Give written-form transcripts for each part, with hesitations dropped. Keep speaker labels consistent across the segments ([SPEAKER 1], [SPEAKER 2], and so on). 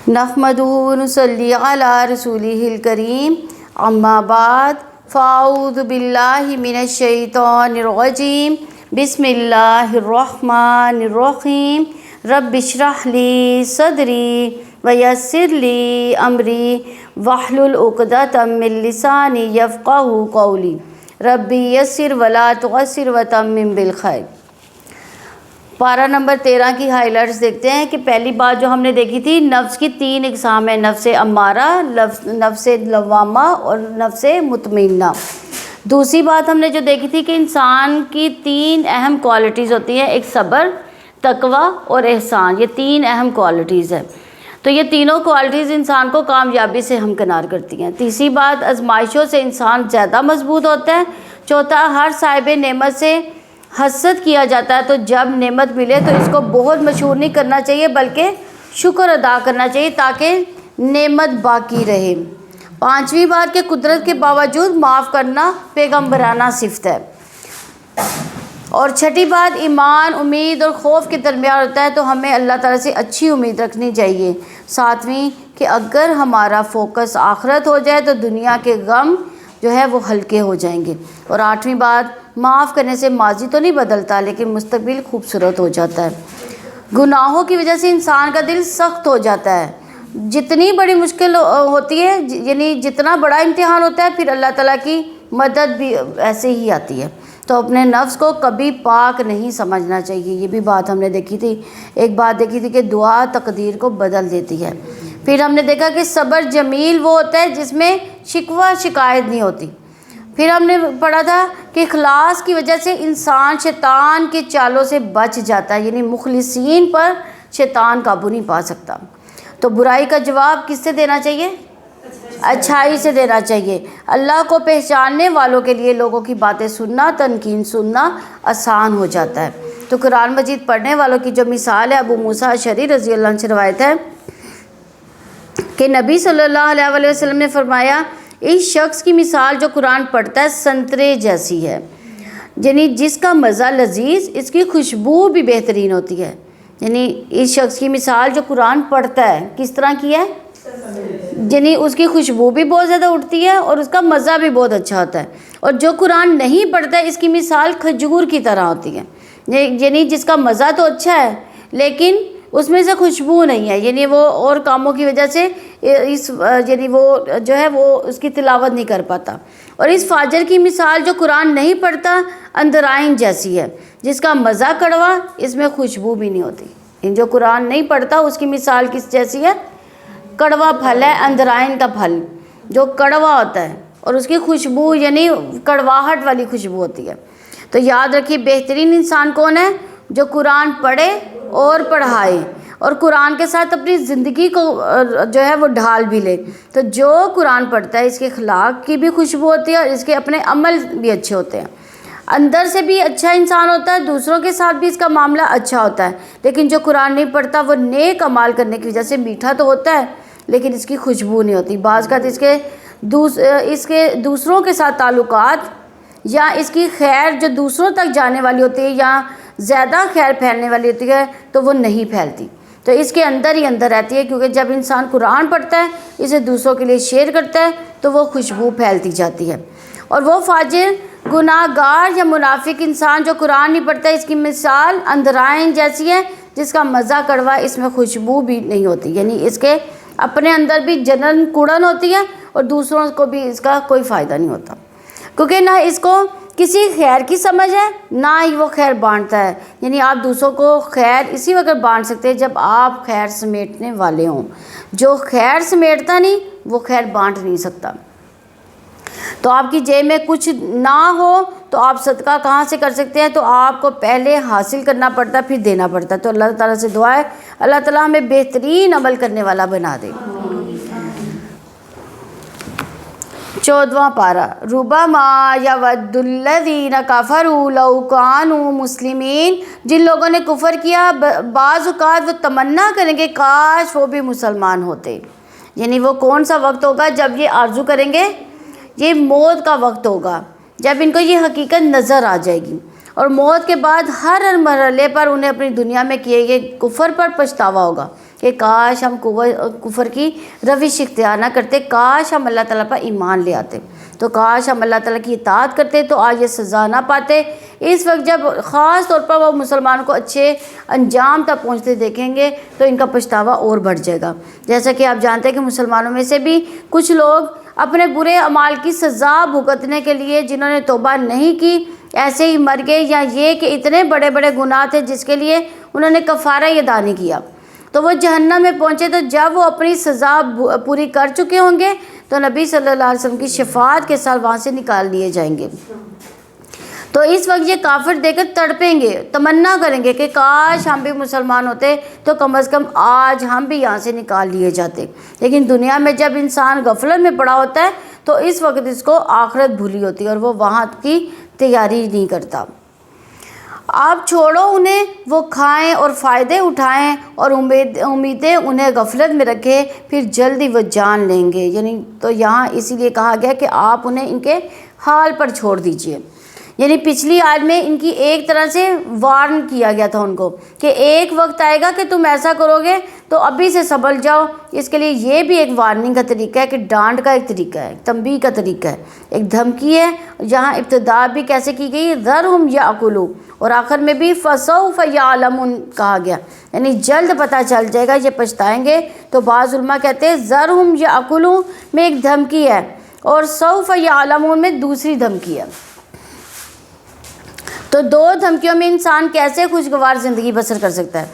[SPEAKER 1] نحمدہ ونصلی علی رسولہ الکریم اما بعد فاعوذ باللہ من الشیطان الرجیم بسم اللہ الرحمن الرحیم رب اشرح لی صدری ویسر لی امری واحلل عقدۃ من لسانی یفقہوا قولی ربی یسر ولا تعسر وتمم بالخیر۔ پارہ نمبر 13 کی ہائی لائٹس دیکھتے ہیں کہ پہلی بات جو ہم نے دیکھی تھی، نفس کی 3 اقسام ہیں، نفس امارہ، نفس لوامہ اور نفس مطمئنہ۔ دوسری بات ہم نے جو دیکھی تھی کہ انسان کی 3 اہم کوالٹیز ہوتی ہیں، ایک صبر، تقوی اور احسان، یہ 3 اہم کوالٹیز ہیں۔ تو یہ تینوں کوالٹیز انسان کو کامیابی سے ہمکنار کرتی ہیں۔ تیسری بات، آزمائشوں سے انسان زیادہ مضبوط ہوتا ہے۔ چوتھا، ہر صاحب نعمت سے حسد کیا جاتا ہے، تو جب نعمت ملے تو اس کو بہت مشہور نہیں کرنا چاہیے بلکہ شکر ادا کرنا چاہیے تاکہ نعمت باقی رہے۔ پانچویں بات کہ قدرت کے باوجود معاف کرنا پیغمبرانہ صفت ہے۔ اور چھٹی بات، ایمان، امید اور خوف کے درمیان ہوتا ہے، تو ہمیں اللہ تعالیٰ سے اچھی امید رکھنی چاہیے۔ ساتویں کہ اگر ہمارا فوکس آخرت ہو جائے تو دنیا کے غم جو ہے وہ ہلکے ہو جائیں گے۔ اور آٹھویں بات، معاف کرنے سے ماضی تو نہیں بدلتا لیکن مستقبل خوبصورت ہو جاتا ہے۔ گناہوں کی وجہ سے انسان کا دل سخت ہو جاتا ہے۔ جتنی بڑی مشکل ہوتی ہے، یعنی جتنا بڑا امتحان ہوتا ہے، پھر اللہ تعالیٰ کی مدد بھی ایسے ہی آتی ہے۔ تو اپنے نفس کو کبھی پاک نہیں سمجھنا چاہیے، یہ بھی بات ہم نے دیکھی تھی۔ ایک بات دیکھی تھی کہ دعا تقدیر کو بدل دیتی ہے۔ پھر ہم نے دیکھا کہ صبر جمیل وہ ہوتا ہے جس میں شکوہ شکایت نہیں ہوتی۔ پھر ہم نے پڑھا تھا کہ اخلاص کی وجہ سے انسان شیطان کے چالوں سے بچ جاتا ہے، یعنی مخلصین پر شیطان قابو نہیں پا سکتا۔ تو برائی کا جواب کس سے دینا چاہیے؟ اچھائی سے دینا چاہیے۔ اللہ کو پہچاننے والوں کے لیے لوگوں کی باتیں سننا، تنقید سننا آسان ہو جاتا ہے۔ تو قرآن مجید پڑھنے والوں کی جو مثال ہے، ابو موسیٰ اشعری رضی اللہ عنہ سے روایت ہے کہ نبی صلی اللہ علیہ وسلم نے فرمایا، اس شخص کی مثال جو قرآن پڑھتا ہے سنترے جیسی ہے، یعنی جس کا مزہ لذیذ، اس کی خوشبو بھی بہترین ہوتی ہے۔ یعنی اس شخص کی مثال جو قرآن پڑھتا ہے کس طرح کی ہے؟ یعنی اس کی خوشبو بھی بہت زیادہ اٹھتی ہے اور اس کا مزہ بھی بہت اچھا ہوتا ہے۔ اور جو قرآن نہیں پڑھتا ہے، اس کی مثال کھجور کی طرح ہوتی ہے، یعنی جس کا مزہ تو اچھا ہے لیکن اس میں سے خوشبو نہیں ہے، یعنی وہ اور کاموں کی وجہ سے یعنی وہ جو ہے وہ اس کی تلاوت نہیں کر پاتا۔ اور اس فاجر کی مثال جو قرآن نہیں پڑھتا اندرائن جیسی ہے، جس کا مزہ کڑوا، اس میں خوشبو بھی نہیں ہوتی۔ جو قرآن نہیں پڑھتا اس کی مثال کس جیسی ہے؟ کڑوا پھل ہے، اندرائن کا پھل جو کڑوا ہوتا ہے اور اس کی خوشبو یعنی کڑواہٹ والی خوشبو ہوتی ہے۔ تو یاد رکھیے، بہترین انسان کون ہے؟ جو قرآن پڑھے اور پڑھائے اور قرآن کے ساتھ اپنی زندگی کو جو ہے وہ ڈھال بھی لے۔ تو جو قرآن پڑھتا ہے، اس کے اخلاق کی بھی خوشبو ہوتی ہے اور اس کے اپنے عمل بھی اچھے ہوتے ہیں۔ اندر سے بھی اچھا انسان ہوتا ہے، دوسروں کے ساتھ بھی اس کا معاملہ اچھا ہوتا ہے۔ لیکن جو قرآن نہیں پڑھتا وہ نیک اعمال کرنے کی وجہ سے میٹھا تو ہوتا ہے لیکن اس کی خوشبو نہیں ہوتی۔ بعض کا اس کے دوسروں کے ساتھ تعلقات یا اس کی خیر جو دوسروں تک جانے والی ہوتی ہے یا زیادہ خیر پھیلنے والی ہوتی ہے تو وہ نہیں پھیلتی، تو اس کے اندر ہی اندر رہتی ہے، کیونکہ جب انسان قرآن پڑھتا ہے، اسے دوسروں کے لیے شیئر کرتا ہے تو وہ خوشبو پھیلتی جاتی ہے۔ اور وہ فاجر، گناہ گار یا منافق انسان جو قرآن نہیں پڑھتا، اس کی مثال اندرائن جیسی ہے، جس کا مزہ کڑوا، اس میں خوشبو بھی نہیں ہوتی، یعنی اس کے اپنے اندر بھی جنن کوڑن ہوتی ہے اور دوسروں کو بھی اس کا کوئی فائدہ نہیں ہوتا، کیونکہ نہ اس کو کسی خیر کی سمجھ ہے نہ ہی وہ خیر بانٹتا ہے۔ یعنی آپ دوسروں کو خیر اسی وقت بانٹ سکتے ہیں جب آپ خیر سمیٹنے والے ہوں۔ جو خیر سمیٹتا نہیں وہ خیر بانٹ نہیں سکتا۔ تو آپ کی جیب میں کچھ نہ ہو تو آپ صدقہ کہاں سے کر سکتے ہیں؟ تو آپ کو پہلے حاصل کرنا پڑتا ہے، پھر دینا پڑتا ہے۔ تو اللہ تعالیٰ سے دعا ہے اللہ تعالیٰ ہمیں بہترین عمل کرنے والا بنا دے۔ 14واں پارہ، ربما یود الذین کفروا لو کانوا مسلمین، جن لوگوں نے کفر کیا بعض اوقات وہ تمنا کریں گے کاش وہ بھی مسلمان ہوتے۔ یعنی وہ کون سا وقت ہوگا جب یہ آرزو کریں گے؟ یہ موت کا وقت ہوگا، جب ان کو یہ حقیقت نظر آ جائے گی اور موت کے بعد ہر مرحلے پر انہیں اپنی دنیا میں کیے گئے کفر پر پچھتاوا ہوگا کہ کاش ہم کفر کی روش اختیار نہ کرتے، کاش ہم اللہ تعالیٰ پر ایمان لے آتے، تو کاش ہم اللہ تعالیٰ کی اطاعت کرتے تو آج یہ سزا نہ پاتے۔ اس وقت جب خاص طور پر وہ مسلمانوں کو اچھے انجام تک پہنچتے دیکھیں گے تو ان کا پچھتاوا اور بڑھ جائے گا۔ جیسا کہ آپ جانتے ہیں کہ مسلمانوں میں سے بھی کچھ لوگ اپنے برے اعمال کی سزا بھگتنے کے لیے جنہوں نے توبہ نہیں کی ایسے ہی مر گئے، یا یہ کہ اتنے بڑے بڑے گناہ تھے جس کے لیے انہوں نے کفارہ ہی ادا نہیں کیا، تو وہ جہنم میں پہنچے۔ تو جب وہ اپنی سزا پوری کر چکے ہوں گے تو نبی صلی اللہ علیہ وسلم کی شفاعت کے ساتھ وہاں سے نکال لیے جائیں گے۔ تو اس وقت یہ کافر دیکھ کر تڑپیں گے، تمنا کریں گے کہ کاش ہم بھی مسلمان ہوتے تو کم از کم آج ہم بھی یہاں سے نکال لیے جاتے۔ لیکن دنیا میں جب انسان غفلت میں پڑا ہوتا ہے تو اس وقت اس کو آخرت بھولی ہوتی ہے اور وہ وہاں کی تیاری نہیں کرتا۔ آپ چھوڑو انہیں، وہ کھائیں اور فائدے اٹھائیں، اور امیدیں انہیں غفلت میں رکھے، پھر جلدی وہ جان لیں گے۔ یعنی تو یہاں اسی لیے کہا گیا کہ آپ انہیں ان کے حال پر چھوڑ دیجئے۔ یعنی پچھلی آیت میں ان کی ایک طرح سے وارن کیا گیا تھا ان کو کہ ایک وقت آئے گا کہ تم ایسا کرو گے تو ابھی سے سنبھل جاؤ۔ اس کے لیے یہ بھی ایک وارننگ کا طریقہ ہے کہ ڈانٹ کا ایک طریقہ ہے، تنبیہ کا طریقہ ہے، ایک دھمکی ہے۔ جہاں ابتدا بھی کیسے کی گئی، ذرہم یاکلوا، اور آخر میں بھی فسوف یعلمون کہا گیا، یعنی جلد پتہ چل جائے گا، یہ پچھتائیں گے۔ تو بعض علماء کہتے ہیں ذرہم یاکلوا میں ایک دھمکی ہے اور سوف یعلمون میں دوسری دھمکی ہے۔ تو دو دھمکیوں میں انسان کیسے خوشگوار زندگی بسر کر سکتا ہے؟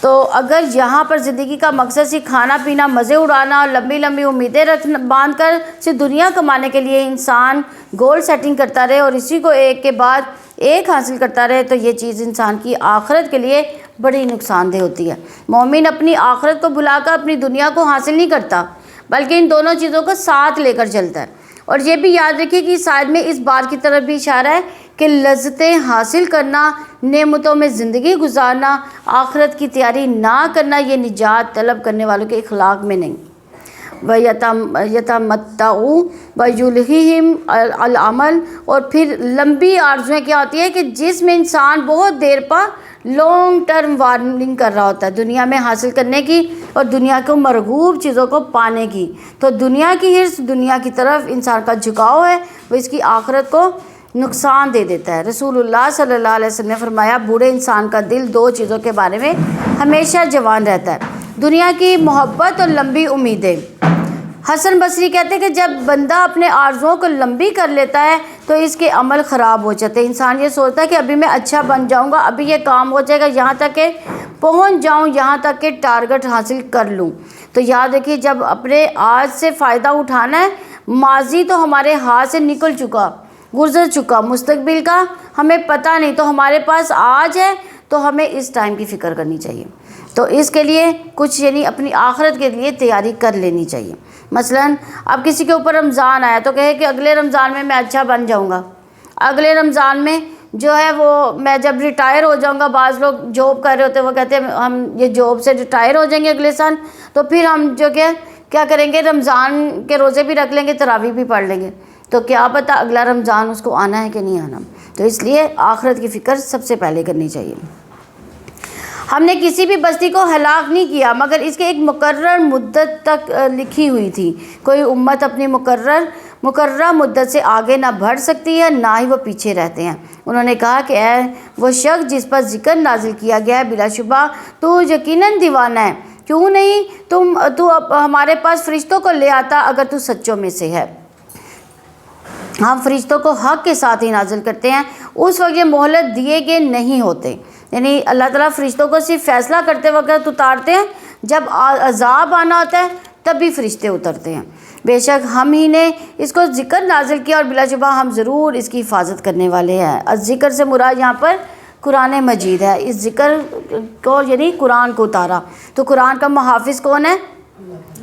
[SPEAKER 1] تو اگر یہاں پر زندگی کا مقصد صرف کھانا پینا، مزے اڑانا اور لمبی لمبی امیدیں باندھ کر صرف دنیا کمانے کے لیے انسان گول سیٹنگ کرتا رہے اور اسی کو ایک کے بعد ایک حاصل کرتا رہے تو یہ چیز انسان کی آخرت کے لیے بڑی نقصان دہ ہوتی ہے۔ مومن اپنی آخرت کو بھلا کر اپنی دنیا کو حاصل نہیں کرتا بلکہ ان دونوں چیزوں کو ساتھ لے کر چلتا ہے۔ اور یہ بھی یاد رکھیے کہ اس آیت میں اس بات کی طرف بھی اشارہ ہے کہ لذتیں حاصل کرنا، نعمتوں میں زندگی گزارنا، آخرت کی تیاری نہ کرنا یہ نجات طلب کرنے والوں کے اخلاق میں نہیں۔ وَيَتَمَتَّعُوا وَيُلْهِهِمْ الْعَمَلُ، اور پھر لمبی آرزویں کیا ہوتی ہے کہ جس میں انسان بہت دیر پر لانگ ٹرم وارننگ کر رہا ہوتا ہے دنیا میں حاصل کرنے کی اور دنیا کو مرغوب چیزوں کو پانے کی۔ تو دنیا کی حرص، دنیا کی طرف انسان کا جھکاؤ ہے، وہ اس کی آخرت کو نقصان دے دیتا ہے۔ رسول اللہ صلی اللہ علیہ وسلم نے فرمایا بوڑھے انسان کا دل دو چیزوں کے بارے میں ہمیشہ جوان رہتا ہے، دنیا کی محبت اور لمبی امیدیں۔ حسن بصری کہتے ہیں کہ جب بندہ اپنے آرزوؤں کو لمبی کر لیتا ہے تو اس کے عمل خراب ہو جاتے ہیں۔ انسان یہ سوچتا ہے کہ ابھی میں اچھا بن جاؤں گا، ابھی یہ کام ہو جائے گا، یہاں تک کہ پہنچ جاؤں، یہاں تک کہ ٹارگٹ حاصل کر لوں۔ تو یاد رکھیے جب اپنے آج سے فائدہ اٹھانا ہے، ماضی تو ہمارے ہاتھ سے نکل چکا، گزر چکا، مستقبل کا ہمیں پتہ نہیں، تو ہمارے پاس آج ہے تو ہمیں اس ٹائم کی فکر کرنی چاہیے۔ تو اس کے لیے کچھ یعنی اپنی آخرت کے لیے تیاری کر لینی چاہیے۔ مثلاً اب کسی کے اوپر رمضان آیا تو کہے کہ اگلے رمضان میں اچھا بن جاؤں گا، اگلے رمضان میں جو ہے وہ میں جب ریٹائر ہو جاؤں گا۔ بعض لوگ جاب کر رہے ہوتے ہیں، وہ کہتے ہیں ہم یہ جاب سے ریٹائر ہو جائیں گے اگلے سال، تو پھر ہم جو کہ کیا کریں گے، رمضان کے روزے بھی رکھ لیں گے، تراویح بھی پڑھ لیں گے۔ تو کیا پتہ اگلا رمضان اس کو آنا ہے کہ نہیں آنا۔ تو اس لیے آخرت کی فکر سب سے پہلے کرنی چاہیے۔ ہم نے کسی بھی بستی کو ہلاک نہیں کیا مگر اس کے ایک مقرر مدت تک لکھی ہوئی تھی۔ کوئی امت اپنی مقررہ مدت سے آگے نہ بڑھ سکتی ہے، نہ ہی وہ پیچھے رہتے ہیں۔ انہوں نے کہا کہ اے وہ شخص جس پر ذکر نازل کیا گیا ہے، بلا شبہ تو یقیناً دیوانہ ہے، کیوں نہیں تو ہمارے پاس فرشتوں کو لے آتا اگر تو سچوں میں سے ہے۔ ہم فرشتوں کو حق کے ساتھ ہی نازل کرتے ہیں، اس وقت یہ مہلت دیے گئے نہیں ہوتے۔ یعنی اللہ تعالیٰ فرشتوں کو صرف فیصلہ کرتے وقت اتارتے ہیں، جب عذاب آنا ہوتا ہے تب بھی فرشتے اترتے ہیں۔ بے شک ہم ہی نے اس کو ذکر نازل کیا اور بلا شبہ ہم ضرور اس کی حفاظت کرنے والے ہیں۔ ذکر سے مراد یہاں پر قرآن مجید ہے۔ اس ذکر کو یعنی قرآن کو اتارا، تو قرآن کا محافظ کون ہے؟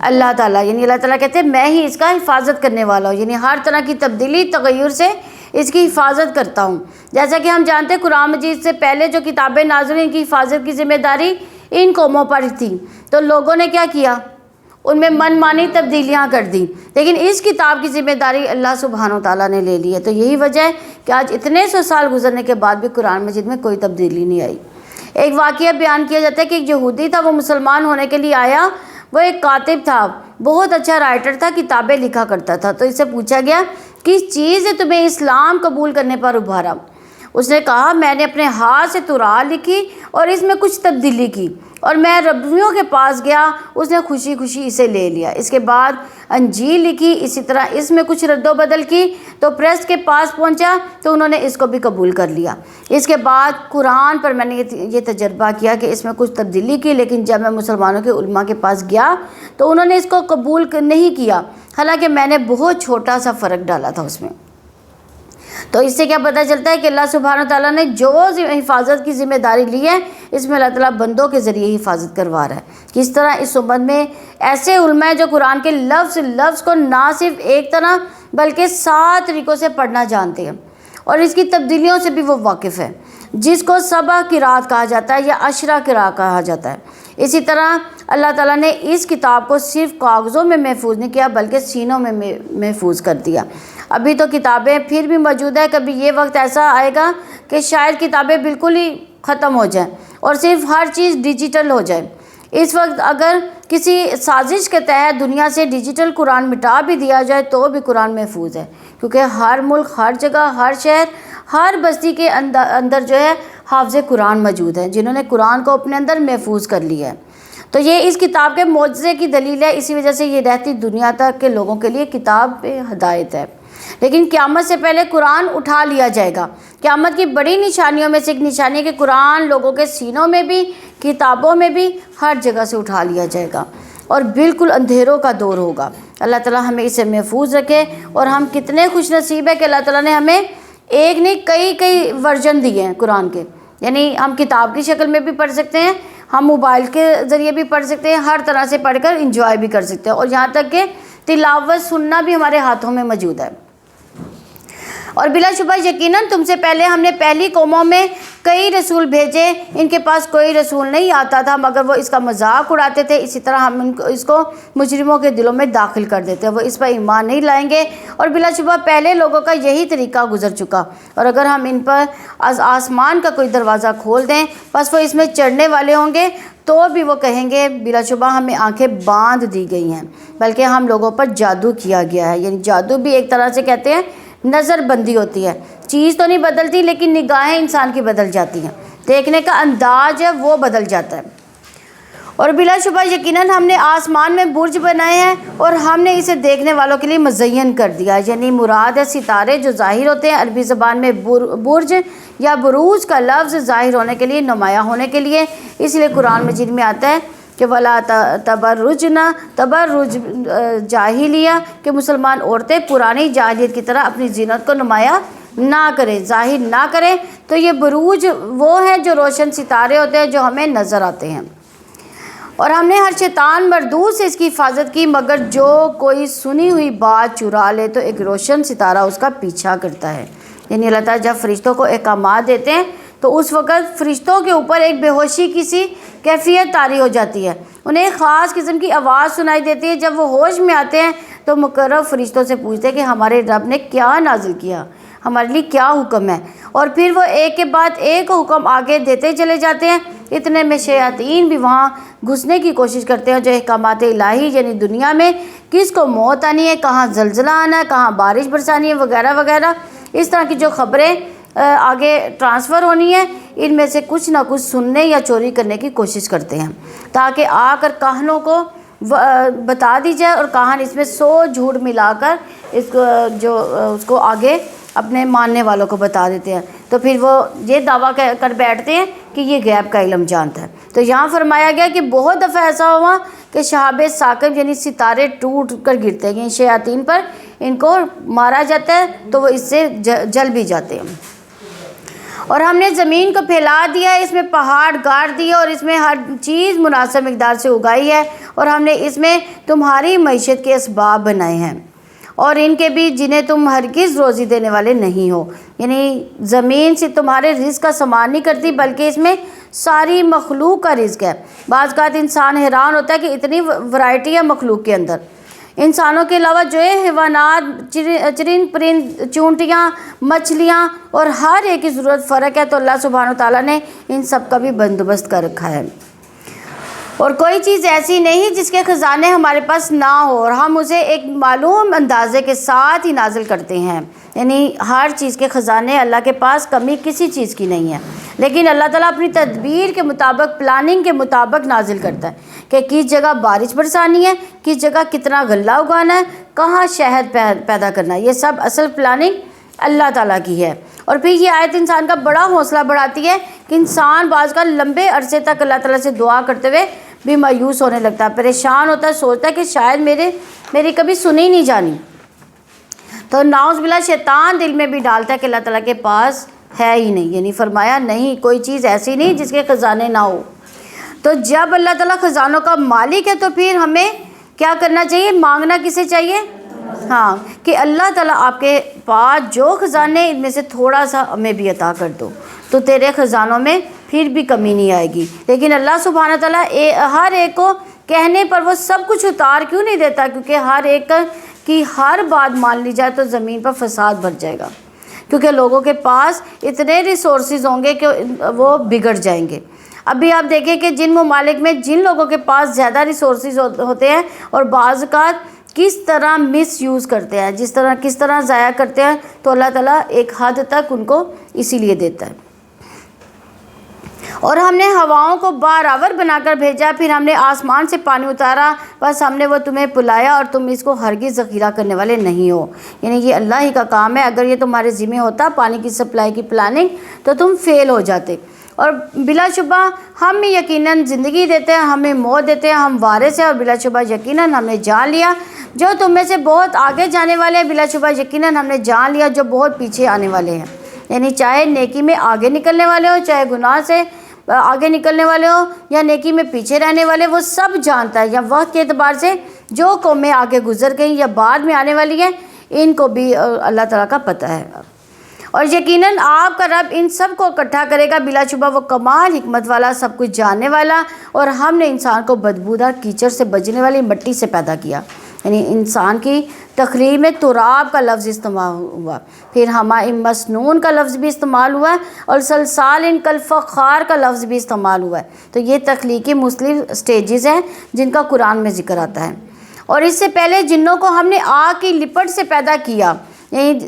[SPEAKER 1] اللہ تعالیٰ۔ یعنی اللہ تعالیٰ کہتے ہیں میں ہی اس کا حفاظت کرنے والا ہوں، یعنی ہر طرح کی تبدیلی تغیر سے اس کی حفاظت کرتا ہوں۔ جیسا کہ ہم جانتے ہیں قرآن مجید سے پہلے جو کتابیں نازل ہوئی ان کی حفاظت کی ذمہ داری ان قوموں پر تھی، تو لوگوں نے کیا کیا، ان میں من مانی تبدیلیاں کر دی، لیکن اس کتاب کی ذمہ داری اللہ سبحانہ و تعالیٰ نے لے لی ہے۔ تو یہی وجہ ہے کہ آج اتنے 100 سال گزرنے کے بعد بھی قرآن مجید میں کوئی تبدیلی نہیں آئی۔ ایک واقعہ بیان کیا جاتا ہے کہ ایک یہودی تھا، وہ مسلمان ہونے کے لیے آیا، وہ ایک کاتب تھا، بہت اچھا رائٹر تھا، کتابیں لکھا کرتا تھا۔ تو اس سے پوچھا گیا کس چیز نے تمہیں اسلام قبول کرنے پر ابھارا؟ اس نے کہا میں نے اپنے ہاتھ سے تورات لکھی اور اس میں کچھ تبدیلی کی، اور میں ربیوں کے پاس گیا، اس نے خوشی خوشی اسے لے لیا۔ اس کے بعد انجیل لکھی، اسی طرح اس میں کچھ رد و بدل کی، تو پریس کے پاس پہنچا تو انہوں نے اس کو بھی قبول کر لیا۔ اس کے بعد قرآن پر میں نے یہ تجربہ کیا کہ اس میں کچھ تبدیلی کی، لیکن جب میں مسلمانوں کے علماء کے پاس گیا تو انہوں نے اس کو قبول نہیں کیا، حالانکہ میں نے بہت چھوٹا سا فرق ڈالا تھا اس میں۔ تو اس سے کیا پتہ چلتا ہے کہ اللہ سبحانہ تعالیٰ نے جو حفاظت کی ذمہ داری لی ہے، اس میں اللہ تعالیٰ بندوں کے ذریعے حفاظت کروا رہا ہے۔ کس طرح اس امت میں ایسے علماء ہیں جو قرآن کے لفظ کو نہ صرف ایک طرح بلکہ 7 طریقوں سے پڑھنا جانتے ہیں، اور اس کی تبدیلیوں سے بھی وہ واقف ہے، جس کو سبع قرات کہا جاتا ہے یا عشرہ قرات کہا جاتا ہے۔ اسی طرح اللہ تعالیٰ نے اس کتاب کو صرف کاغذوں میں محفوظ نہیں کیا بلکہ سینوں میں محفوظ کر دیا۔ ابھی تو کتابیں پھر بھی موجود ہیں، کبھی یہ وقت ایسا آئے گا کہ شاید کتابیں بالکل ہی ختم ہو جائیں اور صرف ہر چیز ڈیجیٹل ہو جائے۔ اس وقت اگر کسی سازش کے تحت دنیا سے ڈیجیٹل قرآن مٹا بھی دیا جائے تو بھی قرآن محفوظ ہے، کیونکہ ہر ملک، ہر جگہ، ہر شہر، ہر بستی کے اندر جو ہے حافظ قرآن موجود ہیں، جنہوں نے قرآن کو اپنے اندر محفوظ کر لیا ہے۔ تو یہ اس کتاب کے معجزے کی دلیل ہے، اسی وجہ سے یہ رہتی دنیا تک کے لوگوں کے لیے کتاب ہدایت ہے۔ لیکن قیامت سے پہلے قرآن اٹھا لیا جائے گا۔ قیامت کی بڑی نشانیوں میں سے ایک نشانی ہے کہ قرآن لوگوں کے سینوں میں بھی، کتابوں میں بھی، ہر جگہ سے اٹھا لیا جائے گا اور بالکل اندھیروں کا دور ہوگا۔ اللہ تعالیٰ ہمیں اسے محفوظ رکھے، اور ہم کتنے خوش نصیب ہیں کہ اللہ تعالیٰ نے ہمیں ایک نہیں کئی ورژن دیے ہیں قرآن کے، یعنی ہم کتاب کی شکل میں بھی پڑھ سکتے ہیں، ہم موبائل کے ذریعے بھی پڑھ سکتے ہیں، ہر طرح سے پڑھ کر انجوائے بھی کر سکتے ہیں، اور یہاں تک کہ تلاوت سننا بھی ہمارے ہاتھوں میں موجود ہے۔ اور بلا شبہ یقیناً تم سے پہلے ہم نے پہلی قوموں میں کئی رسول بھیجے، ان کے پاس کوئی رسول نہیں آتا تھا مگر وہ اس کا مذاق اڑاتے تھے، اسی طرح ہم اس کو مجرموں کے دلوں میں داخل کر دیتے ہیں، وہ اس پر ایمان نہیں لائیں گے، اور بلا شبہ پہلے لوگوں کا یہی طریقہ گزر چکا، اور اگر ہم ان پر آسمان کا کوئی دروازہ کھول دیں بس وہ اس میں چڑھنے والے ہوں گے تو بھی وہ کہیں گے بلا شبہ ہمیں آنکھیں باندھ دی گئی ہیں، بلکہ ہم لوگوں پر جادو کیا گیا ہے۔ یعنی جادو بھی ایک طرح سے کہتے ہیں نظر بندی ہوتی ہے، چیز تو نہیں بدلتی لیکن نگاہیں انسان کی بدل جاتی ہیں، دیکھنے کا انداز ہے وہ بدل جاتا ہے۔ اور بلا شبہ یقیناً ہم نے آسمان میں برج بنائے ہیں اور ہم نے اسے دیکھنے والوں کے لیے مزین کر دیا، یعنی مراد ہے ستارے جو ظاہر ہوتے ہیں۔ عربی زبان میں برج یا بروج کا لفظ ظاہر ہونے کے لیے، نمایاں ہونے کے لیے، اس لیے قرآن مجید میں آتا ہے کہ ولا تبرجنا تبرج جاہلیہ، کہ مسلمان عورتیں پرانی جاہلیت کی طرح اپنی زینت کو نمایاں نہ کریں، ظاہر نہ کریں۔ تو یہ بروج وہ ہیں جو روشن ستارے ہوتے ہیں جو ہمیں نظر آتے ہیں، اور ہم نے ہر شیطان مردود سے اس کی حفاظت کی، مگر جو کوئی سنی ہوئی بات چرا لے تو ایک روشن ستارہ اس کا پیچھا کرتا ہے۔ یعنی اللہ تعالیٰ جب فرشتوں کو احکامات دیتے ہیں تو اس وقت فرشتوں کے اوپر ایک بے ہوشی کی سی کیفیت طاری ہو جاتی ہے، انہیں ایک خاص قسم کی آواز سنائی دیتی ہے۔ جب وہ ہوش میں آتے ہیں تو مقرب فرشتوں سے پوچھتے ہیں کہ ہمارے رب نے کیا نازل کیا، ہمارے لیے کیا حکم ہے، اور پھر وہ ایک کے بعد ایک حکم آگے دیتے چلے جاتے ہیں۔ اتنے میں شیاطین بھی وہاں گھسنے کی کوشش کرتے ہیں، جو احکامات الہی یعنی دنیا میں کس کو موت آنی ہے، کہاں زلزلہ آنا ہے، کہاں بارش برسانی ہے، وغیرہ وغیرہ، اس طرح کی جو خبریں آگے ٹرانسفر ہونی ہے، ان میں سے کچھ نہ کچھ سننے یا چوری کرنے کی کوشش کرتے ہیں، تاکہ آ کر کاہنوں کو بتا دی جائے، اور کاہن اس میں 100 جھوٹ ملا کر اس کو آگے اپنے ماننے والوں کو بتا دیتے ہیں، تو پھر وہ یہ دعویٰ کر بیٹھتے ہیں کہ یہ غیب کا علم جانتا ہے۔ تو یہاں فرمایا گیا کہ بہت دفعہ ایسا ہوا کہ شہاب ثاقب یعنی ستارے ٹوٹ کر گرتے ہیں، یعنی شیاطین پر ان کو مارا جاتا ہے تو وہ اس سے جل بھی جاتے ہیں۔ اور ہم نے زمین کو پھیلا دیا، اس میں پہاڑ گاڑ دیے اور اس میں ہر چیز مناسب مقدار سے اگائی ہے، اور ہم نے اس میں تمہاری معیشت کے اسباب بنائے ہیں، اور ان کے بھی جنہیں تم ہرگز روزی دینے والے نہیں ہو۔ یعنی زمین سے تمہارے رزق کا سامان نہیں کرتی بلکہ اس میں ساری مخلوق کا رزق ہے۔ بعض اوقات انسان حیران ہوتا ہے کہ اتنی ورائٹی ہے مخلوق کے اندر، انسانوں کے علاوہ جو ہے حیوانات، چرند پرند، چونٹیاں، مچھلیاں اور ہر ایک کی ضرورت فرق ہے، تو اللہ سبحانہ و تعالیٰ نے ان سب کا بھی بندوبست کر رکھا ہے۔ اور کوئی چیز ایسی نہیں جس کے خزانے ہمارے پاس نہ ہو، اور ہم اسے ایک معلوم اندازے کے ساتھ ہی نازل کرتے ہیں۔ یعنی ہر چیز کے خزانے اللہ کے پاس کمی کسی چیز کی نہیں ہے، لیکن اللہ تعالیٰ اپنی تدبیر کے مطابق، پلاننگ کے مطابق نازل کرتا ہے کہ کس جگہ بارش برسانی ہے، کس جگہ کتنا غلہ اگانا ہے، کہاں شہد پیدا کرنا ہے۔ یہ سب اصل پلاننگ اللہ تعالیٰ کی ہے۔ اور پھر یہ آیت انسان کا بڑا حوصلہ بڑھاتی ہے کہ انسان بعض کا لمبے عرصے تک اللہ تعالیٰ سے دعا کرتے ہوئے بھی مایوس ہونے لگتا ہے، پریشان ہوتا ہے، سوچتا ہے کہ شاید میری کبھی سنی نہیں جانی۔ تو نعوذ باللہ شیطان دل میں بھی ڈالتا ہے کہ اللہ تعالیٰ کے پاس ہے ہی نہیں، یعنی فرمایا نہیں، کوئی چیز ایسی نہیں جس کے خزانے نہ ہو۔ تو جب اللہ تعالیٰ خزانوں کا مالک ہے تو پھر ہمیں کیا کرنا چاہیے؟ مانگنا کسے چاہیے؟ ہاں، کہ اللہ تعالیٰ آپ کے پاس جو خزانے ان میں سے تھوڑا سا ہمیں بھی عطا کر دو، تو تیرے خزانوں میں پھر بھی کمی نہیں آئے گی۔ لیکن اللہ سبحانہ تعالیٰ ہر ایک کو کہنے پر وہ سب کچھ اتار کیوں نہیں دیتا؟ کیونکہ ہر ایک کی ہر بات مان لی جائے تو زمین پر فساد بھر جائے گا، کیونکہ لوگوں کے پاس اتنے ریسورسز ہوں گے کہ وہ بگڑ جائیں گے۔ ابھی آپ دیکھیں کہ جن ممالک میں جن لوگوں کے پاس زیادہ ریسورسز ہوتے ہیں اور بعض اوقات کس طرح مس یوز کرتے ہیں، کس طرح ضائع کرتے ہیں، تو اللہ تعالیٰ ایک حد تک ان کو اسی لیے دیتا ہے۔ اور ہم نے ہواؤں کو بارآور بنا کر بھیجا، پھر ہم نے آسمان سے پانی اتارا، بس ہم نے وہ تمہیں پلایا اور تم اس کو ہرگز ذخیرہ کرنے والے نہیں ہو۔ یعنی یہ اللہ ہی کا کام ہے، اگر یہ تمہارے ذمہ ہوتا پانی کی سپلائی کی پلاننگ تو تم فیل ہو جاتے۔ اور بلا شبہ ہم یقیناً زندگی دیتے ہیں، ہمیں موت دیتے ہیں، ہم وارث ہیں، اور بلا شبہ یقیناً ہم نے جان لیا جو تم میں سے بہت آگے جانے والے ہیں، بلا شبہ یقیناً ہم نے جان لیا جو بہت پیچھے آنے والے ہیں۔ یعنی چاہے نیکی میں آگے نکلنے والے ہو، چاہے گناہ سے آگے نکلنے والے ہو، یا نیکی میں پیچھے رہنے والے، وہ سب جانتا ہے۔ یا وقت کے اعتبار سے جو قومیں آگے گزر گئیں یا بعد میں آنے والی ہیں، ان کو بھی اللہ تعالیٰ کا پتہ ہے۔ اور یقیناً آپ کا رب ان سب کو اکٹھا کرے گا، بلا شبہ وہ کمال حکمت والا، سب کچھ جاننے والا۔ اور ہم نے انسان کو بدبودار کیچڑ سے بجنے والی مٹی سے پیدا کیا، یعنی انسان کی تخلیق میں تراب کا لفظ استعمال ہوا، پھر ہمارے مسنون کا لفظ بھی استعمال ہوا ہے، اور سلسال کالفخار کا لفظ بھی استعمال ہوا ہے۔ تو یہ تخلیقی مختلف سٹیجز ہیں جن کا قرآن میں ذکر آتا ہے۔ اور اس سے پہلے جنوں کو ہم نے آگ کی لپٹ سے پیدا کیا، یعنی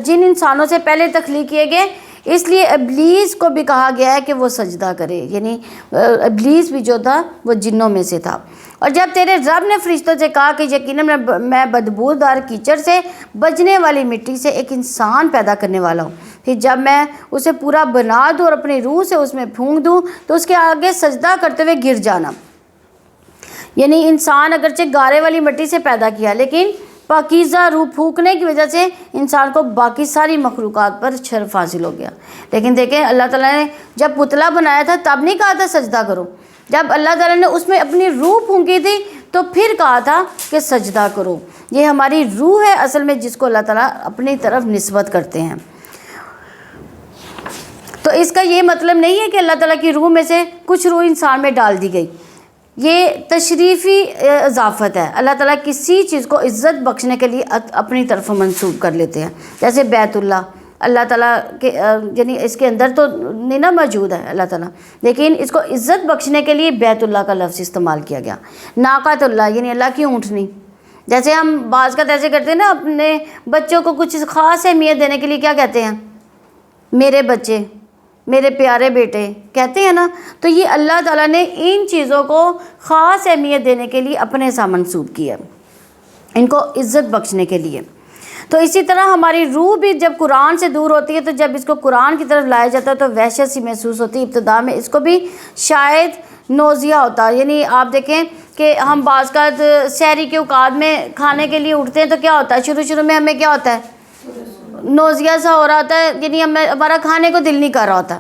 [SPEAKER 1] جن انسانوں سے پہلے تخلیق کیے گئے، اس لیے ابلیس کو بھی کہا گیا ہے کہ وہ سجدہ کرے، یعنی ابلیس بھی جو تھا وہ جنوں میں سے تھا۔ اور جب تیرے رب نے فرشتوں سے کہا کہ یقیناً میں بدبودار کیچڑ سے بجنے والی مٹی سے ایک انسان پیدا کرنے والا ہوں، پھر جب میں اسے پورا بنا دوں اور اپنی روح سے اس میں پھونک دوں تو اس کے آگے سجدہ کرتے ہوئے گر جانا۔ یعنی انسان اگرچہ گارے والی مٹی سے پیدا کیا، لیکن پاکیزہ روح پھونکنے کی وجہ سے انسان کو باقی ساری مخلوقات پر شرف حاصل ہو گیا۔ لیکن دیکھیں اللہ تعالیٰ نے جب پتلا بنایا تھا تب نہیں کہا تھا سجدہ کرو، جب اللہ تعالیٰ نے اس میں اپنی روح پھونکی تھی تو پھر کہا تھا کہ سجدہ کرو۔ یہ ہماری روح ہے اصل میں جس کو اللہ تعالیٰ اپنی طرف نسبت کرتے ہیں۔ تو اس کا یہ مطلب نہیں ہے کہ اللہ تعالیٰ کی روح میں سے کچھ روح انسان میں ڈال دی گئی، یہ تشریفی اضافت ہے۔ اللہ تعالیٰ کسی چیز کو عزت بخشنے کے لیے اپنی طرف منسوب کر لیتے ہیں، جیسے بیت اللہ اللہ تعالیٰ کے یعنی اس کے اندر تو نہیں نا موجود ہے اللہ تعالیٰ، لیکن اس کو عزت بخشنے کے لیے بیت اللہ کا لفظ استعمال کیا گیا۔ ناقۃ اللہ یعنی اللہ کی اونٹنی، جیسے ہم بعض کا ایسے کرتے ہیں نا، اپنے بچوں کو کچھ خاص اہمیت دینے کے لیے کیا کہتے ہیں؟ میرے بچے، میرے پیارے بیٹے کہتے ہیں نا۔ تو یہ اللہ تعالیٰ نے ان چیزوں کو خاص اہمیت دینے کے لیے اپنے ساتھ منسوب کیا، ان کو عزت بخشنے کے لیے۔ تو اسی طرح ہماری روح بھی جب قرآن سے دور ہوتی ہے تو جب اس کو قرآن کی طرف لایا جاتا ہے تو وحشت سی محسوس ہوتی ہے۔ ابتدا میں اس کو بھی شاید نوزیا ہوتا ہے، یعنی آپ دیکھیں کہ ہم بعض کا سحری کے اوقات میں کھانے کے لیے اٹھتے ہیں تو کیا ہوتا ہے، شروع میں ہمیں کیا ہوتا ہے، نوزیا سا ہو رہا ہوتا ہے، یعنی ہمارا کھانے کو دل نہیں کر رہا ہوتا،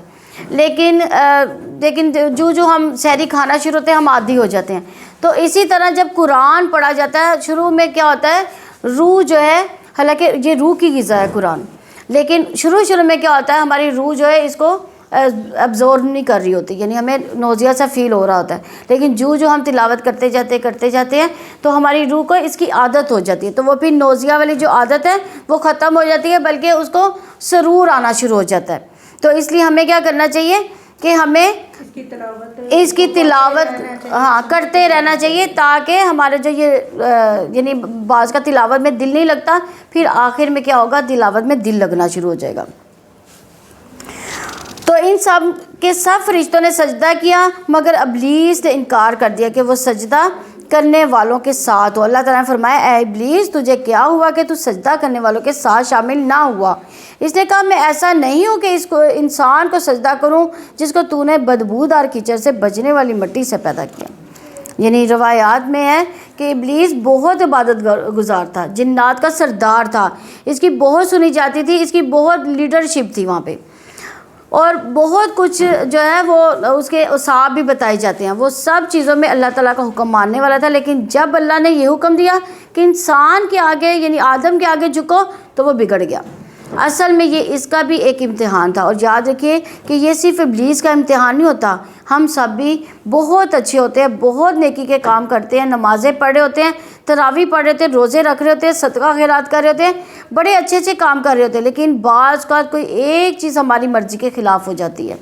[SPEAKER 1] لیکن جو ہم سحری کھانا شروع ہوتے ہیں ہم عادی ہو جاتے ہیں۔ تو اسی طرح جب قرآن پڑھا جاتا ہے شروع میں کیا ہوتا ہے، روح جو ہے، حالانکہ یہ روح کی غذا ہے قرآن، لیکن شروع میں کیا ہوتا ہے، ہماری روح جو ہے اس کو ابزورب نہیں کر رہی ہوتی، یعنی ہمیں نوزیا سا فیل ہو رہا ہوتا ہے، لیکن جو ہم تلاوت کرتے جاتے ہیں تو ہماری روح کو اس کی عادت ہو جاتی ہے، تو وہ پھر نوزیا والی جو عادت ہے وہ ختم ہو جاتی ہے، بلکہ اس کو سرور آنا شروع ہو جاتا ہے۔ تو اس لیے ہمیں کیا کرنا چاہیے کہ ہمیں اس کی تلاوت کرتے رہنا چاہیے، تاکہ ہمارے جو یہ یعنی بعض کا تلاوت میں دل نہیں لگتا، پھر آخر میں کیا ہوگا، تلاوت میں دل لگنا شروع ہو جائے گا۔ تو ان سب کے سب فرشتوں نے سجدہ کیا، مگر ابلیس نے انکار کر دیا کہ وہ سجدہ کرنے والوں کے ساتھ ہو۔ اللہ تعالیٰ نے فرمایا اے ابلیس تجھے کیا ہوا کہ تو سجدہ کرنے والوں کے ساتھ شامل نہ ہوا؟ اس نے کہا میں ایسا نہیں ہوں کہ اس کو انسان کو سجدہ کروں جس کو تو نے بدبودار کیچڑ سے بجنے والی مٹی سے پیدا کیا۔ یعنی روایات میں ہے کہ ابلیس بہت عبادت گزار تھا، جنات کا سردار تھا، اس کی بہت سنی جاتی تھی، اس کی بہت لیڈرشپ تھی وہاں پہ، اور بہت کچھ جو ہے وہ اس کے اصحاب بھی بتائے جاتے ہیں، وہ سب چیزوں میں اللہ تعالیٰ کا حکم ماننے والا تھا۔ لیکن جب اللہ نے یہ حکم دیا کہ انسان کے آگے یعنی آدم کے آگے جھکو تو وہ بگڑ گیا۔ اصل میں یہ اس کا بھی ایک امتحان تھا، اور یاد رکھیے کہ یہ صرف ابلیس کا امتحان نہیں ہوتا، ہم سب بھی بہت اچھے ہوتے ہیں، بہت نیکی کے کام کرتے ہیں، نمازیں پڑھ رہے ہوتے ہیں، تراویح پڑھ رہے ہوتے ہیں، روزے رکھ رہے ہوتے ہیں، صدقہ خیرات کر رہے ہوتے ہیں، بڑے اچھے اچھے کام کر رہے ہوتے ہیں، لیکن بعض کا کوئی ایک چیز ہماری مرضی کے خلاف ہو جاتی ہے،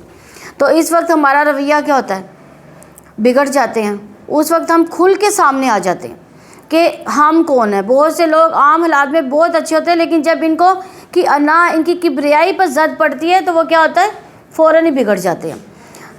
[SPEAKER 1] تو اس وقت ہمارا رویہ کیا ہوتا ہے، بگڑ جاتے ہیں۔ اس وقت ہم کھل کے سامنے آ جاتے ہیں کہ ہم کون ہیں۔ بہت سے لوگ عام حالات میں بہت اچھے ہوتے ہیں، لیکن جب ان کو ان کی کبریائی پر زد پڑتی ہے تو وہ کیا ہوتا ہے، فوراً ہی بگڑ جاتے ہیں۔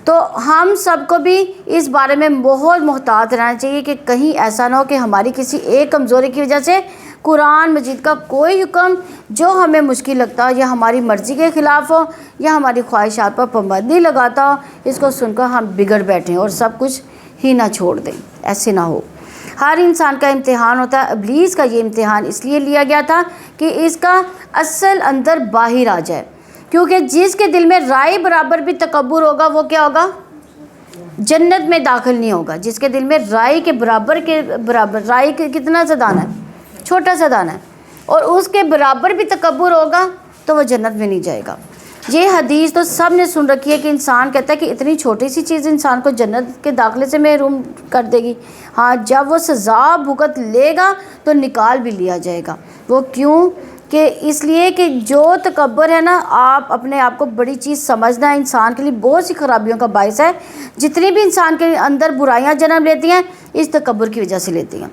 [SPEAKER 1] تو ہم سب کو بھی اس بارے میں بہت محتاط رہنا چاہیے کہ کہیں ایسا نہ ہو کہ ہماری کسی ایک کمزوری کی وجہ سے قرآن مجید کا کوئی حکم جو ہمیں مشکل لگتا ہو یا ہماری مرضی کے خلاف ہو یا ہماری خواہشات پر پابندی لگاتا ہو، اس کو سن کر ہم بگڑ بیٹھیں اور سب کچھ ہی نہ چھوڑ دیں۔ ایسے نہ ہو۔ ہر انسان کا امتحان ہوتا ہے، ابلیس کا یہ امتحان اس لیے لیا گیا تھا کہ اس کا اصل اندر باہر آ جائے، کیونکہ جس کے دل میں رائے برابر بھی تکبر ہوگا وہ کیا ہوگا، جنت میں داخل نہیں ہوگا۔ جس کے دل میں رائے کے برابر رائے کتنا سا دانہ ہے، چھوٹا سا دانہ ہے، اور اس کے برابر بھی تکبر ہوگا تو وہ جنت میں نہیں جائے گا۔ یہ حدیث تو سب نے سن رکھی ہے کہ انسان کہتا ہے کہ اتنی چھوٹی سی چیز انسان کو جنت کے داخلے سے محروم کر دے گی۔ ہاں، جب وہ سزا بھگت لے گا تو نکال بھی لیا جائے گا۔ وہ کیوں؟ کہ اس لیے کہ جو تکبر ہے نا، آپ اپنے آپ کو بڑی چیز سمجھنا انسان کے لیے بہت سی خرابیوں کا باعث ہے۔ جتنی بھی انسان کے اندر برائیاں جنم لیتی ہیں اس تکبر کی وجہ سے لیتی ہیں۔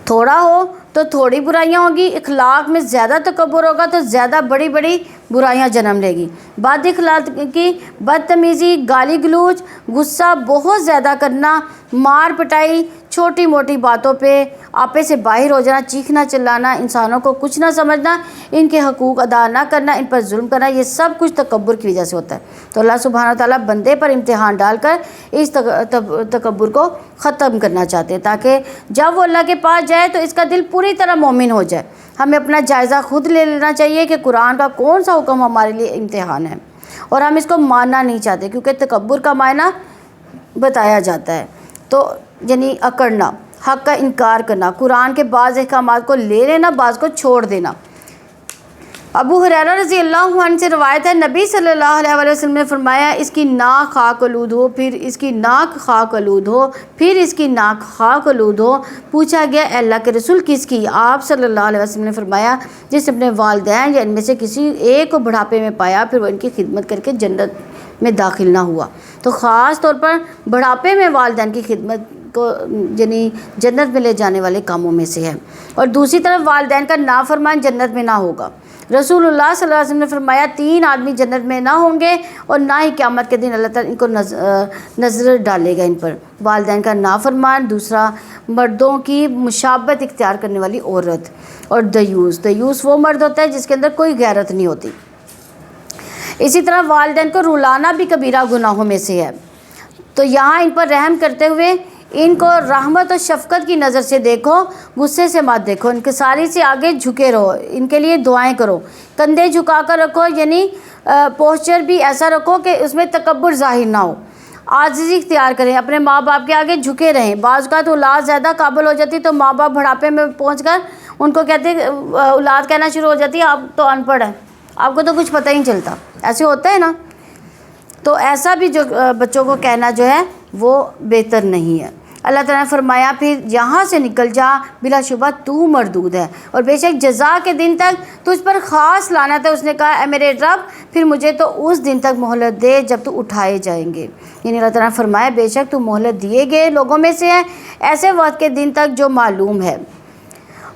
[SPEAKER 1] تھوڑا ہو تو تھوڑی برائیاں ہوگی، اخلاق میں زیادہ تکبر ہوگا تو زیادہ بڑی بڑی برائیاں جنم لے گی۔ بد اخلاقی، بدتمیزی، گالی گلوچ، غصہ بہت زیادہ کرنا، مار پٹائی، چھوٹی موٹی باتوں پہ آپے سے باہر ہو جانا، چیخنا چلانا، انسانوں کو کچھ نہ سمجھنا، ان کے حقوق ادا نہ کرنا، ان پر ظلم کرنا، یہ سب کچھ تکبر کی وجہ سے ہوتا ہے۔ تو اللہ سبحانہ و تعالیٰ بندے پر امتحان ڈال کر اس تکبر کو ختم کرنا چاہتے ہیں، تاکہ جب وہ اللہ کے پاس جائے تو اس کا دل پوری طرح مومن ہو جائے۔ ہمیں اپنا جائزہ خود لے لینا چاہیے کہ قرآن کا کون سا حکم ہمارے لیے امتحان ہے، اور ہم اس کو ماننا نہیں چاہتے، کیونکہ تکبر کا معنی بتایا جاتا ہے تو یعنی اکڑنا، حق کا انکار کرنا، قرآن کے بعض احکامات کو لے لینا، بعض کو چھوڑ دینا۔ ابو ہریرہ رضی اللہ عنہ سے روایت ہے، نبی صلی اللہ علیہ وسلم نے فرمایا اس کی ناک خاک آلود ہو، پھر اس کی ناک خاک آلود ہو، پھر اس کی ناک خاک آلود ہو۔ پوچھا گیا اے اللہ کے رسول کس کی؟ آپ صلی اللہ علیہ وسلم نے فرمایا جس نے اپنے والدین یا ان میں سے کسی ایک کو بڑھاپے میں پایا پھر وہ ان کی خدمت کر کے جنت میں داخل نہ ہوا۔ تو خاص طور پر بڑھاپے میں والدین کی خدمت کو یعنی جنت میں لے جانے والے کاموں میں سے ہے، اور دوسری طرف والدین کا نافرمان جنت میں نہ ہوگا۔ رسول اللہ صلی اللہ علیہ وسلم نے فرمایا 3 آدمی جنت میں نہ ہوں گے اور نہ ہی قیامت کے دن اللہ تعالیٰ ان کو نظر ڈالے گا ان پر۔ والدین کا نافرمان، دوسرا مردوں کی مشابہت اختیار کرنے والی عورت، اور دیوس وہ مرد ہوتا ہے جس کے اندر کوئی غیرت نہیں ہوتی۔ اسی طرح والدین کو رلانا بھی کبیرہ گناہوں میں سے ہے۔ تو یہاں ان پر رحم کرتے ہوئے ان کو رحمت اور شفقت کی نظر سے دیکھو، غصے سے مت دیکھو، انکساری سے آگے جھکے رہو، ان کے لیے دعائیں کرو، کندھے جھکا کر رکھو، یعنی پوسچر بھی ایسا رکھو کہ اس میں تکبر ظاہر نہ ہو، عاجزی اختیار کریں، اپنے ماں باپ کے آگے جھکے رہیں۔ بعض اوقات اولاد زیادہ قابل ہو جاتی تو ماں باپ بڑھاپے میں پہنچ کر ان کو کہتے اولاد کہنا شروع ہو جاتی ہے آپ تو ان پڑھ ہیں، آپ کو تو کچھ پتہ ہی نہیں چلتا، ایسے ہوتا ہے نا۔ تو ایسا بھی جو بچوں کو کہنا جو ہے وہ بہتر نہیں ہے۔ اللہ تعالیٰ نے فرمایا پھر یہاں سے نکل جا، بلا شبہ تو مردود ہے، اور بے شک جزا کے دن تک تجھ پر خاص لعنت ہے۔ اس نے کہا اے میرے رب پھر مجھے تو اس دن تک مہلت دے جب تو اٹھائے جائیں گے، یعنی اللہ تعالیٰ نے فرمایا بے شک تو مہلت دیے گئے لوگوں میں سے ہے ایسے وقت کے دن تک جو معلوم ہے۔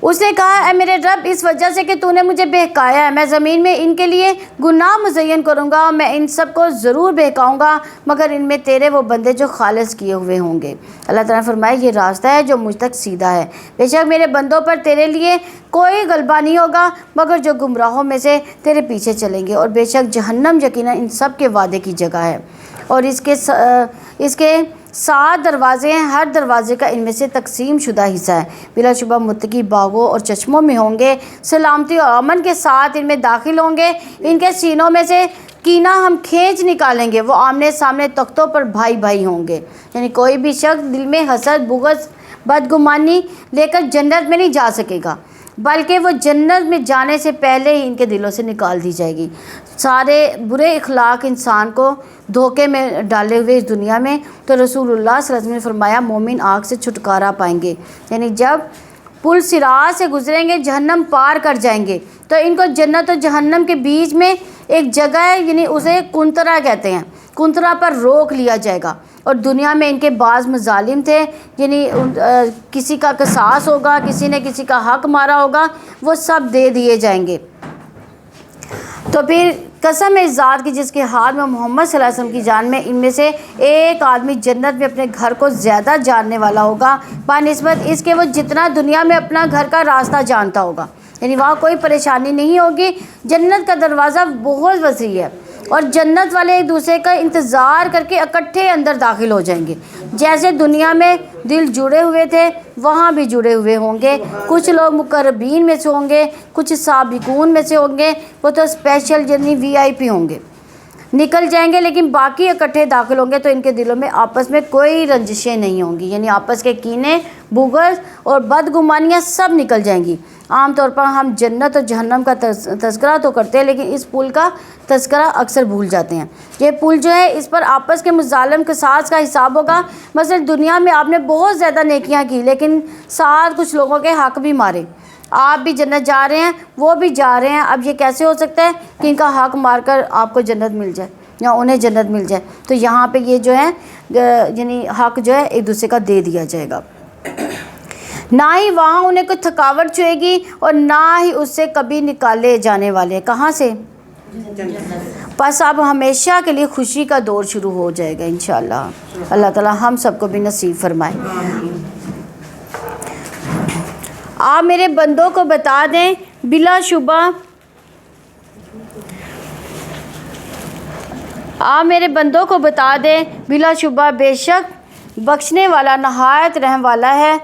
[SPEAKER 1] اس نے کہا اے میرے رب اس وجہ سے کہ تو نے مجھے بہکایا ہے، میں زمین میں ان کے لیے گناہ مزین کروں گا، میں ان سب کو ضرور بہکاؤں گا مگر ان میں تیرے وہ بندے جو خالص کیے ہوئے ہوں گے۔ اللہ تعالیٰ نے فرمایا یہ راستہ ہے جو مجھ تک سیدھا ہے، بے شک میرے بندوں پر تیرے لیے کوئی غلبہ نہیں ہوگا مگر جو گمراہوں میں سے تیرے پیچھے چلیں گے، اور بے شک جہنم یقیناً ان سب کے وعدے کی جگہ ہے، اور اس کے 7 دروازے ہیں، ہر دروازے کا ان میں سے تقسیم شدہ حصہ ہے۔ بلا شبہ متقی باغوں اور چشموں میں ہوں گے، سلامتی اور امن کے ساتھ ان میں داخل ہوں گے، ان کے سینوں میں سے کینہ ہم کھینچ نکالیں گے، وہ آمنے سامنے تختوں پر بھائی بھائی ہوں گے، یعنی کوئی بھی شخص دل میں حسد بغض بدگمانی لے کر جنت میں نہیں جا سکے گا، بلکہ وہ جنت میں جانے سے پہلے ہی ان کے دلوں سے نکال دی جائے گی۔ سارے برے اخلاق انسان کو دھوکے میں ڈالے ہوئے اس دنیا میں، تو رسول اللہ صلی اللہ علیہ وسلم نے فرمایا مومن آگ سے چھٹکارا پائیں گے، یعنی جب پل صراط سے گزریں گے جہنم پار کر جائیں گے تو ان کو جنت اور جہنم کے بیچ میں ایک جگہ ہے، یعنی اسے کنترا کہتے ہیں، کنترا پر روک لیا جائے گا، اور دنیا میں ان کے بعض مظالم تھے، یعنی کسی کا قصاص ہوگا، کسی نے کسی کا حق مارا ہوگا، وہ سب دے دیے جائیں گے۔ تو پھر قسم ہے ذات کی جس کے ہاتھ میں محمد صلی اللہ علیہ وسلم کی جان میں، ان میں سے ایک آدمی جنت میں اپنے گھر کو زیادہ جاننے والا ہوگا بنسبت اس کے وہ جتنا دنیا میں اپنا گھر کا راستہ جانتا ہوگا، یعنی وہاں کوئی پریشانی نہیں ہوگی۔ جنت کا دروازہ بہت وسیع ہے، اور جنت والے ایک دوسرے کا انتظار کر کے اکٹھے اندر داخل ہو جائیں گے، جیسے دنیا میں دل جڑے ہوئے تھے وہاں بھی جڑے ہوئے ہوں گے۔ کچھ لوگ مقربین میں سے ہوں گے، کچھ سابقون میں سے ہوں گے، وہ تو اسپیشل یعنی VIP ہوں گے، نکل جائیں گے، لیکن باقی اکٹھے داخل ہوں گے تو ان کے دلوں میں آپس میں کوئی رنجشیں نہیں ہوں گی، یعنی آپس کے کینے بغض اور بدگمانیاں سب نکل جائیں گی۔ عام طور پر ہم جنت اور جہنم کا تذکرہ تو کرتے ہیں لیکن اس پل کا تذکرہ اکثر بھول جاتے ہیں۔ یہ پل جو ہے اس پر آپس کے مظالم قصاص کا حساب ہوگا۔ مثلا دنیا میں آپ نے بہت زیادہ نیکیاں کی لیکن ساتھ کچھ لوگوں کے حق بھی مارے، آپ بھی جنت جا رہے ہیں وہ بھی جا رہے ہیں، اب یہ کیسے ہو سکتا ہے کہ ان کا حق مار کر آپ کو جنت مل جائے یا انہیں جنت مل جائے؟ تو یہاں پہ یہ جو ہے یعنی حق جو ہے ایک دوسرے کا دے دیا جائے گا، نہ ہی وہاں انہیں کوئی تھکاوٹ چھوئے گی اور نہ ہی اس سے کبھی نکالے جانے والے۔ کہاں سے؟ بس اب ہمیشہ کے لیے خوشی کا دور شروع ہو جائے گا انشاءاللہ۔ اللہ تعالی ہم سب کو بھی نصیب فرمائے۔ آپ میرے بندوں کو بتا دیں بلا شبہ، آپ میرے بندوں کو بتا دیں بلا شبہ بے شک بخشنے والا نہایت رحم والا ہے،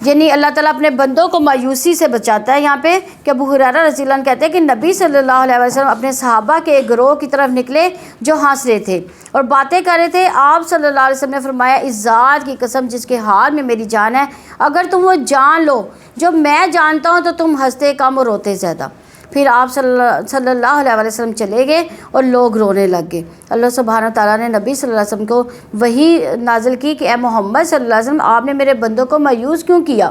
[SPEAKER 1] یعنی اللہ تعالیٰ اپنے بندوں کو مایوسی سے بچاتا ہے۔ یہاں پہ کہ ابو ہریرہ رضی اللہ عنہ کہتے ہیں کہ نبی صلی اللہ علیہ وسلم اپنے صحابہ کے ایک گروہ کی طرف نکلے جو ہنس رہے تھے اور باتیں کر رہے تھے۔ آپ صلی اللہ علیہ وسلم نے فرمایا اس ذات کی قسم جس کے ہاتھ میں میری جان ہے، اگر تم وہ جان لو جو میں جانتا ہوں تو تم ہنستے کم اور روتے زیادہ۔ پھر آپ صلی اللہ علیہ وسلم چلے گئے اور لوگ رونے لگ گئے۔ اللہ سبحانہ تعالیٰ نے نبی صلی اللہ علیہ وسلم کو وحی نازل کی کہ اے محمد صلی اللہ علیہ وسلم آپ نے میرے بندوں کو مایوس کیوں کیا؟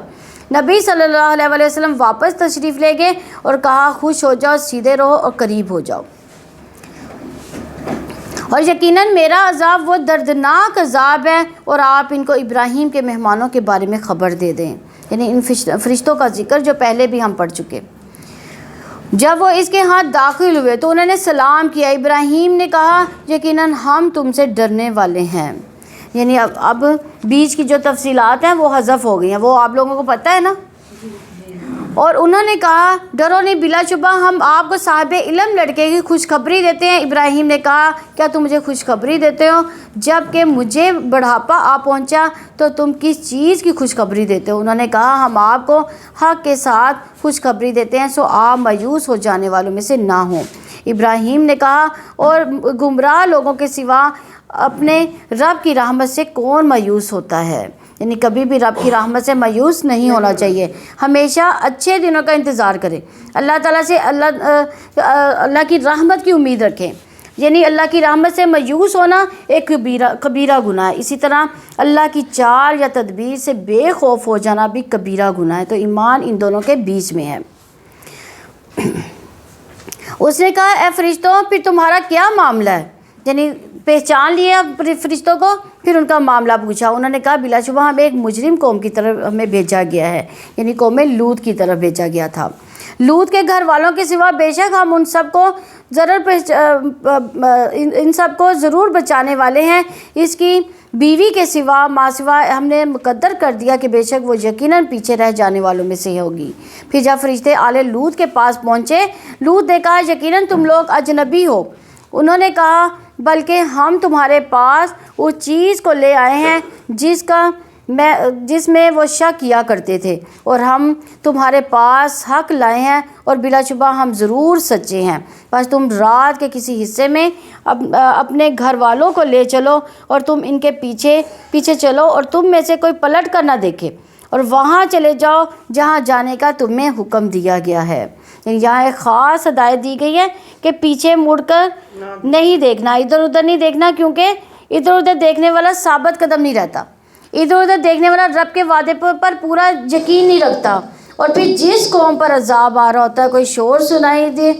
[SPEAKER 1] نبی صلی اللہ علیہ وسلم واپس تشریف لے گئے اور کہا خوش ہو جاؤ، سیدھے رہو اور قریب ہو جاؤ، اور یقیناً میرا عذاب وہ دردناک عذاب ہے، اور آپ ان کو ابراہیم کے مہمانوں کے بارے میں خبر دے دیں، یعنی ان فرشتوں کا ذکر جو پہلے بھی ہم پڑھ چکے۔ جب وہ اس کے ہاتھ داخل ہوئے تو انہوں نے سلام کیا۔ ابراہیم نے کہا یقیناً ہم تم سے ڈرنے والے ہیں، یعنی اب بیچ کی جو تفصیلات ہیں وہ حذف ہو گئی ہیں، وہ آپ لوگوں کو پتہ ہے نا۔ اور انہوں نے کہا ڈرو نہیں، بلا شبہ ہم آپ کو صاحب علم لڑکے کی خوشخبری دیتے ہیں۔ ابراہیم نے کہا کیا تم مجھے خوشخبری دیتے ہو؟ جب کہ مجھے بڑھاپا آ پہنچا تو تم کس چیز کی خوشخبری دیتے ہو؟ انہوں نے کہا ہم آپ کو حق کے ساتھ خوشخبری دیتے ہیں، سو آپ مایوس ہو جانے والوں میں سے نہ ہوں۔ ابراہیم نے کہا اور گمراہ لوگوں کے سوا اپنے رب کی رحمت سے کون مایوس ہوتا ہے؟ یعنی کبھی بھی رب کی رحمت سے مایوس نہیں ہونا چاہیے، ہمیشہ اچھے دنوں کا انتظار کریں، اللہ تعالیٰ سے اللہ کی رحمت کی امید رکھیں۔ یعنی اللہ کی رحمت سے مایوس ہونا ایک کبیرہ گناہ ہے، اسی طرح اللہ کی چال یا تدبیر سے بے خوف ہو جانا بھی کبیرہ گناہ ہے۔ تو ایمان ان دونوں کے بیچ میں ہے۔ اس نے کہا اے فرشتوں پھر تمہارا کیا معاملہ ہے، یعنی پہچان لیا فرشتوں کو، پھر ان کا معاملہ پوچھا۔ انہوں نے کہا بلا شبہ ہم ایک مجرم قوم کی طرف ہمیں بھیجا گیا ہے، یعنی قوم لوط کی طرف بھیجا گیا تھا۔ لوط کے گھر والوں کے سوا بے شک ہم ان سب کو ضرور بچانے والے ہیں، اس کی بیوی کے سوا ما سوا ہم نے مقدر کر دیا کہ بے شک وہ یقیناً پیچھے رہ جانے والوں میں سے ہوگی۔ پھر جب فرشتے آل لوط کے پاس پہنچے، لوط نے کہا یقیناً تم لوگ اجنبی ہو۔ انہوں نے کہا بلکہ ہم تمہارے پاس اس چیز کو لے آئے ہیں جس میں وہ شک کیا کرتے تھے، اور ہم تمہارے پاس حق لائے ہیں، اور بلا شبہ ہم ضرور سچے ہیں۔ بس تم رات کے کسی حصے میں اپنے گھر والوں کو لے چلو، اور تم ان کے پیچھے چلو، اور تم میں سے کوئی پلٹ کر نہ دیکھے، اور وہاں چلے جاؤ جہاں جانے کا تمہیں حکم دیا گیا ہے۔ یہاں ایک خاص ہدایت دی گئی ہے کہ پیچھے مڑ کر نہیں دیکھنا، ادھر ادھر نہیں دیکھنا، کیونکہ ادھر ادھر دیکھنے والا ثابت قدم نہیں رہتا، ادھر ادھر دیکھنے والا رب کے وعدے پر پورا یقین نہیں رکھتا۔ اور پھر جس قوم پر عذاب آ رہا ہوتا ہے، کوئی شور سنائی دے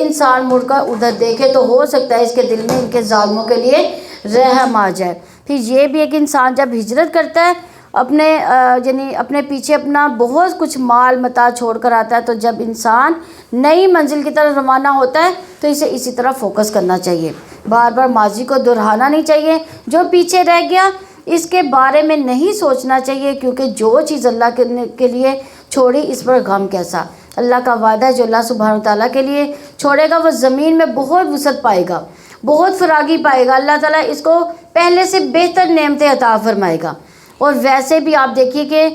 [SPEAKER 1] انسان مڑ کر ادھر دیکھے تو ہو سکتا ہے اس کے دل میں ان کے ظالموں کے لیے رحم آ جائے۔ پھر یہ بھی ایک انسان جب ہجرت کرتا ہے اپنے پیچھے اپنا بہت کچھ مال متاع چھوڑ کر آتا ہے، تو جب انسان نئی منزل کی طرف روانہ ہوتا ہے تو اسے اسی طرح فوکس کرنا چاہیے، بار بار ماضی کو دہرانا نہیں چاہیے۔ جو پیچھے رہ گیا اس کے بارے میں نہیں سوچنا چاہیے، کیونکہ جو چیز اللہ کے لیے چھوڑی اس پر غم کیسا۔ اللہ کا وعدہ ہے جو اللہ سبحانہ تعالیٰ کے لیے چھوڑے گا وہ زمین میں بہت وسعت پائے گا، بہت فراگی پائے گا، اللہ تعالیٰ اس کو پہلے سے بہتر نعمتیں عطا فرمائے گا۔ اور ویسے بھی آپ دیکھیے کہ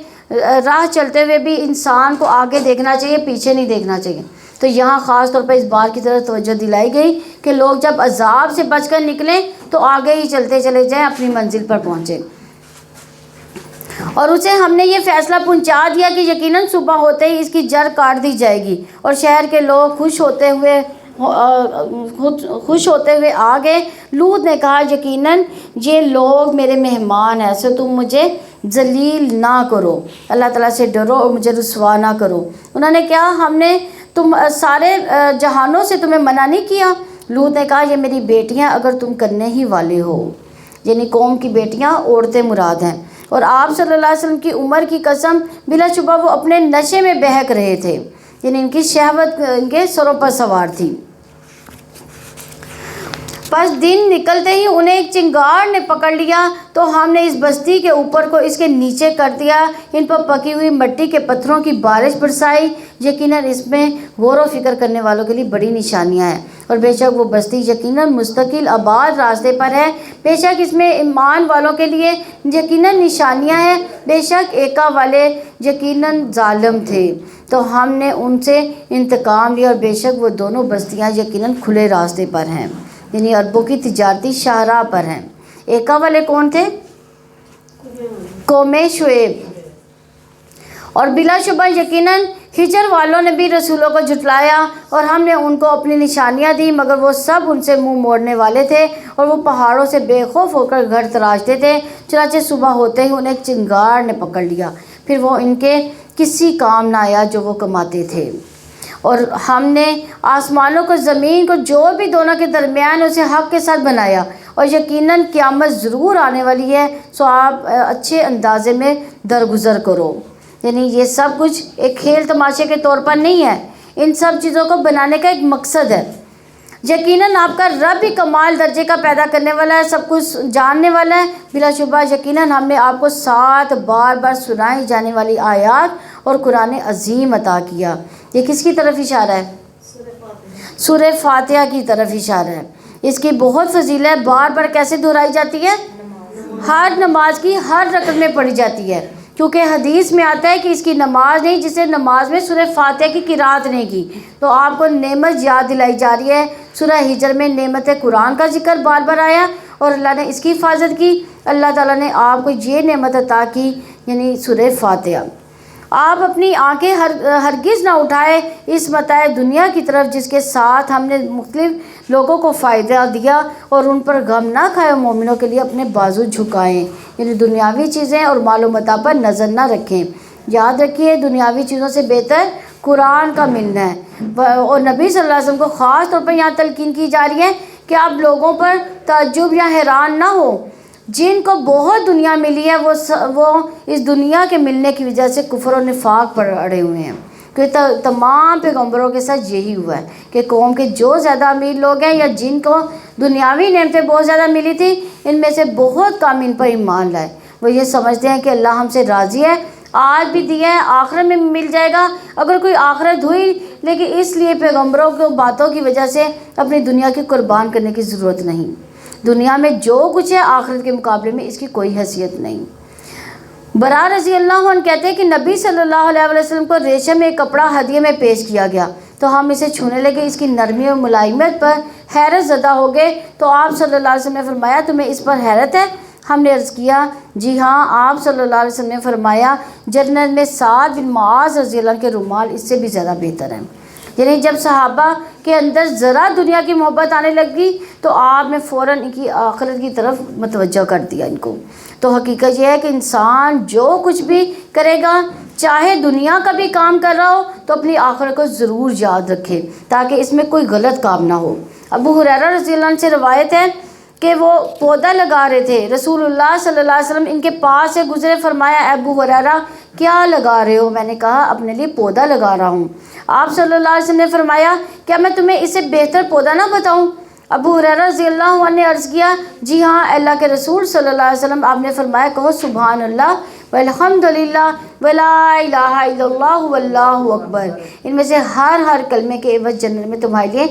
[SPEAKER 1] راہ چلتے ہوئے بھی انسان کو آگے دیکھنا چاہیے، پیچھے نہیں دیکھنا چاہیے۔ تو یہاں خاص طور پر اس بات کی طرف توجہ دلائی گئی کہ لوگ جب عذاب سے بچ کر نکلیں تو آگے ہی چلتے چلے جائیں، اپنی منزل پر پہنچیں۔ اور اسے ہم نے یہ فیصلہ پہنچا دیا کہ یقیناً صبح ہوتے ہی اس کی جڑ کاٹ دی جائے گی، اور شہر کے لوگ خوش ہوتے ہوئے آ گئے۔ لوط نے کہا یقیناً یہ لوگ میرے مہمان ہیں، سو تم مجھے ذلیل نہ کرو، اللہ تعالیٰ سے ڈرو اور مجھے رسوا نہ کرو۔ انہوں نے کہا ہم نے تم سارے جہانوں سے تمہیں منع نہیں کیا۔ لوط نے کہا یہ میری بیٹیاں اگر تم کرنے ہی والے ہو، یعنی قوم کی بیٹیاں عورتیں مراد ہیں۔ اور آپ صلی اللہ علیہ وسلم کی عمر کی قسم بلا شبہ وہ اپنے نشے میں بہک رہے تھے، یعنی ان کی شہوت ان کے سروں پر سوار تھی۔ پس دن نکلتے ہی انہیں ایک چنگاڑ نے پکڑ لیا، تو ہم نے اس بستی کے اوپر کو اس کے نیچے کر دیا، ان پر پکی ہوئی مٹی کے پتھروں کی بارش برسائی۔ یقیناً اس میں غور و فکر کرنے والوں کے لیے بڑی نشانیاں ہیں، اور بے شک وہ بستی یقیناً مستقل آباد راستے پر ہے، بے شک اس میں ایمان والوں کے لیے یقیناً نشانیاں ہیں، بے شک ایکا والے یقیناً ظالم تھے، تو ہم نے ان سے انتقام لیا، اور بے شک وہ دونوں بستیاں یقیناً کھلے راستے پر ہیں، یعنی عربوں کی تجارتی شاہراہ پر ہیں۔ ایکا والے کون تھے؟ قوم شعیب۔ اور بلا شبہ یقیناً ہجر والوں نے بھی رسولوں کو جھٹلایا، اور ہم نے ان کو اپنی نشانیاں دی، مگر وہ سب ان سے منہ موڑنے والے تھے، اور وہ پہاڑوں سے بے خوف ہو کر گھر تراشتے تھے۔ چنانچہ صبح ہوتے ہی انہیں ایک چنگاڑ نے پکڑ لیا، پھر وہ ان کے کسی کام نہ آیا جو وہ کماتے تھے۔ اور ہم نے آسمانوں کو زمین کو جو بھی دونوں کے درمیان اسے حق کے ساتھ بنایا، اور یقیناً قیامت ضرور آنے والی ہے، سو آپ اچھے اندازے میں درگزر کرو۔ یعنی یہ سب کچھ ایک کھیل تماشے کے طور پر نہیں ہے، ان سب چیزوں کو بنانے کا ایک مقصد ہے۔ یقیناً آپ کا رب بھی کمال درجے کا پیدا کرنے والا ہے، سب کچھ جاننے والا ہے۔ بلا شبہ یقیناً ہم نے آپ کو 7 بار بار سنائی جانے والی آیات اور قرآن عظیم عطا کیا۔ یہ کس کی طرف اشارہ ہے؟ سورہ فاتحہ کی طرف اشارہ ہے۔ اس کی بہت فضیلت ہے، بار بار کیسے دہرائی جاتی ہے؟ ہر نماز کی ہر رکعت میں پڑھی جاتی ہے، کیونکہ حدیث میں آتا ہے کہ اس کی نماز نہیں جسے نماز میں سورہ فاتحہ کی قرات نہیں کی، تو آپ کو نعمت یاد دلائی جا رہی ہے۔ سورہ ہجر میں نعمت قرآن کا ذکر بار بار آیا، اور اللہ نے اس کی حفاظت کی۔ اللہ تعالیٰ نے آپ کو یہ نعمت عطا کی، یعنی سورہ فاتحہ۔ آپ اپنی آنکھیں ہرگز نہ اٹھائے اس متاع دنیا کی طرف جس کے ساتھ ہم نے مختلف لوگوں کو فائدہ دیا، اور ان پر غم نہ کھائے، مومنوں کے لیے اپنے بازو جھکائیں، یعنی دنیاوی چیزیں اور مال و متاع پر نظر نہ رکھیں۔ یاد رکھیے دنیاوی چیزوں سے بہتر قرآن کا ملنا ہے، اور نبی صلی اللہ علیہ وسلم کو خاص طور پر یہاں تلقین کی جا رہی ہے کہ آپ لوگوں پر تعجب یا حیران نہ ہو، جن کو بہت دنیا ملی ہے وہ اس دنیا کے ملنے کی وجہ سے کفر و نفاق پر اڑے ہوئے ہیں، کیونکہ تمام پیغمبروں کے ساتھ یہی ہوا ہے کہ قوم کے جو زیادہ امیر لوگ ہیں یا جن کو دنیاوی نعمتیں بہت زیادہ ملی تھی، ان میں سے بہت کم ان پر ایمان لائے۔ وہ یہ سمجھتے ہیں کہ اللہ ہم سے راضی ہے، آج بھی دیا ہے، آخرت میں مل جائے گا، اگر کوئی آخرت ہوئی، لیکن اس لیے پیغمبروں کی باتوں کی وجہ سے اپنی دنیا کی قربان کرنے کی ضرورت نہیں۔ دنیا میں جو کچھ ہے آخرت کے مقابلے میں اس کی کوئی حیثیت نہیں۔ برا رضی اللہ عنہ کہتے ہیں کہ نبی صلی اللہ علیہ وسلم کو ریشم میں ایک کپڑا ہدیے میں پیش کیا گیا تو ہم اسے چھونے لگے، اس کی نرمی اور ملائمت پر حیرت زدہ ہو گئے، تو آپ صلی اللہ علیہ وسلم نے فرمایا تمہیں اس پر حیرت ہے؟ ہم نے عرض کیا جی ہاں۔ آپ صلی اللہ علیہ وسلم نے فرمایا جنت میں سعد بن معاذ رضی اللہ عنہ کے رومال اس سے بھی زیادہ بہتر ہیں۔ یعنی جب صحابہ کے اندر ذرا دنیا کی محبت آنے لگی تو آپ نے فوراً ان کی آخرت کی طرف متوجہ کر دیا ان کو۔ تو حقیقت یہ ہے کہ انسان جو کچھ بھی کرے گا، چاہے دنیا کا بھی کام کر رہا ہو، تو اپنی آخرت کو ضرور یاد رکھے تاکہ اس میں کوئی غلط کام نہ ہو۔ ابو ہریرہ رضی اللہ عنہ سے روایت ہے کہ وہ پودا لگا رہے تھے، رسول اللہ صلی اللہ علیہ وسلم ان کے پاس سے گزرے، فرمایا ابو ہریرہ کیا لگا رہے ہو؟ میں نے کہا اپنے لیے پودا لگا رہا ہوں۔ آپ صلی اللہ علیہ وسلم نے فرمایا کیا میں تمہیں اس سے بہتر پودا نہ بتاؤں؟ ابو ہریرہ رضی اللہ عنہ نے عرض کیا جی ہاں اللہ کے رسول صلی اللہ علیہ وسلم۔ آپ نے فرمایا کہو سبحان اللہ والحمد للہ ولا الہ الا اللہ واللہ اکبر۔ ان میں سے ہر کلمے کے عوض جنت میں تمہارے لیے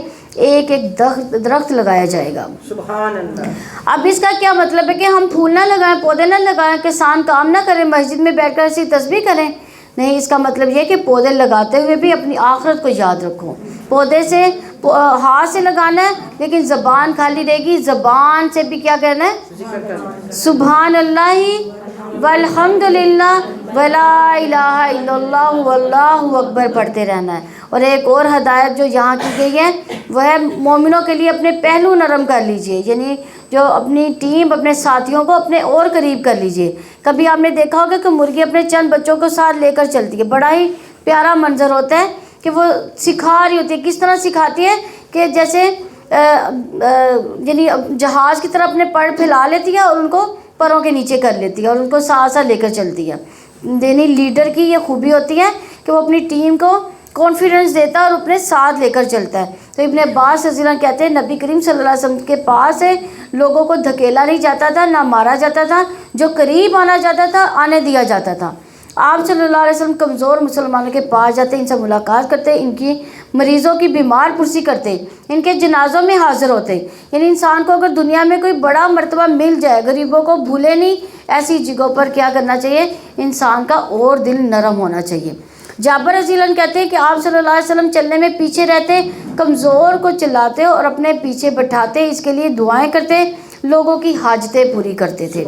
[SPEAKER 1] ایک ایک درخت لگایا جائے گا۔ سبحان اللہ۔ اب اس کا کیا مطلب ہے کہ ہم پھول نہ لگائیں، پودے نہ لگائیں، کسان کام نہ کریں، مسجد میں بیٹھ کر ایسی تسبیح کریں؟ نہیں، اس کا مطلب یہ کہ پودے لگاتے ہوئے بھی اپنی آخرت کو یاد رکھو۔ پودے سے ہاتھ سے لگانا ہے لیکن زبان خالی رہے گی، زبان سے بھی کیا کرنا ہے؟ سبحان اللہ والحمد للہ ولا الہ الا اللہ واللہ اکبر پڑھتے رہنا ہے۔ اور ایک اور ہدایت جو یہاں کی گئی ہے وہ ہے مومنوں کے لیے اپنے پہلو نرم کر لیجئے، یعنی جو اپنی ٹیم اپنے ساتھیوں کو اپنے اور قریب کر لیجئے۔ کبھی آپ نے دیکھا ہوگا کہ مرغی اپنے چند بچوں کو ساتھ لے کر چلتی ہے، بڑا ہی پیارا منظر ہوتا ہے کہ وہ سکھا رہی ہوتی ہے۔ کس طرح سکھاتی ہے کہ جیسے یعنی جہاز کی طرح اپنے پر پھیلا لیتی ہے اور ان کو پروں کے نیچے کر لیتی ہے اور ان کو ساتھ ساتھ لے کر چلتی ہے۔ یعنی لیڈر کی یہ خوبی ہوتی ہے کہ وہ اپنی ٹیم کو کانفیڈنس دیتا ہے اور اپنے ساتھ لے کر چلتا ہے۔ تو ابن عباس رضی اللہ عنہ کہتے ہیں نبی کریم صلی اللہ علیہ وسلم کے پاس سے لوگوں کو دھکیلا نہیں جاتا تھا، نہ مارا جاتا تھا، جو قریب آنا جاتا تھا آنے دیا جاتا تھا۔ آپ صلی اللہ علیہ وسلم کمزور مسلمانوں کے پاس جاتے، ان سے ملاقات کرتے، ان کی مریضوں کی بیمار پرسی کرتے، ان کے جنازوں میں حاضر ہوتے۔ یعنی انسان کو اگر دنیا میں کوئی بڑا مرتبہ مل جائے، غریبوں کو بھولے نہیں، ایسی جگہوں پر کیا کرنا چاہیے؟ انسان کا اور دل نرم ہونا چاہیے۔ جابر رضی اللہ عنہ کہتے ہیں کہ آپ صلی اللہ علیہ وسلم چلنے میں پیچھے رہتے، کمزور کو چلاتے اور اپنے پیچھے بٹھاتے، اس کے لیے دعائیں کرتے، لوگوں کی حاجتیں پوری کرتے تھے۔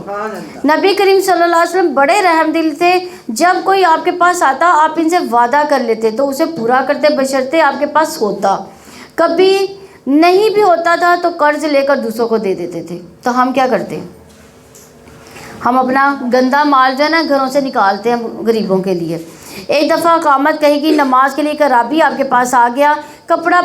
[SPEAKER 1] نبی کریم صلی اللہ علیہ وسلم بڑے رحم دل تھے، جب کوئی آپ کے پاس آتا آپ ان سے وعدہ کر لیتے تو اسے پورا کرتے، بشرطے آپ کے پاس ہوتا۔ کبھی نہیں بھی ہوتا تھا تو قرض لے کر دوسروں کو دے دیتے تھے۔ تو ہم کیا کرتے؟ ہم اپنا گندا مال جو ہے نا گھروں سے نکالتے ہیں غریبوں کے لیے۔ ایک دفعہ قامت کہے گی نماز کے لیے، ایک اعرابی آپ کے پاس آ گیا، کپڑا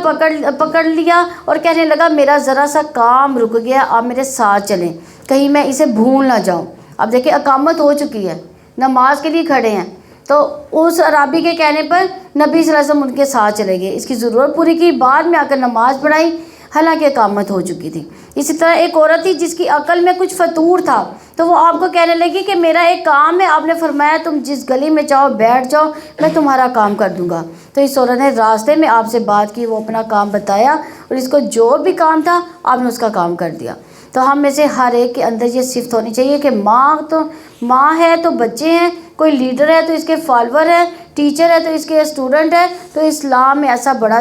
[SPEAKER 1] پکڑ لیا اور کہنے لگا میرا ذرا سا کام رک گیا، آپ میرے ساتھ چلیں، کہیں میں اسے بھول نہ جاؤں۔ اب دیکھیں اقامت ہو چکی ہے، نماز کے لیے کھڑے ہیں، تو اس اعرابی کے کہنے پر نبی صلی اللہ علیہ وسلم ان کے ساتھ چلے گئے، اس کی ضرورت پوری کی، بعد میں آ کر نماز پڑھائی، حالانکہ اقامت ہو چکی تھی۔ اسی طرح ایک عورت تھی جس کی عقل میں کچھ فطور تھا، تو وہ آپ کو کہنے لگی کہ میرا ایک کام ہے، آپ نے فرمایا تم جس گلی میں چاہو بیٹھ جاؤ، میں تمہارا کام کر دوں گا۔ تو اس عورت نے راستے میں آپ سے بات کی، وہ اپنا کام بتایا اور اس کو جو بھی کام تھا آپ نے اس کا کام کر دیا۔ تو ہم میں سے ہر ایک کے اندر یہ صفت ہونی چاہیے کہ ماں ہے تو بچے ہیں، کوئی لیڈر ہے تو اس کے فالوور ہے، ٹیچر ہے تو اس کے اسٹوڈنٹ ہے۔ تو اسلام میں ایسا بڑا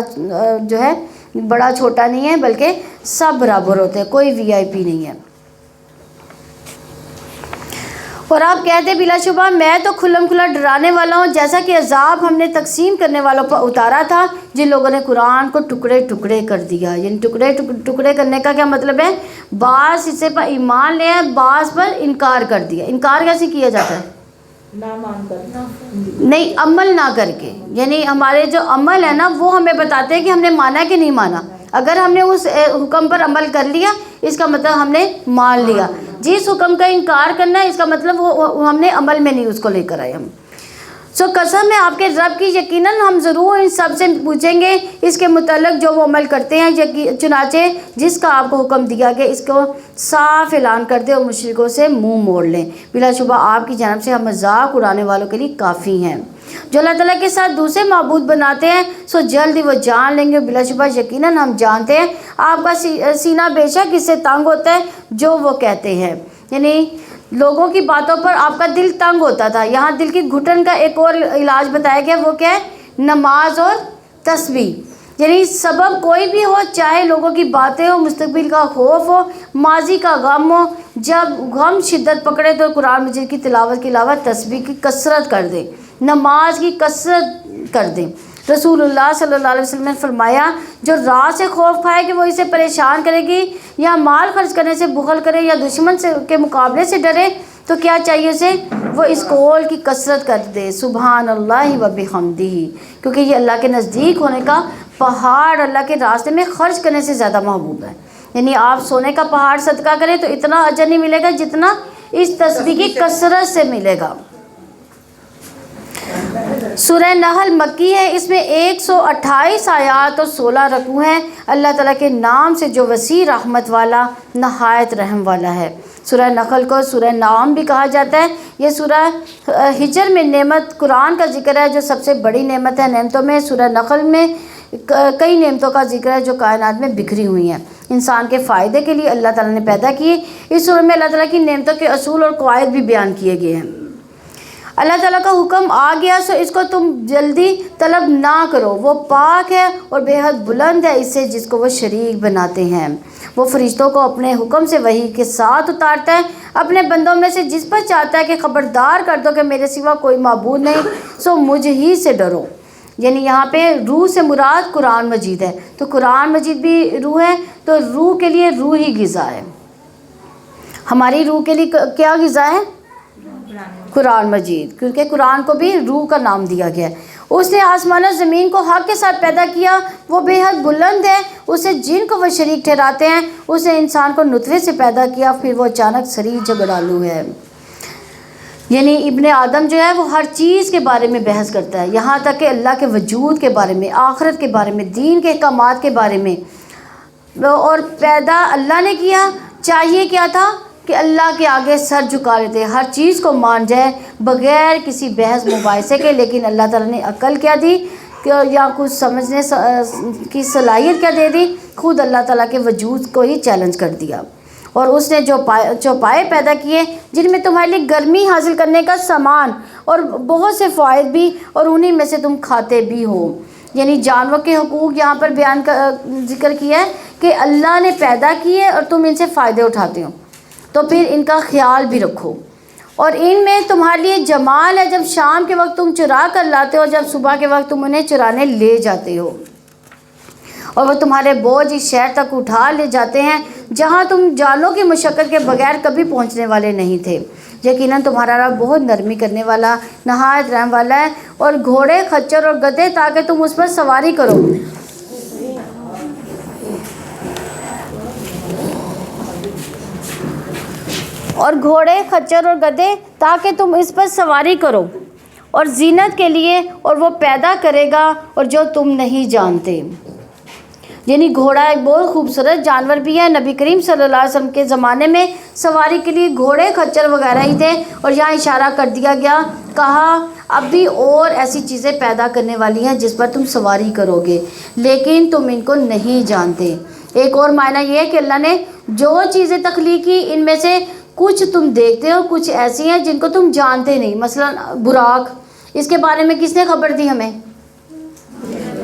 [SPEAKER 1] جو ہے بڑا چھوٹا نہیں ہے، بلکہ سب برابر ہوتے ہیں، کوئی وی آئی پی نہیں ہے۔ اور آپ کہتے بلا شبہ میں تو کھلم کھلا ڈرانے والا ہوں، جیسا کہ عذاب ہم نے تقسیم کرنے والوں پر اتارا تھا جن لوگوں نے قرآن کو ٹکڑے ٹکڑے کر دیا۔ یعنی ٹکڑے کرنے کا کیا مطلب ہے؟ بعض حصے پر ایمان لے آئے، بعض پر انکار کر دیا۔ انکار کیسے کیا جاتا ہے؟ نہیں، عمل نہ کر کے۔ یعنی ہمارے جو عمل ہے نا وہ ہمیں بتاتے ہیں کہ ہم نے مانا کہ نہیں مانا۔ اگر ہم نے اس حکم پر عمل کر لیا اس کا مطلب ہم نے مان لیا۔ جس حکم کا انکار کرنا ہے اس کا مطلب وہ ہم نے عمل میں نہیں اس کو لے کر آئے ہم۔ قسم ہے آپ کے رب کی، یقیناً ہم ضرور ان سب سے پوچھیں گے اس کے متعلق جو وہ عمل کرتے ہیں، چنانچہ جس کا آپ کو حکم دیا گیا اس کو صاف اعلان کر دے اور مشرکوں سے منہ موڑ لیں۔ بلا شبہ آپ کی جانب سے ہم مذاق اڑانے والوں کے لیے کافی ہیں۔ جو اللہ تعالیٰ کے ساتھ دوسرے معبود بناتے ہیں سو جلد ہی وہ جان لیں گے۔ بلا شبہ یقیناً ہم جانتے ہیں آپ کا سینہ بے شک اس سے تنگ ہوتا ہے جو وہ کہتے ہیں۔ یعنی لوگوں کی باتوں پر آپ کا دل تنگ ہوتا تھا۔ یہاں دل کی گھٹن کا ایک اور علاج بتایا گیا، وہ کیا ہے؟ نماز اور تسبیح۔ یعنی سبب کوئی بھی ہو، چاہے لوگوں کی باتیں ہو، مستقبل کا خوف ہو، ماضی کا غم ہو، جب غم شدت پکڑے تو قرآن مجید کی تلاوت کے علاوہ تسبیح کی کثرت کر دیں، نماز کی کثرت کر دیں۔ رسول اللہ صلی اللہ علیہ وسلم نے فرمایا جو رات سے خوف کھائے کہ وہ اسے پریشان کرے گی، یا مال خرچ کرنے سے بخل کرے، یا دشمن کے مقابلے سے ڈرے، تو کیا چاہیے اسے؟ وہ اس قول کی کثرت کر دے، سبحان اللہ و بحمدہ، کیونکہ یہ اللہ کے نزدیک ہونے کا پہاڑ اللہ کے راستے میں خرچ کرنے سے زیادہ محبوب ہے۔ یعنی آپ سونے کا پہاڑ صدقہ کریں تو اتنا اجر نہیں ملے گا جتنا اس تسبیح کی کثرت سے ملے گا۔ سورہ نحل مکی ہے، اس میں 128 آیات اور 16 رکوع ہیں۔ اللہ تعالیٰ کے نام سے جو وسیع رحمت والا، نہایت رحم والا ہے۔ سورہ نحل کو سورہ نعم بھی کہا جاتا ہے۔ یہ سورہ ہجر میں نعمت قرآن کا ذکر ہے جو سب سے بڑی نعمت ہے نعمتوں میں۔ سورہ نحل میں کئی نعمتوں کا ذکر ہے جو کائنات میں بکھری ہوئی ہیں، انسان کے فائدے کے لیے اللہ تعالیٰ نے پیدا کیے۔ اس سورہ میں اللہ تعالیٰ کی نعمتوں کے اصول اور قواعد بھی بیان کیے گئے ہیں۔ اللہ تعالیٰ کا حکم آ گیا سو اس کو تم جلدی طلب نہ کرو، وہ پاک ہے اور بے حد بلند ہے اس سے جس کو وہ شریک بناتے ہیں۔ وہ فرشتوں کو اپنے حکم سے وحی کے ساتھ اتارتا ہے، اپنے بندوں میں سے جس پر چاہتا ہے کہ خبردار کر دو کہ میرے سوا کوئی معبود نہیں، سو مجھ ہی سے ڈرو۔ یعنی یہاں پہ روح سے مراد قرآن مجید ہے، تو قرآن مجید بھی روح ہے، تو روح کے لیے روح ہی غذا ہے۔ ہماری روح کے لیے کیا غذا ہے؟ قرآن مجید، کیونکہ قرآن کو بھی روح کا نام دیا گیا ہے۔ اس نے آسمان و زمین کو حق کے ساتھ پیدا کیا، وہ بے حد بلند ہے، اسے جن کو وہ شریک ٹھہراتے ہیں۔ اس نے انسان کو نطفے سے پیدا کیا، پھر وہ اچانک سری جھگڑالو ہے۔ یعنی ابن آدم جو ہے وہ ہر چیز کے بارے میں بحث کرتا ہے، یہاں تک کہ اللہ کے وجود کے بارے میں، آخرت کے بارے میں، دین کے احکامات کے بارے میں۔ اور پیدا اللہ نے کیا، چاہیے کیا تھا کہ اللہ کے آگے سر جھکا لیتے، ہر چیز کو مان جائے بغیر کسی بحث مباحثے کے۔ لیکن اللہ تعالیٰ نے عقل کیا دی یا کچھ سمجھنے کی صلاحیت کیا دے دی؟ خود اللہ تعالیٰ کے وجود کو ہی چیلنج کر دیا۔ اور اس نے جو چوپائے پیدا کیے جن میں تمہارے لیے گرمی حاصل کرنے کا سامان اور بہت سے فوائد بھی، اور انہی میں سے تم کھاتے بھی ہو۔ یعنی جانور کے حقوق یہاں پر بیان کا ذکر کیا ہے کہ اللہ نے پیدا کیے اور تم ان سے فائدے اٹھاتے ہو، تو پھر ان کا خیال بھی رکھو۔ اور ان میں تمہارے لیے جمال ہے جب شام کے وقت تم چرا کر لاتے ہو، جب صبح کے وقت تم انہیں چرانے لے جاتے ہو، اور وہ تمہارے بوجھ اس شہر تک اٹھا لے جاتے ہیں جہاں تم جانوں کی مشقت کے بغیر کبھی پہنچنے والے نہیں تھے۔ یقیناً تمہارا رب بہت نرمی کرنے والا، نہایت رحم والا ہے۔ اور گھوڑے، خچر اور گدھے تاکہ تم اس پر سواری کرو۔ اور گھوڑے، خچر اور گدھے تاکہ تم اس پر سواری کرو، اور زینت کے لیے، اور وہ پیدا کرے گا اور جو تم نہیں جانتے۔ یعنی گھوڑا ایک بہت خوبصورت جانور بھی ہے۔ نبی کریم صلی اللہ علیہ وسلم کے زمانے میں سواری کے لیے گھوڑے، خچر وغیرہ ہی تھے، اور یہاں اشارہ کر دیا گیا، کہا اب بھی اور ایسی چیزیں پیدا کرنے والی ہیں جس پر تم سواری کرو گے، لیکن تم ان کو نہیں جانتے۔ ایک اور معنی یہ ہے کہ اللہ نے جو چیزیں تخلیق کی ان میں سے کچھ تم دیکھتے ہو، کچھ ایسی ہیں جن کو تم جانتے نہیں۔ مثلا براق، اس کے بارے میں کس نے خبر دی ہمیں؟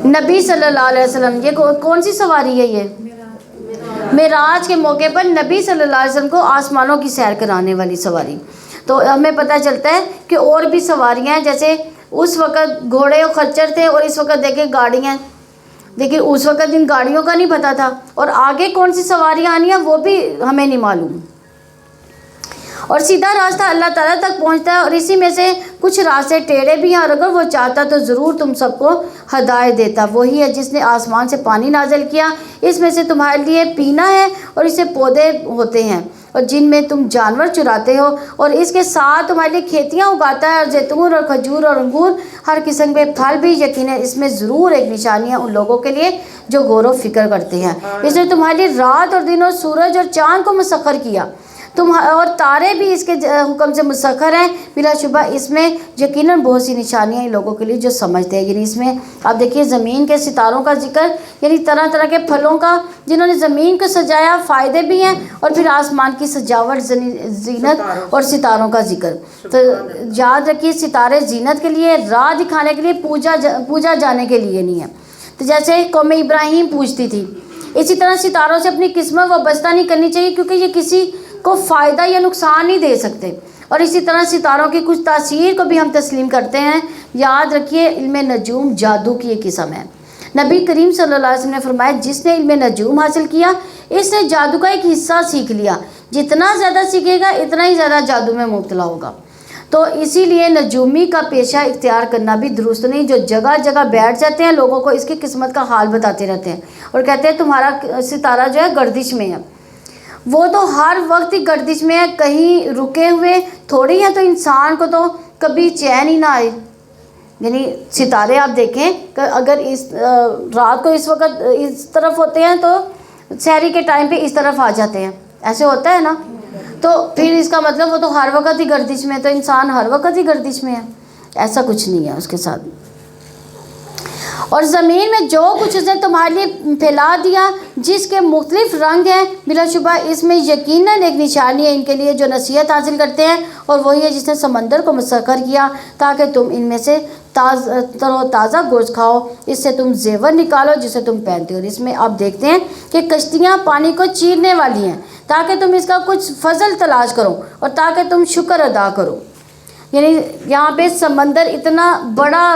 [SPEAKER 1] نبی صلی اللہ علیہ وسلم۔ یہ کون سی سواری ہے؟ یہ معراج کے موقع پر نبی صلی اللہ علیہ وسلم کو آسمانوں کی سیر کرانے والی سواری۔ تو ہمیں پتہ چلتا ہے کہ اور بھی سواریاں ہیں، جیسے اس وقت گھوڑے اور خچر تھے اور اس وقت دیکھیں گاڑیاں، لیکن اس وقت ان گاڑیوں کا نہیں پتہ تھا، اور آگے کون سی سواریاں آنی ہیں وہ بھی ہمیں نہیں معلوم۔ اور سیدھا راستہ اللہ تعالیٰ تک پہنچتا ہے، اور اسی میں سے کچھ راستے ٹیڑھے بھی ہیں، اور اگر وہ چاہتا تو ضرور تم سب کو ہدایت دیتا۔ وہی ہے جس نے آسمان سے پانی نازل کیا، اس میں سے تمہارے لیے پینا ہے، اور اس سے پودے ہوتے ہیں اور جن میں تم جانور چراتے ہو، اور اس کے ساتھ تمہارے لیے کھیتیاں اگاتا ہے، اور زیتون اور کھجور اور انگور، ہر قسم کے پھل بھی۔ یقیناً اس میں ضرور ایک نشانی ہے ان لوگوں کے لیے جو غور و فکر کرتے ہیں۔ اس نے تمہارے لیے رات اور دن اور سورج اور چاند کو مسخر کیا، اور تارے بھی اس کے حکم سے مسخر ہیں۔ بلا شبہ اس میں یقیناً بہت سی نشانیاں ہیں لوگوں کے لیے جو سمجھتے ہیں۔ یعنی اس میں آپ دیکھیے زمین کے ستاروں کا ذکر، یعنی طرح طرح کے پھلوں کا جنہوں نے زمین کو سجایا، فائدے بھی ہیں، اور پھر آسمان کی سجاوٹ، زینت اور ستاروں کا ذکر۔ تو یاد رکھیے ستارے زینت کے لیے، راہ دکھانے کے لیے، پوجا جانے کے لیے نہیں ہے۔ تو جیسے قوم ابراہیم پوجتی تھی، اسی طرح ستاروں سے اپنی قسمت وابستہ نہیں کرنی چاہیے، کیونکہ یہ کسی کو فائدہ یا نقصان نہیں دے سکتے، اور اسی طرح ستاروں کی کچھ تاثیر کو بھی ہم تسلیم کرتے ہیں۔ یاد رکھیے علم نجوم جادو کی ایک قسم ہے۔ نبی کریم صلی اللہ علیہ وسلم نے فرمایا جس نے علم نجوم حاصل کیا اس نے جادو کا ایک حصہ سیکھ لیا، جتنا زیادہ سیکھے گا اتنا ہی زیادہ جادو میں مبتلا ہوگا۔ تو اسی لیے نجومی کا پیشہ اختیار کرنا بھی درست نہیں، جو جگہ جگہ بیٹھ جاتے ہیں لوگوں کو اس کی قسمت کا حال بتاتے رہتے ہیں اور کہتے ہیں تمہارا ستارہ جو ہے گردش میں ہے۔ وہ تو ہر وقت ہی گردش میں ہے، کہیں رکے ہوئے تھوڑی ہے، تو انسان کو تو کبھی چین ہی نہ آئے۔ یعنی ستارے آپ دیکھیں کہ اگر اس رات کو اس وقت اس طرف ہوتے ہیں تو سحری کے ٹائم پہ اس طرف آ جاتے ہیں، ایسے ہوتا ہے نا، تو پھر اس کا مطلب وہ تو ہر وقت ہی گردش میں ہے، تو انسان ہر وقت ہی گردش میں ہے، ایسا کچھ نہیں ہے اس کے ساتھ۔ اور زمین میں جو کچھ اس نے تمہارے لیے پھیلا دیا جس کے مختلف رنگ ہیں، بلا شبہ اس میں یقیناً ایک نشانی ہے ان کے لیے جو نصیحت حاصل کرتے ہیں، اور وہی ہے جس نے سمندر کو مسخر کیا تاکہ تم ان میں سے تر و تازہ گوشت کھاؤ، اس سے تم زیور نکالو جسے تم پہنتے ہو۔ اور اس میں آپ دیکھتے ہیں کہ کشتیاں پانی کو چیرنے والی ہیں تاکہ تم اس کا کچھ فضل تلاش کرو اور تاکہ تم شکر ادا کرو۔ یعنی یہاں پہ سمندر اتنا بڑا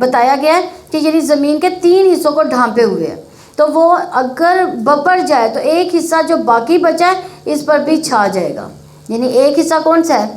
[SPEAKER 1] بتایا گیا ہے کہ یعنی زمین کے 3 حصوں کو ڈھانپے ہوئے ہیں، تو وہ اگر بپڑ جائے تو ایک حصہ جو باقی بچا ہے اس پر بھی چھا جائے گا۔ یعنی ایک حصہ کون سا ہے؟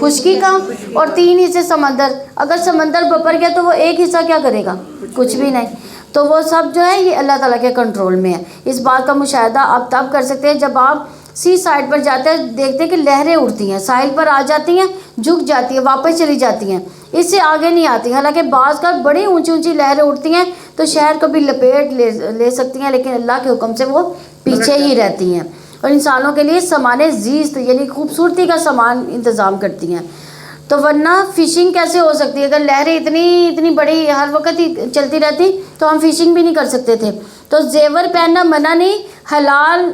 [SPEAKER 1] خشکی کا، اور 3 حصے سمندر۔ اگر سمندر بپڑ گیا تو وہ ایک حصہ کیا کرے گا؟ کچھ بھی نہیں۔ تو وہ سب جو ہے یہ اللہ تعالیٰ کے کنٹرول میں ہے۔ اس بات کا مشاہدہ آپ تب کر سکتے ہیں جب آپ سی سائڈ پر جاتے ہیں، دیکھتے ہیں کہ لہریں اڑتی ہیں، ساحل پر آ جاتی ہیں، جھک جاتی ہیں، واپس چلی جاتی ہیں، اس سے آگے نہیں آتی۔ حالانکہ بعض کا بڑی اونچی اونچی لہریں اڑتی ہیں تو شہر کو بھی لپیٹ لے سکتی ہیں، لیکن اللہ کے حکم سے وہ پیچھے ہی رہتی ہیں، اور انسانوں کے لیے سامان زیست یعنی خوبصورتی کا سامان انتظام کرتی ہیں۔ تو ورنہ فشنگ کیسے ہو سکتی ہے؟ اگر لہریں اتنی بڑی ہر وقت ہی چلتی رہتی تو ہم فشنگ بھی نہیں کر سکتے تھے۔ تو زیور پہننا منع نہیں، حلال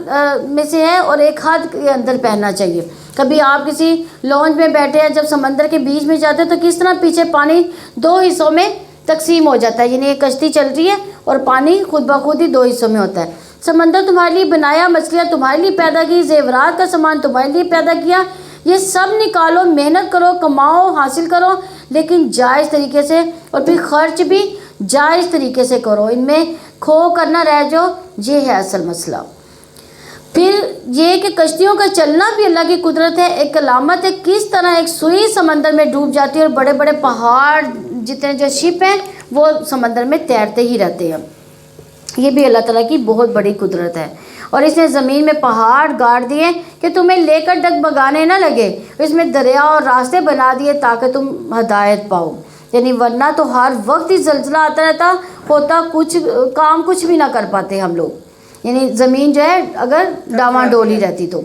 [SPEAKER 1] میں سے ہے، اور ایک حد کے اندر پہننا چاہیے۔ کبھی آپ کسی لانچ میں بیٹھے ہیں، جب سمندر کے بیچ میں جاتے ہیں تو کس طرح پیچھے پانی 2 حصوں میں تقسیم ہو جاتا ہے، یعنی ایک کشتی چل رہی ہے اور پانی خود بخود ہی 2 حصوں میں ہوتا ہے۔ سمندر تمہارے لیے بنایا، مچھلیاں تمہارے لیے پیدا کی، زیورات کا سامان تمہارے لیے پیدا کیا، یہ سب نکالو، محنت کرو، کماؤ، حاصل کرو، لیکن جائز طریقے سے، اور پھر خرچ بھی جائز طریقے سے کرو، ان میں کھو کرنا رہ جاؤ، یہ ہے اصل مسئلہ۔ پھر یہ کہ کشتیوں کا چلنا بھی اللہ کی قدرت ہے، ایک علامت ہے کس طرح ایک سوئی سمندر میں ڈوب جاتی ہے، اور بڑے بڑے پہاڑ جتنے جو شپ ہیں وہ سمندر میں تیرتے ہی رہتے ہیں۔ یہ بھی اللہ تعالیٰ کی بہت بڑی قدرت ہے، اور اس نے زمین میں پہاڑ گاڑ دیے کہ تمہیں لے کر ڈگمگانے نہ لگے، اس میں دریا اور راستے بنا دیے تاکہ تم ہدایت پاؤ۔ یعنی ورنہ تو ہر وقت ہی زلزلہ آتا رہتا، ہوتا کچھ بھی نہ کر پاتے ہم لوگ، یعنی زمین جو ہے اگر ڈاواں ڈولی رہتی تو۔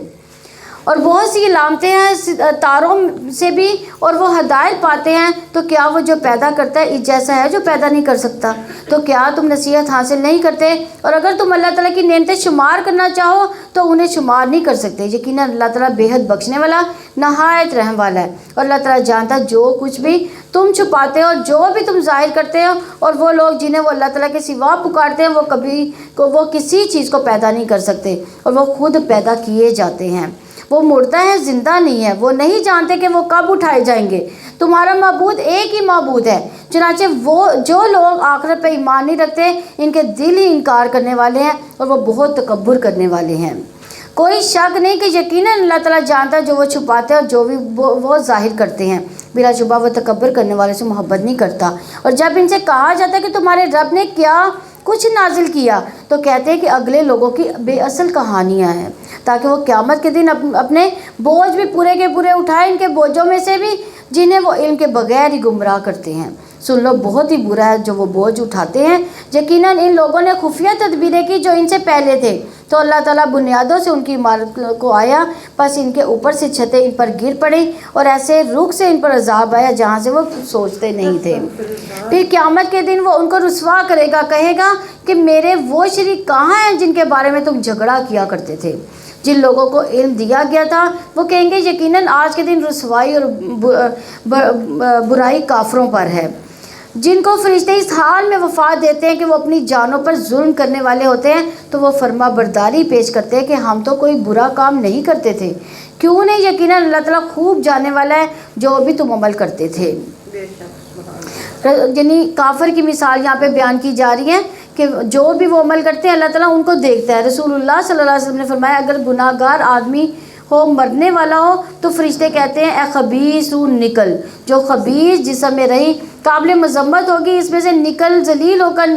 [SPEAKER 1] اور بہت سی علامتیں ہیں تاروں سے بھی، اور وہ ہدایت پاتے ہیں، تو کیا وہ جو پیدا کرتا ہے اس جیسا ہے جو پیدا نہیں کر سکتا؟ تو کیا تم نصیحت حاصل نہیں کرتے؟ اور اگر تم اللہ تعالیٰ کی نعمتیں شمار کرنا چاہو تو انہیں شمار نہیں کر سکتے۔ یقیناً اللہ تعالیٰ بے حد بخشنے والا، نہایت رحم والا ہے، اور اللہ تعالیٰ جانتا جو کچھ بھی تم چھپاتے ہو، جو بھی تم ظاہر کرتے ہو، اور وہ لوگ جنہیں وہ اللہ تعالیٰ کے سوا پکارتے ہیں وہ کسی چیز کو پیدا نہیں کر سکتے، اور وہ خود پیدا کیے جاتے ہیں۔ وہ مردہ ہے، زندہ نہیں ہے، وہ نہیں جانتے کہ وہ کب اٹھائے جائیں گے۔ تمہارا معبود ایک ہی معبود ہے۔ چنانچہ وہ جو لوگ آخرت پہ ایمان نہیں رکھتے ان کے دل ہی انکار کرنے والے ہیں اور وہ بہت تکبر کرنے والے ہیں۔ کوئی شک نہیں کہ یقیناً اللہ تعالیٰ جانتا ہے جو وہ چھپاتے ہیں اور جو بھی وہ ظاہر کرتے ہیں۔ بلا شبہ وہ تکبر کرنے والے سے محبت نہیں کرتا۔ اور جب ان سے کہا جاتا ہے کہ تمہارے رب نے کیا کچھ نازل کیا تو کہتے ہیں کہ اگلے لوگوں کی بے اصل کہانیاں ہیں، تاکہ وہ قیامت کے دن اپنے بوجھ بھی پورے کے پورے اٹھائیں، ان کے بوجھوں میں سے بھی جنہیں وہ علم کے بغیر ہی گمراہ کرتے ہیں۔ سن لو، بہت ہی برا ہے جو وہ بوجھ اٹھاتے ہیں۔ یقیناً ان لوگوں نے خفیہ تدبیریں کی جو ان سے پہلے تھے، تو اللہ تعالیٰ بنیادوں سے ان کی عمارت کو آیا، پس ان کے اوپر سے چھتیں ان پر گر پڑیں اور ایسے رخ سے ان پر عذاب آیا جہاں سے وہ سوچتے نہیں تھے۔ پھر قیامت کے دن وہ ان کو رسوا کرے گا، کہے گا کہ میرے وہ شریک کہاں ہیں جن کے بارے میں تم جھگڑا کیا کرتے تھے؟ جن لوگوں کو علم دیا گیا تھا وہ کہیں گے یقیناً آج کے دن رسوائی اور برائی کافروں پر ہے۔ جن کو فرشتے اس حال میں وفات دیتے ہیں کہ وہ اپنی جانوں پر ظلم کرنے والے ہوتے ہیں تو وہ فرما برداری پیش کرتے ہیں کہ ہم تو کوئی برا کام نہیں کرتے تھے۔ کیوں نہیں؟ یقیناً اللہ تعالیٰ خوب جاننے والا ہے جو بھی تم عمل کرتے تھے۔ یعنی کافر کی مثال یہاں پہ بیان کی جا رہی ہے کہ جو بھی وہ عمل کرتے ہیں اللہ تعالیٰ ان کو دیکھتا ہے۔ رسول اللہ صلی اللہ علیہ وسلم نے فرمایا اگر گناہ گار آدمی ہو، مرنے والا ہو، تو فرشتے کہتے ہیں اے خبیث روح نکل۔ جو خبیث جسم میں رہی قابل مذمت ہوگی، اس میں سے نکل، ذلیل ہو کر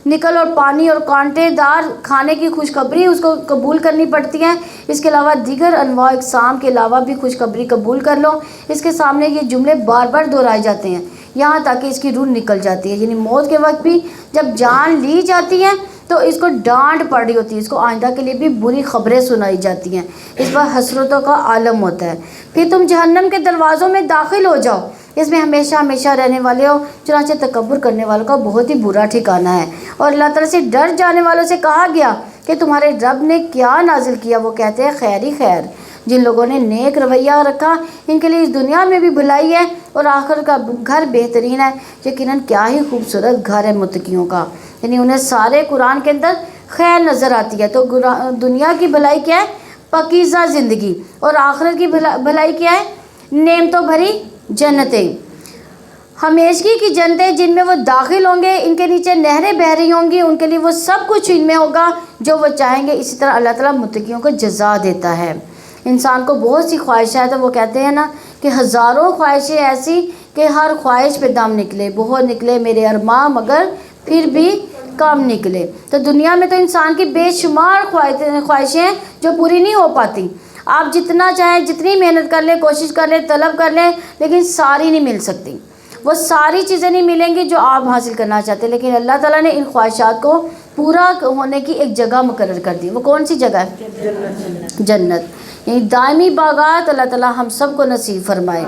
[SPEAKER 1] نکل، اور پانی اور کانٹے دار کھانے کی خوشخبری اس کو قبول کرنی پڑتی ہے۔ اس کے علاوہ دیگر انواع اقسام کے علاوہ بھی خوشخبری قبول کر لو۔ اس کے سامنے یہ جملے بار بار دہرائے جاتے ہیں یہاں تک کہ اس کی روح نکل جاتی ہے۔ یعنی موت کے وقت بھی جب جان لی جاتی ہے تو اس کو ڈانٹ پڑ رہی ہوتی ہے، اس کو آئندہ کے لیے بھی بری خبریں سنائی جاتی ہیں، اس پر حسرتوں کا عالم ہوتا ہے۔ پھر تم جہنم کے دروازوں میں داخل ہو جاؤ، اس میں ہمیشہ ہمیشہ رہنے والے ہو، چنانچہ تکبر کرنے والوں کا بہت ہی برا ٹھکانہ ہے۔ اور اللہ تعالیٰ سے ڈر جانے والوں سے کہا گیا کہ تمہارے رب نے کیا نازل کیا؟ وہ کہتے ہیں خیر ہی خیر۔ جن لوگوں نے نیک رویہ رکھا ان کے لیے اس دنیا میں بھی بھلائی ہے اور آخر کا گھر بہترین ہے۔ یقیناً کیا ہی خوبصورت گھر ہے متقیوں کا۔ یعنی انہیں سارے قرآن کے اندر خیر نظر آتی ہے۔ تو دنیا کی بھلائی کیا ہے؟ پاکیزہ زندگی، اور آخرت کی بھلائی کیا ہے؟ نعمتوں بھری جنتیں، ہمیشگی کی جنتیں جن میں وہ داخل ہوں گے، ان کے نیچے نہریں بہہ رہی ہوں گی، ان کے لیے وہ سب کچھ ان میں ہوگا جو وہ چاہیں گے۔ اسی طرح اللہ تعالیٰ متقیوں کو جزا دیتا ہے۔ انسان کو بہت سی خواہشیں تو وہ کہتے ہیں نا کہ ہزاروں خواہشیں ایسی کہ ہر خواہش پہ دم نکلے، بہت نکلے میرے ارماں مگر پھر بھی کم نکلے۔ تو دنیا میں تو انسان کی بے شمار خواہشیں ہیں جو پوری نہیں ہو پاتی۔ آپ جتنا چاہیں، جتنی محنت کر لیں، کوشش کر لیں، طلب کر لیں، لیکن ساری نہیں مل سکتی۔ وہ ساری چیزیں نہیں ملیں گی جو آپ حاصل کرنا چاہتے ہیں، لیکن اللہ تعالیٰ نے ان خواہشات کو پورا ہونے کی ایک جگہ مقرر کر دی۔ وہ کون سی جگہ ہے؟ جنت۔ یعنی دائمی باغات اللہ تعالیٰ ہم سب کو نصیب فرمائے۔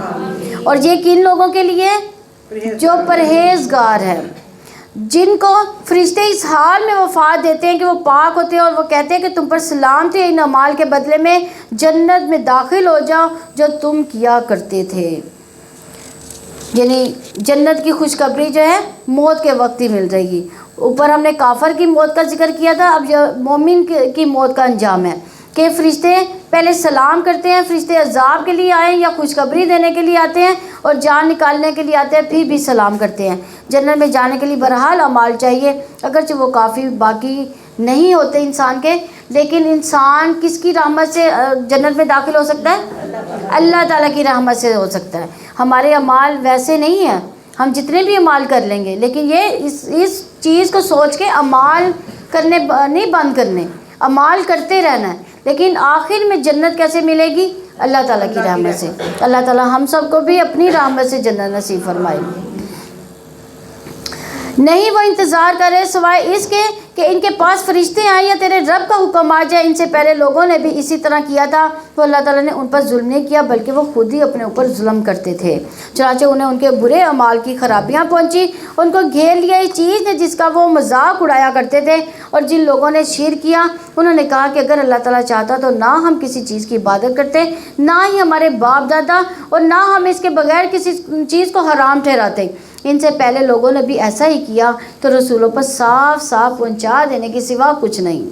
[SPEAKER 1] اور یہ کن لوگوں کے لیے؟ جو پرہیزگار ہیں، جن کو فرشتے اس حال میں وفات دیتے ہیں کہ وہ پاک ہوتے ہیں اور وہ کہتے ہیں کہ تم پر سلامتی ہے، ان اعمال کے بدلے میں جنت میں داخل ہو جاؤ جو تم کیا کرتے تھے۔ یعنی جنت کی خوشخبری جو ہے موت کے وقت ہی مل رہے گی۔ اوپر ہم نے کافر کی موت کا ذکر کیا تھا، اب یہ مومن کی موت کا انجام ہے کہ فرشتے پہلے سلام کرتے ہیں۔ فرشتے عذاب کے لیے آئیں یا خوشخبری دینے کے لیے آتے ہیں اور جان نکالنے کے لیے آتے ہیں، پھر بھی سلام کرتے ہیں۔ جنت میں جانے کے لیے بہرحال اعمال چاہیے، اگرچہ وہ کافی باقی نہیں ہوتے انسان کے، لیکن انسان کس کی رحمت سے جنت میں داخل ہو سکتا ہے؟ اللہ تعالیٰ کی رحمت سے ہو سکتا ہے۔ ہمارے اعمال ویسے نہیں ہیں، ہم جتنے بھی اعمال کر لیں گے، لیکن یہ اس چیز کو سوچ کے اعمال کرنے نہیں بند کرنے، اعمال کرتے رہنا ہے۔ لیکن آخر میں جنت کیسے ملے گی؟ اللہ تعالیٰ کی رحمت سے۔ اللہ تعالیٰ ہم سب کو بھی اپنی رحمت سے جنت نصیب فرمائے۔ نہیں وہ انتظار کرے سوائے اس کے کہ ان کے پاس فرشتے آئیں یا تیرے رب کا حکم آ جائے۔ ان سے پہلے لوگوں نے بھی اسی طرح کیا تھا، تو اللہ تعالیٰ نے ان پر ظلم نہیں کیا بلکہ وہ خود ہی اپنے اوپر ظلم کرتے تھے۔ چنانچہ انہیں ان کے برے اعمال کی خرابیاں پہنچی، ان کو گھیر لیا اس چیز نے جس کا وہ مذاق اڑایا کرتے تھے۔ اور جن لوگوں نے شرک کیا انہوں نے کہا کہ اگر اللہ تعالیٰ چاہتا تو نہ ہم کسی چیز کی عبادت کرتے، نہ ہی ہمارے باپ دادا، اور نہ ہم اس کے بغیر کسی چیز کو حرام ٹھہراتے۔ ان سے پہلے لوگوں نے بھی ایسا ہی کیا، تو رسولوں پر صاف صاف پہنچا دینے کے سوا کچھ نہیں۔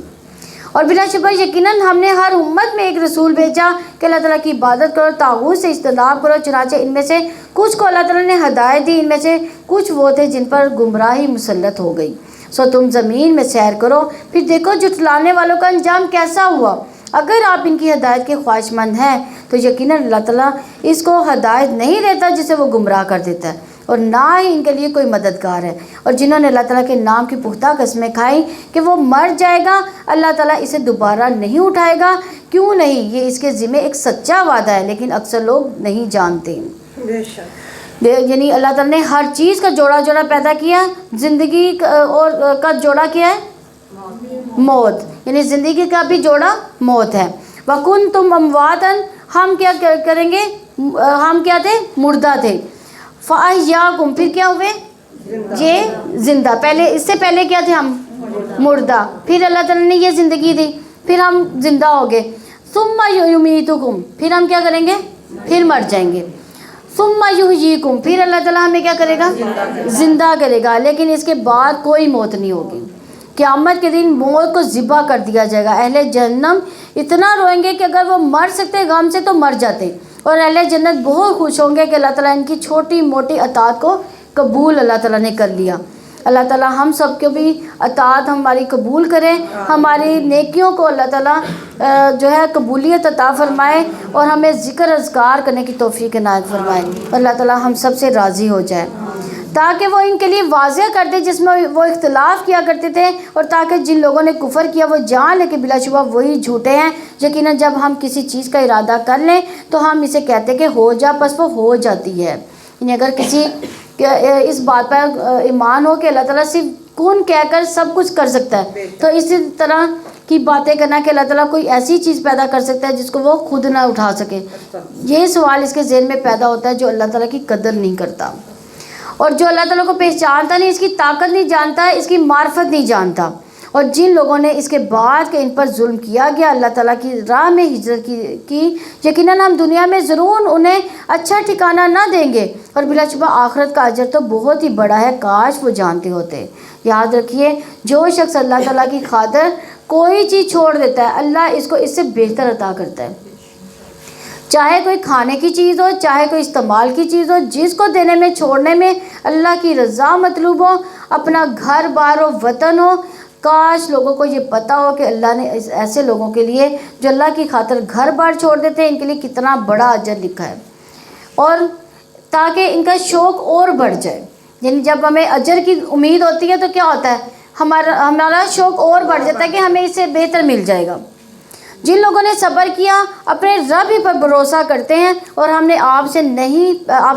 [SPEAKER 1] اور بلا شبہ یقیناً ہم نے ہر امت میں ایک رسول بھیجا کہ اللہ تعالیٰ کی عبادت کرو، طاغوت سے اجتناب کرو، چنانچہ ان میں سے کچھ کو اللہ تعالیٰ نے ہدایت دی، ان میں سے کچھ وہ تھے جن پر گمراہی مسلط ہو گئی۔ سو تم زمین میں سیر کرو، پھر دیکھو جھٹلانے والوں کا انجام کیسا ہوا۔ اگر آپ ان کی ہدایت کے خواہش مند ہیں تو یقیناً اللہ تعالیٰ اس کو ہدایت نہیں دیتا جسے وہ گمراہ کر دیتا ہے، اور نہ ہی ان کے لیے کوئی مددگار ہے۔ اور جنہوں نے اللہ تعالیٰ کے نام کی پختہ قسمیں کھائیں کہ وہ مر جائے گا، اللہ تعالیٰ اسے دوبارہ نہیں اٹھائے گا، کیوں نہیں؟ یہ اس کے ذمہ ایک سچا وعدہ ہے، لیکن اکثر لوگ نہیں جانتے۔ یعنی اللہ تعالیٰ نے ہر چیز کا جوڑا جوڑا پیدا کیا، زندگی اور کا جوڑا کیا ہے؟ موت، یعنی زندگی کا بھی جوڑا موت ہے۔ وَكُنْتُمْ أَمْوَاتًا، ہم کیا کریں گے؟ ہم کیا تھے؟ مردہ تھے۔ فَأَحْيَاكُمْ، پھر کیا ہوئے؟ یہ زندہ۔ پہلے اس سے پہلے کیا تھے ہم؟ مردہ۔ پھر اللہ تعالیٰ نے یہ زندگی دی، پھر ہم زندہ ہو گئے۔ ثُمَّ يُمِيتُكُمْ، پھر ہم کیا کریں گے؟ پھر مر جائیں گے۔ ثُمَّ يُحْيِيكُمْ، پھر اللہ تعالیٰ ہمیں کیا کرے گا؟ زندہ کرے گا، لیکن اس کے بعد کوئی موت نہیں ہوگی۔ قیامت کے دن موت کو ذبح کر دیا جائے گا۔ اہل جہنم اتنا روئیں گے کہ اگر وہ مر سکتے غم سے تو مر جاتے، اور اہل جنت بہت خوش ہوں گے کہ اللہ تعالیٰ ان کی چھوٹی موٹی اطاعت کو قبول اللہ تعالیٰ نے کر لیا۔ اللہ تعالیٰ ہم سب کو بھی اطاعت ہماری قبول کرے، ہماری نیکیوں کو اللہ تعالیٰ جو ہے قبولیت عطا فرمائے، اور ہمیں ذکر اذکار کرنے کی توفیق عنایت فرمائے، اور اللہ تعالیٰ ہم سب سے راضی ہو جائے، تاکہ وہ ان کے لیے واضح کر دے جس میں وہ اختلاف کیا کرتے تھے، اور تاکہ جن لوگوں نے کفر کیا وہ جان لے کہ بلا شبہ وہی جھوٹے ہیں۔ یقیناً جب ہم کسی چیز کا ارادہ کر لیں تو ہم اسے کہتے کہ ہو جا، پس وہ ہو جاتی ہے۔ یعنی اگر کسی اس بات پر ایمان ہو کہ اللہ تعالیٰ صرف کن کہہ کر سب کچھ کر سکتا ہے، تو اسی طرح کی باتیں کرنا کہ اللہ تعالیٰ کوئی ایسی چیز پیدا کر سکتا ہے جس کو وہ خود نہ اٹھا سکے، یہ سوال اس کے ذہن میں پیدا ہوتا ہے جو اللہ تعالیٰ کی قدر نہیں کرتا، اور جو اللہ تعالیٰ کو پہچانتا نہیں، اس کی طاقت نہیں جانتا، اس کی معرفت نہیں جانتا۔ اور جن لوگوں نے اس کے بعد کہ ان پر ظلم کیا گیا اللہ تعالیٰ کی راہ میں ہجرت کی، یقیناً ہم دنیا میں ضرور انہیں اچھا ٹھکانہ نہ دیں گے، اور بلا شبہ آخرت کا اجر تو بہت ہی بڑا ہے، کاش وہ جانتے ہوتے۔ یاد رکھیے، جو شخص اللہ تعالیٰ کی خاطر کوئی چیز چھوڑ دیتا ہے، اللہ اس کو اس سے بہتر عطا کرتا ہے، چاہے کوئی کھانے کی چیز ہو، چاہے کوئی استعمال کی چیز ہو، جس کو دینے میں چھوڑنے میں اللہ کی رضا مطلوب ہو، اپنا گھر بار و وطن ہو۔ کاش لوگوں کو یہ پتہ ہو کہ اللہ نے ایسے لوگوں کے لیے جو اللہ کی خاطر گھر بار چھوڑ دیتے ہیں، ان کے لیے کتنا بڑا اجر لکھا ہے، اور تاکہ ان کا شوق اور بڑھ جائے۔ یعنی جب ہمیں اجر کی امید ہوتی ہے تو کیا ہوتا ہے؟ ہمارا شوق اور بڑھ جاتا ہے کہ ہمیں اس سے بہتر مل جائے گا۔ جن لوگوں نے صبر کیا، اپنے رب ہی پر بھروسہ کرتے ہیں، اور ہم نے آپ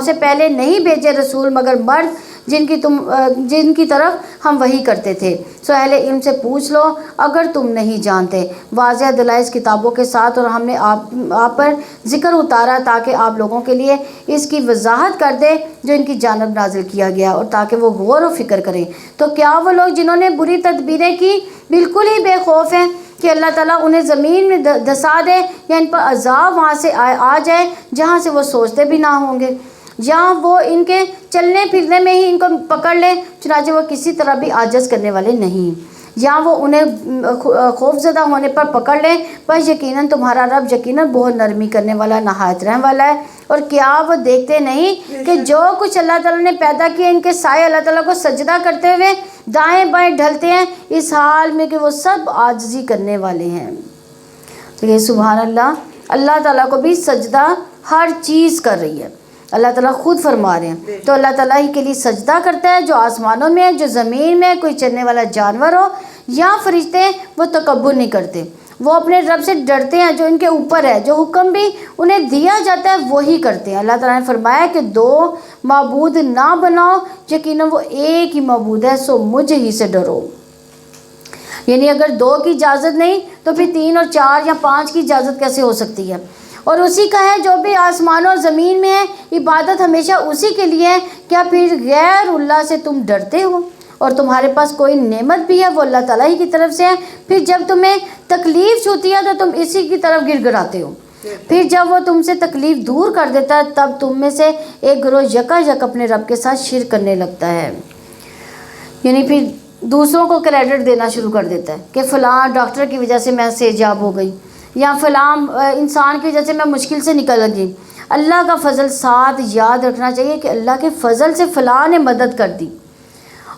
[SPEAKER 1] سے پہلے نہیں بھیجے رسول مگر مرد جن کی طرف ہم وحی کرتے تھے۔ سو اہل علم سے پوچھ لو اگر تم نہیں جانتے، واضح دلائل کتابوں کے ساتھ، اور ہم نے آپ پر ذکر اتارا تاکہ آپ لوگوں کے لیے اس کی وضاحت کر دے جو ان کی جانب نازل کیا گیا، اور تاکہ وہ غور و فکر کریں۔ تو کیا وہ لوگ جنہوں نے بری تدبیریں کی بالکل ہی بے خوف ہیں کہ اللہ تعالیٰ انہیں زمین میں دھسا دے، یا ان پر عذاب وہاں سے آ جائے جہاں سے وہ سوچتے بھی نہ ہوں گے، یا وہ ان کے چلنے پھرنے میں ہی ان کو پکڑ لے، چنانچہ وہ کسی طرح بھی عاجز کرنے والے نہیں، یا وہ انہیں خوف زدہ ہونے پر پکڑ لے، بس یقیناً تمہارا رب یقیناً بہت نرمی کرنے والا، نہایت رحم والا ہے۔ اور کیا وہ دیکھتے نہیں کہ جو کچھ اللہ تعالیٰ نے پیدا کیا، ان کے سائے اللہ تعالیٰ کو سجدہ کرتے ہوئے دائیں بائیں ڈھلتے ہیں، اس حال میں کہ وہ سب عاجزی کرنے والے ہیں۔ تو یہ سبحان اللہ، اللہ تعالیٰ کو بھی سجدہ ہر چیز کر رہی ہے، اللہ تعالیٰ خود فرما رہے ہیں۔ تو اللہ تعالیٰ ہی کے لیے سجدہ کرتا ہے جو آسمانوں میں ہے، جو زمین میں، کوئی چلنے والا جانور ہو یا فرشتے، وہ تکبر نہیں کرتے، وہ اپنے رب سے ڈرتے ہیں جو ان کے اوپر ہے، جو حکم بھی انہیں دیا جاتا ہے وہی کرتے ہیں۔ اللہ تعالیٰ نے فرمایا کہ دو معبود نہ بناؤ، یقیناً وہ ایک ہی معبود ہے، سو مجھ ہی سے ڈرو۔ یعنی اگر دو کی اجازت نہیں تو پھر تین اور چار یا پانچ کی اجازت کیسے ہو سکتی ہے؟ اور اسی کا ہے جو بھی آسمان اور زمین میں ہے، عبادت ہمیشہ اسی کے لیے ہے۔ کیا پھر غیر اللہ سے تم ڈرتے ہو؟ اور تمہارے پاس کوئی نعمت بھی ہے وہ اللہ تعالیٰ ہی کی طرف سے ہے، پھر جب تمہیں تکلیف چھوتی ہے تو تم اسی کی طرف گر گراتے ہو، پھر جب وہ تم سے تکلیف دور کر دیتا ہے تب تم میں سے ایک گروہ یکا یک اپنے رب کے ساتھ شرک کرنے لگتا ہے۔ یعنی پھر دوسروں کو کریڈٹ دینا شروع کر دیتا ہے کہ فلاں ڈاکٹر کی وجہ سے میں صحتیاب ہو گئی، یا فلاں انسان کی وجہ سے میں مشکل سے نکل گئی۔ اللہ کا فضل ساتھ یاد رکھنا چاہیے کہ اللہ کے فضل سے فلاں نے مدد کر دی،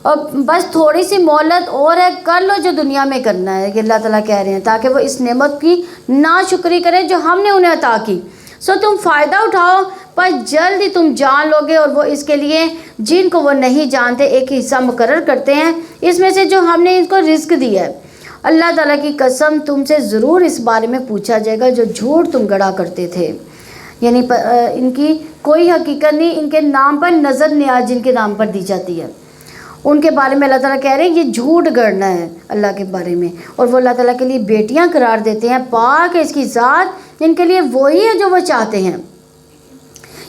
[SPEAKER 1] اور بس تھوڑی سی مہلت اور ہے، کر لو جو دنیا میں کرنا ہے، کہ اللہ تعالیٰ کہہ رہے ہیں، تاکہ وہ اس نعمت کی ناشکری کریں جو ہم نے انہیں عطا کی۔ سو تم فائدہ اٹھاؤ، پر جلد ہی تم جان لو گے، اور وہ اس کے لیے جن کو وہ نہیں جانتے ایک حصہ مقرر کرتے ہیں اس میں سے جو ہم نے ان کو رزق دیا ہے۔ اللہ تعالیٰ کی قسم تم سے ضرور اس بارے میں پوچھا جائے گا جو جھوٹ تم گڑا کرتے تھے، یعنی ان کی کوئی حقیقت نہیں، ان کے نام پر نظر نیاز جن کے نام پر دی جاتی ہے، ان کے بارے میں اللہ تعالیٰ کہہ رہے ہیں یہ جھوٹ گڑنا ہے اللہ کے بارے میں، اور وہ اللہ تعالیٰ کے لیے بیٹیاں قرار دیتے ہیں۔ پاک ہے اس کی ذات، ان کے لیے وہی ہے جو وہ چاہتے ہیں۔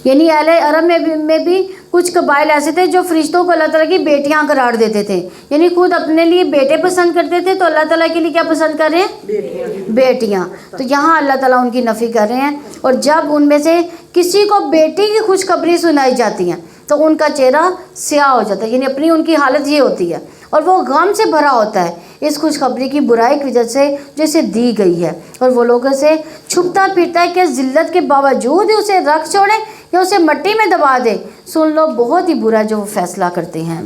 [SPEAKER 1] یعنی اہل عرب میں بھی کچھ قبائل ایسے تھے جو فرشتوں کو اللہ تعالیٰ کی بیٹیاں قرار دیتے تھے، یعنی خود اپنے لیے بیٹے پسند کرتے تھے، تو اللہ تعالیٰ کے لیے کیا پسند کر رہے ہیں؟ بیٹیاں۔ تو یہاں اللہ تعالیٰ ان کی نفی کر رہے ہیں، اور جب ان میں سے کسی کو بیٹی کی خوشخبری سنائی جاتی ہے تو ان کا چہرہ سیاہ ہو جاتا ہے، یعنی اپنی ان کی حالت یہ ہوتی ہے، اور وہ غم سے بھرا ہوتا ہے اس خوشخبری کی برائی کی وجہ سے جو اسے دی گئی ہے، اور وہ لوگوں سے چھپتا پھرتا ہے کہ ذلت کے باوجود ہی اسے رکھ چھوڑے یا اسے مٹی میں دبا دے۔ سن لو بہت ہی برا جو وہ فیصلہ کرتے ہیں۔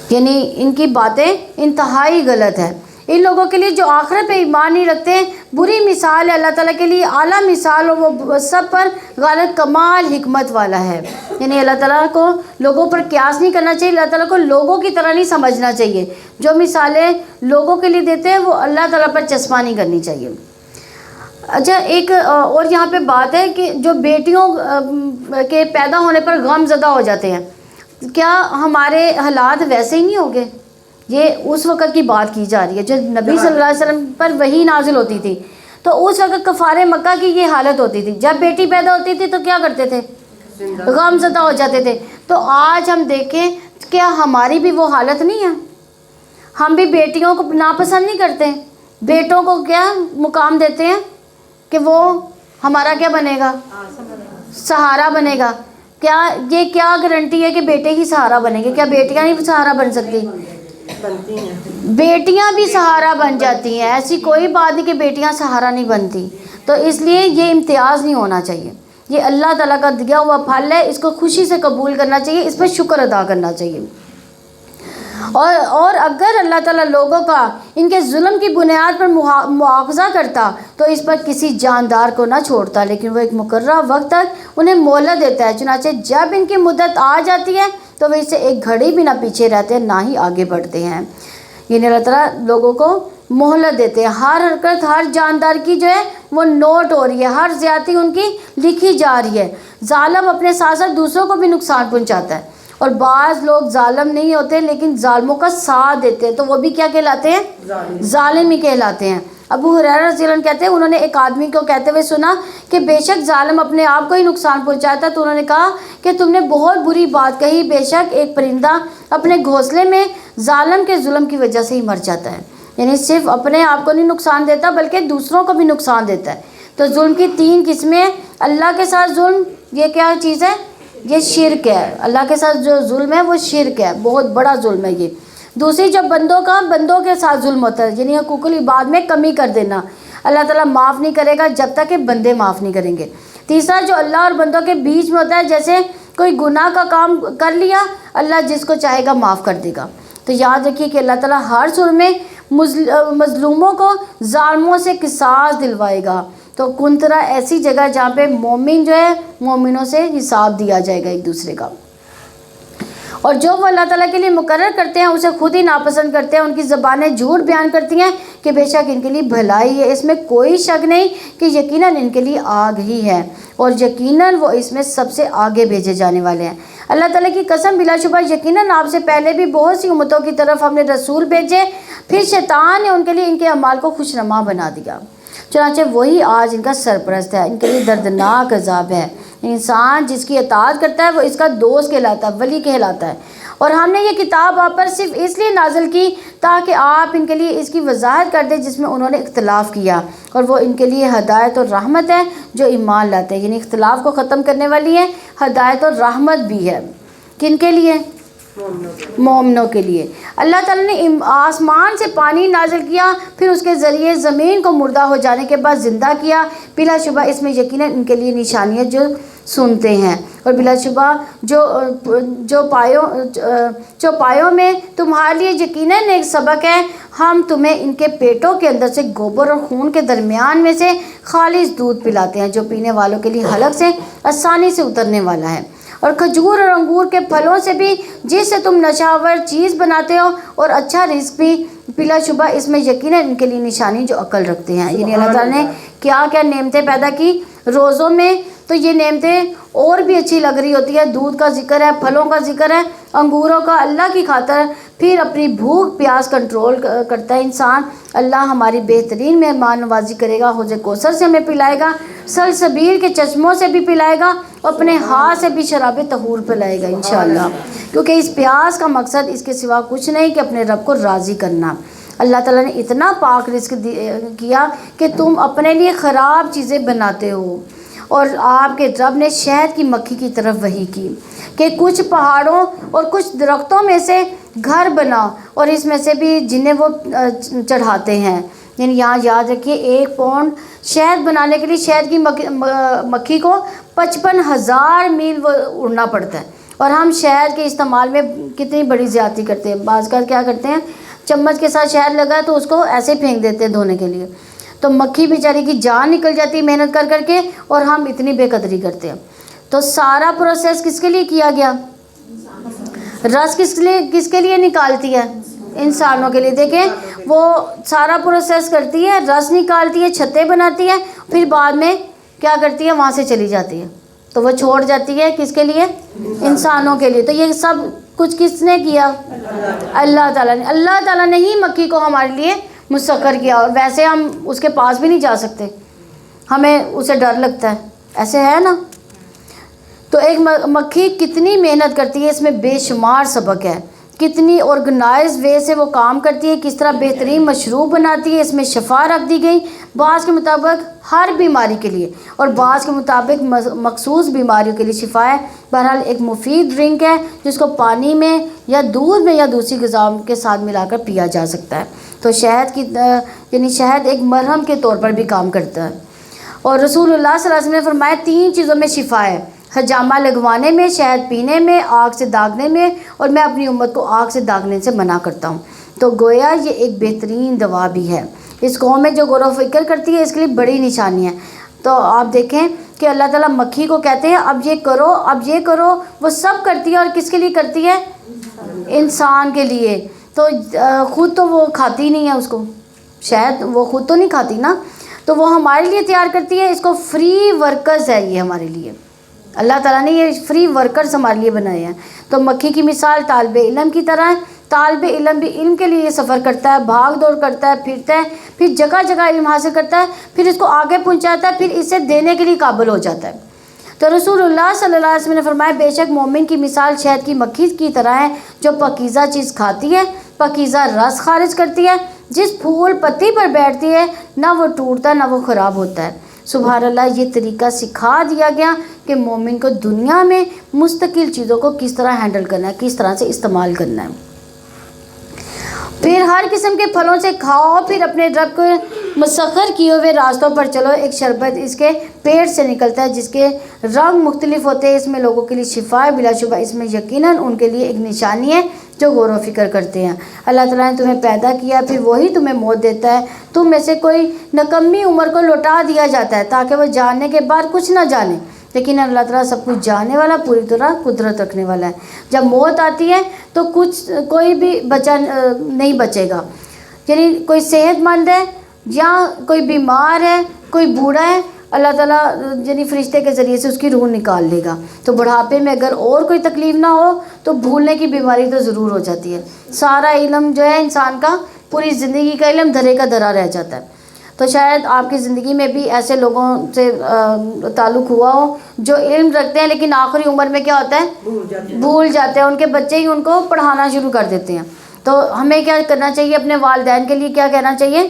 [SPEAKER 1] یعنی ان کی باتیں انتہائی غلط ہے۔ ان لوگوں کے لیے جو آخرت پہ ایمان نہیں رکھتے ہیں بری مثال ہے، اللہ تعالیٰ کے لیے اعلیٰ مثال، اور وہ سب پر غالب کمال حکمت والا ہے۔ یعنی اللہ تعالیٰ کو لوگوں پر قیاس نہیں کرنا چاہیے، اللہ تعالیٰ کو لوگوں کی طرح نہیں سمجھنا چاہیے، جو مثالیں لوگوں کے لیے دیتے ہیں وہ اللہ تعالیٰ پر چسپاں نہیں کرنی چاہیے۔ اچھا، ایک اور یہاں پہ بات ہے کہ جو بیٹیوں کے پیدا ہونے پر غم زدہ ہو جاتے ہیں، کیا ہمارے حالات ویسے ہی نہیں ہوگے؟ یہ اس وقت کی بات کی جا رہی ہے جو نبی صلی اللہ علیہ وسلم پر وحی نازل ہوتی تھی، تو اس وقت کفار مکہ کی یہ حالت ہوتی تھی، جب بیٹی پیدا ہوتی تھی تو کیا کرتے تھے؟ غم زدہ ہو جاتے تھے۔ تو آج ہم دیکھیں کیا ہماری بھی وہ حالت نہیں ہے؟ ہم بھی بیٹیوں کو ناپسند نہیں کرتے، بیٹوں کو کیا مقام دیتے ہیں کہ وہ ہمارا کیا بنے گا؟ سہارا بنے گا۔ کیا یہ کیا گارنٹی ہے کہ بیٹے ہی سہارا بنے گے؟ کیا بیٹیاں نہیں سہارا بن سکتی؟ بیٹیاں بھی سہارا بن جاتی ہیں، ایسی کوئی بات نہیں کہ بیٹیاں سہارا نہیں بنتی۔ تو اس لیے یہ امتیاز نہیں ہونا چاہیے، یہ اللہ تعالیٰ کا دیا ہوا پھل ہے، اس کو خوشی سے قبول کرنا چاہیے، اس پر شکر ادا کرنا چاہیے۔ اور اگر اللہ تعالیٰ لوگوں کا ان کے ظلم کی بنیاد پر مواخذہ کرتا تو اس پر کسی جاندار کو نہ چھوڑتا، لیکن وہ ایک مقررہ وقت تک انہیں مہلت دیتا ہے، چنانچہ جب ان کی مدت آ جاتی ہے تو وہ اس سے ایک گھڑی بھی نہ پیچھے رہتے ہیں نہ ہی آگے بڑھتے ہیں۔ یعنی اللہ تعالیٰ لوگوں کو مہلت دیتے ہیں، ہر حرکت ہر جاندار کی جو ہے وہ نوٹ ہو رہی ہے، ہر زیادتی ان کی لکھی جا رہی ہے۔ ظالم اپنے ساتھ ساتھ دوسروں کو بھی نقصان پہنچاتا ہے، اور بعض لوگ ظالم نہیں ہوتے لیکن ظالموں کا ساتھ دیتے ہیں، تو وہ بھی کیا کہلاتے ہیں؟ ظالم ہی کہلاتے ہیں۔ ابو ہریرہ رضی اللہ عنہ کہتے ہیں انہوں نے ایک آدمی کو کہتے ہوئے سنا کہ بے شک ظالم اپنے آپ کو ہی نقصان پہنچاتا، تو انہوں نے کہا کہ تم نے بہت بری بات کہی، بے شک ایک پرندہ اپنے گھونسلے میں ظالم کے ظلم کی وجہ سے ہی مر جاتا ہے، یعنی صرف اپنے آپ کو نہیں نقصان دیتا بلکہ دوسروں کو بھی نقصان دیتا ہے۔ تو ظلم کی 3 قسمیں ہیں۔ اللہ کے ساتھ ظلم، یہ کیا چیز ہے؟ یہ شرک ہے۔ اللہ کے ساتھ جو ظلم ہے وہ شرک ہے، بہت بڑا ظلم ہے یہ۔ دوسری جو بندوں کے ساتھ ظلم ہوتا ہے، یعنی حقوق العباد میں کمی کر دینا، اللہ تعالیٰ معاف نہیں کرے گا جب تک کہ بندے معاف نہیں کریں گے۔ تیسرا جو اللہ اور بندوں کے بیچ میں ہوتا ہے، جیسے کوئی گناہ کا کام کر لیا، اللہ جس کو چاہے گا معاف کر دے گا۔ تو یاد رکھیے کہ اللہ تعالیٰ ہر صورت میں مظلوموں کو ظالموں سے قصاص دلوائے گا۔ تو کنترا ایسی جگہ جہاں پہ مومن جو ہے مومنوں سے حساب دیا جائے گا ایک دوسرے کا، اور جو وہ اللہ تعالیٰ کے لیے مقرر کرتے ہیں اسے خود ہی ناپسند کرتے ہیں۔ ان کی زبانیں جھوٹ بیان کرتی ہیں کہ بے شک ان کے لیے بھلائی ہے، اس میں کوئی شک نہیں کہ یقیناً ان کے لیے آگ ہی ہے، اور یقیناً وہ اس میں سب سے آگے بھیجے جانے والے ہیں۔ اللہ تعالیٰ کی قسم، بلا شبہ یقیناً آپ سے پہلے بھی بہت سی امتوں کی طرف ہم نے رسول بھیجے، پھر شیطان نے ان کے لیے ان کے اعمال کو خوشنما بنا دیا، چنانچہ وہی آج ان کا سرپرست ہے، ان کے لیے دردناک عذاب ہے۔ انسان جس کی اطاعت کرتا ہے وہ اس کا دوست کہلاتا ہے، ولی کہلاتا ہے۔ اور ہم نے یہ کتاب آپ پر صرف اس لیے نازل کی تاکہ آپ ان کے لیے اس کی وضاحت کر دیں جس میں انہوں نے اختلاف کیا، اور وہ ان کے لیے ہدایت اور رحمت ہے جو ایمان لاتے ہیں۔ یعنی اختلاف کو ختم کرنے والی ہے، ہدایت اور رحمت بھی ہے۔ کن کے لیے؟ مومنوں کے لیے۔ اللہ تعالیٰ نے آسمان سے پانی نازل کیا، پھر اس کے ذریعے زمین کو مردہ ہو جانے کے بعد زندہ کیا۔ بلا شبہ اس میں یقیناً ان کے لیے نشانیاں جو سنتے ہیں، اور بلا شبہ چوپایوں میں تمہارے لیے یقیناً ایک سبق ہے۔ ہم تمہیں ان کے پیٹوں کے اندر سے گوبر اور خون کے درمیان میں سے خالص دودھ پلاتے ہیں جو پینے والوں کے لیے حلق سے آسانی سے اترنے والا ہے، اور کھجور اور انگور کے پھلوں سے بھی جس سے تم نشاور چیز بناتے ہو، اور اچھا رزق بھی۔ بلا شبہ اس میں یقیناً ان کے لیے نشانی جو عقل رکھتے ہیں۔ یعنی اللہ تعالیٰ نے کیا کیا نعمتیں پیدا کی روزوں میں، تو یہ نعمتیں اور بھی اچھی لگ رہی ہوتی ہے۔ دودھ کا ذکر ہے، پھلوں کا ذکر ہے، انگوروں کا اللہ کی خاطر، پھر اپنی بھوک پیاس کنٹرول کرتا ہے انسان۔ اللہ ہماری بہترین مہمان نوازی کرے گا، حوض کوثر سے ہمیں پلائے گا، سلسبیل کے چشموں سے بھی پلائے گا، اور اپنے ہاتھ سے بھی شراب طہور پلائے گا انشاءاللہ، کیونکہ اس پیاس کا مقصد اس کے سوا کچھ نہیں کہ اپنے رب کو راضی کرنا۔ اللہ تعالیٰ نے اتنا پاک رزق کیا کہ تم اپنے لیے خراب چیزیں بناتے ہو، اور آپ کے رب نے شہد کی مکھی کی طرف وحی کی کہ کچھ پہاڑوں اور کچھ درختوں میں سے گھر بنا، اور اس میں سے بھی جنہیں وہ چڑھاتے ہیں۔ یعنی یہاں یاد رکھیے 1 پاؤنڈ شہد بنانے کے لیے شہد کی مکھی کو 55,000 میل وہ اڑنا پڑتا ہے، اور ہم شہد کے استعمال میں کتنی بڑی زیادتی کرتے ہیں۔ بعض کا کیا کرتے ہیں، چمچ کے ساتھ شہد لگا تو اس کو ایسے پھینک دیتے ہیں دھونے کے لیے، تو مکھی بیچاری کی جان نکل جاتی ہے محنت کر کر کے، اور ہم اتنی بے قدری کرتے ہیں۔ تو سارا پروسیس کس کے لیے کیا گیا؟ رس کس کے لیے نکالتی ہے؟ انسانوں کے لیے۔ دیکھیں وہ سارا پروسیس کرتی ہے، رس نکالتی ہے، چھتے بناتی ہے، پھر بعد میں کیا کرتی ہے، وہاں سے چلی جاتی ہے، تو وہ چھوڑ جاتی ہے کس کے لیے؟ انسانوں کے لیے۔ تو یہ سب کچھ کس نے کیا؟ اللہ تعالیٰ نے۔ اللہ تعالیٰ نے ہی مکھی کو ہمارے لیے مسخر کیا، اور ویسے ہم اس کے پاس بھی نہیں جا سکتے، ہمیں اسے ڈر لگتا ہے، ایسے ہے نا۔ تو ایک مکھی کتنی محنت کرتی ہے، اس میں بے شمار سبق ہے، کتنی آرگنائز وے سے وہ کام کرتی ہے، کس طرح بہترین مشروب بناتی ہے، اس میں شفا رکھ دی گئی بعض کے مطابق ہر بیماری کے لیے، اور بعض کے مطابق مخصوص بیماریوں کے لیے شفا ہے۔ بہرحال ایک مفید ڈرنک ہے جس کو پانی میں یا دودھ میں یا دوسری غذا کے ساتھ ملا کر پیا جا سکتا ہے۔ تو شہد یعنی شہد ایک مرہم کے طور پر بھی کام کرتا ہے، اور رسول اللہ صلی اللہ علیہ وسلم نے فرمایا 3 چیزوں میں شفا ہے، حجامہ لگوانے میں، شہد پینے میں، آگ سے داغنے میں، اور میں اپنی امت کو آگ سے داغنے سے منع کرتا ہوں۔ تو گویا یہ ایک بہترین دوا بھی ہے۔ اس قوم میں جو غور و فکر کرتی ہے اس کے لیے بڑی نشانی ہے۔ تو آپ دیکھیں کہ اللہ تعالیٰ مکھی کو کہتے ہیں اب یہ کرو، اب یہ کرو، وہ سب کرتی ہے، اور کس کے لیے کرتی ہے؟ انسان کے لیے۔ تو خود تو وہ کھاتی نہیں ہے اس کو، شاید وہ خود تو نہیں کھاتی نا، تو وہ ہمارے لیے تیار کرتی ہے۔ اس کو فری ورکرز ہے یہ ہمارے لیے، اللہ تعالیٰ نے یہ فری ورکرز ہمارے لیے بنائے ہیں۔ تو مکھی کی مثال طالب علم کی طرح ہے، طالب علم بھی علم کے لیے یہ سفر کرتا ہے، بھاگ دوڑ کرتا ہے، پھرتا ہے، پھر جگہ جگہ علم حاصل کرتا ہے، پھر اس کو آگے پہنچاتا ہے، پھر اسے دینے کے لیے قابل ہو جاتا ہے۔ تو رسول اللہ صلی اللہ علیہ وسلم نے فرمایا بے شک مومن کی مثال شہد کی مکھی کی طرح ہے جو پاکیزہ چیز کھاتی ہے، پاکیزہ رس خارج کرتی ہے، جس پھول پتی پر بیٹھتی ہے نہ وہ ٹوٹتا نہ وہ خراب ہوتا ہے۔ سبحان اللہ، یہ طریقہ سکھا دیا گیا کہ مومن کو دنیا میں مستقل چیزوں کو کس طرح ہینڈل کرنا ہے، کس طرح سے استعمال کرنا ہے۔ پھر ہر قسم کے پھلوں سے کھاؤ، پھر اپنے رب کو مسخر کیے ہوئے راستوں پر چلو۔ ایک شربت اس کے پیٹ سے نکلتا ہے جس کے رنگ مختلف ہوتے ہیں، اس میں لوگوں کے لیے شفا ہے، بلا شبہ اس میں یقیناً ان کے لیے ایک نشانی ہے جو غور و فکر کرتے ہیں۔ اللہ تعالیٰ نے تمہیں پیدا کیا، پھر وہی تمہیں موت دیتا ہے۔ تم میں سے کوئی نکمی عمر کو لوٹا دیا جاتا ہے تاکہ وہ جاننے کے بعد کچھ نہ جانے، لیکن اللہ تعالیٰ سب کچھ جاننے والا، پوری طرح قدرت رکھنے والا ہے۔ جب موت آتی ہے تو کوئی بھی نہیں بچے گا، یعنی کوئی صحت مند ہے یا کوئی بیمار ہے، کوئی بوڑھا ہے، اللہ تعالیٰ یعنی فرشتے کے ذریعے سے اس کی روح نکال لے گا۔ تو بڑھاپے میں اگر اور کوئی تکلیف نہ ہو تو بھولنے کی بیماری تو ضرور ہو جاتی ہے۔ سارا علم جو ہے انسان کا، پوری زندگی کا علم دھرے کا دھرا رہ جاتا ہے۔ تو شاید آپ کی زندگی میں بھی ایسے لوگوں سے تعلق ہوا ہو جو علم رکھتے ہیں لیکن آخری عمر میں کیا ہوتا ہے، بھول جاتے ہیں، ان کے بچے ہی ان کو پڑھانا شروع کر دیتے ہیں۔ تو ہمیں کیا کرنا چاہیے؟ اپنے والدین کے لیے کیا کہنا چاہیے؟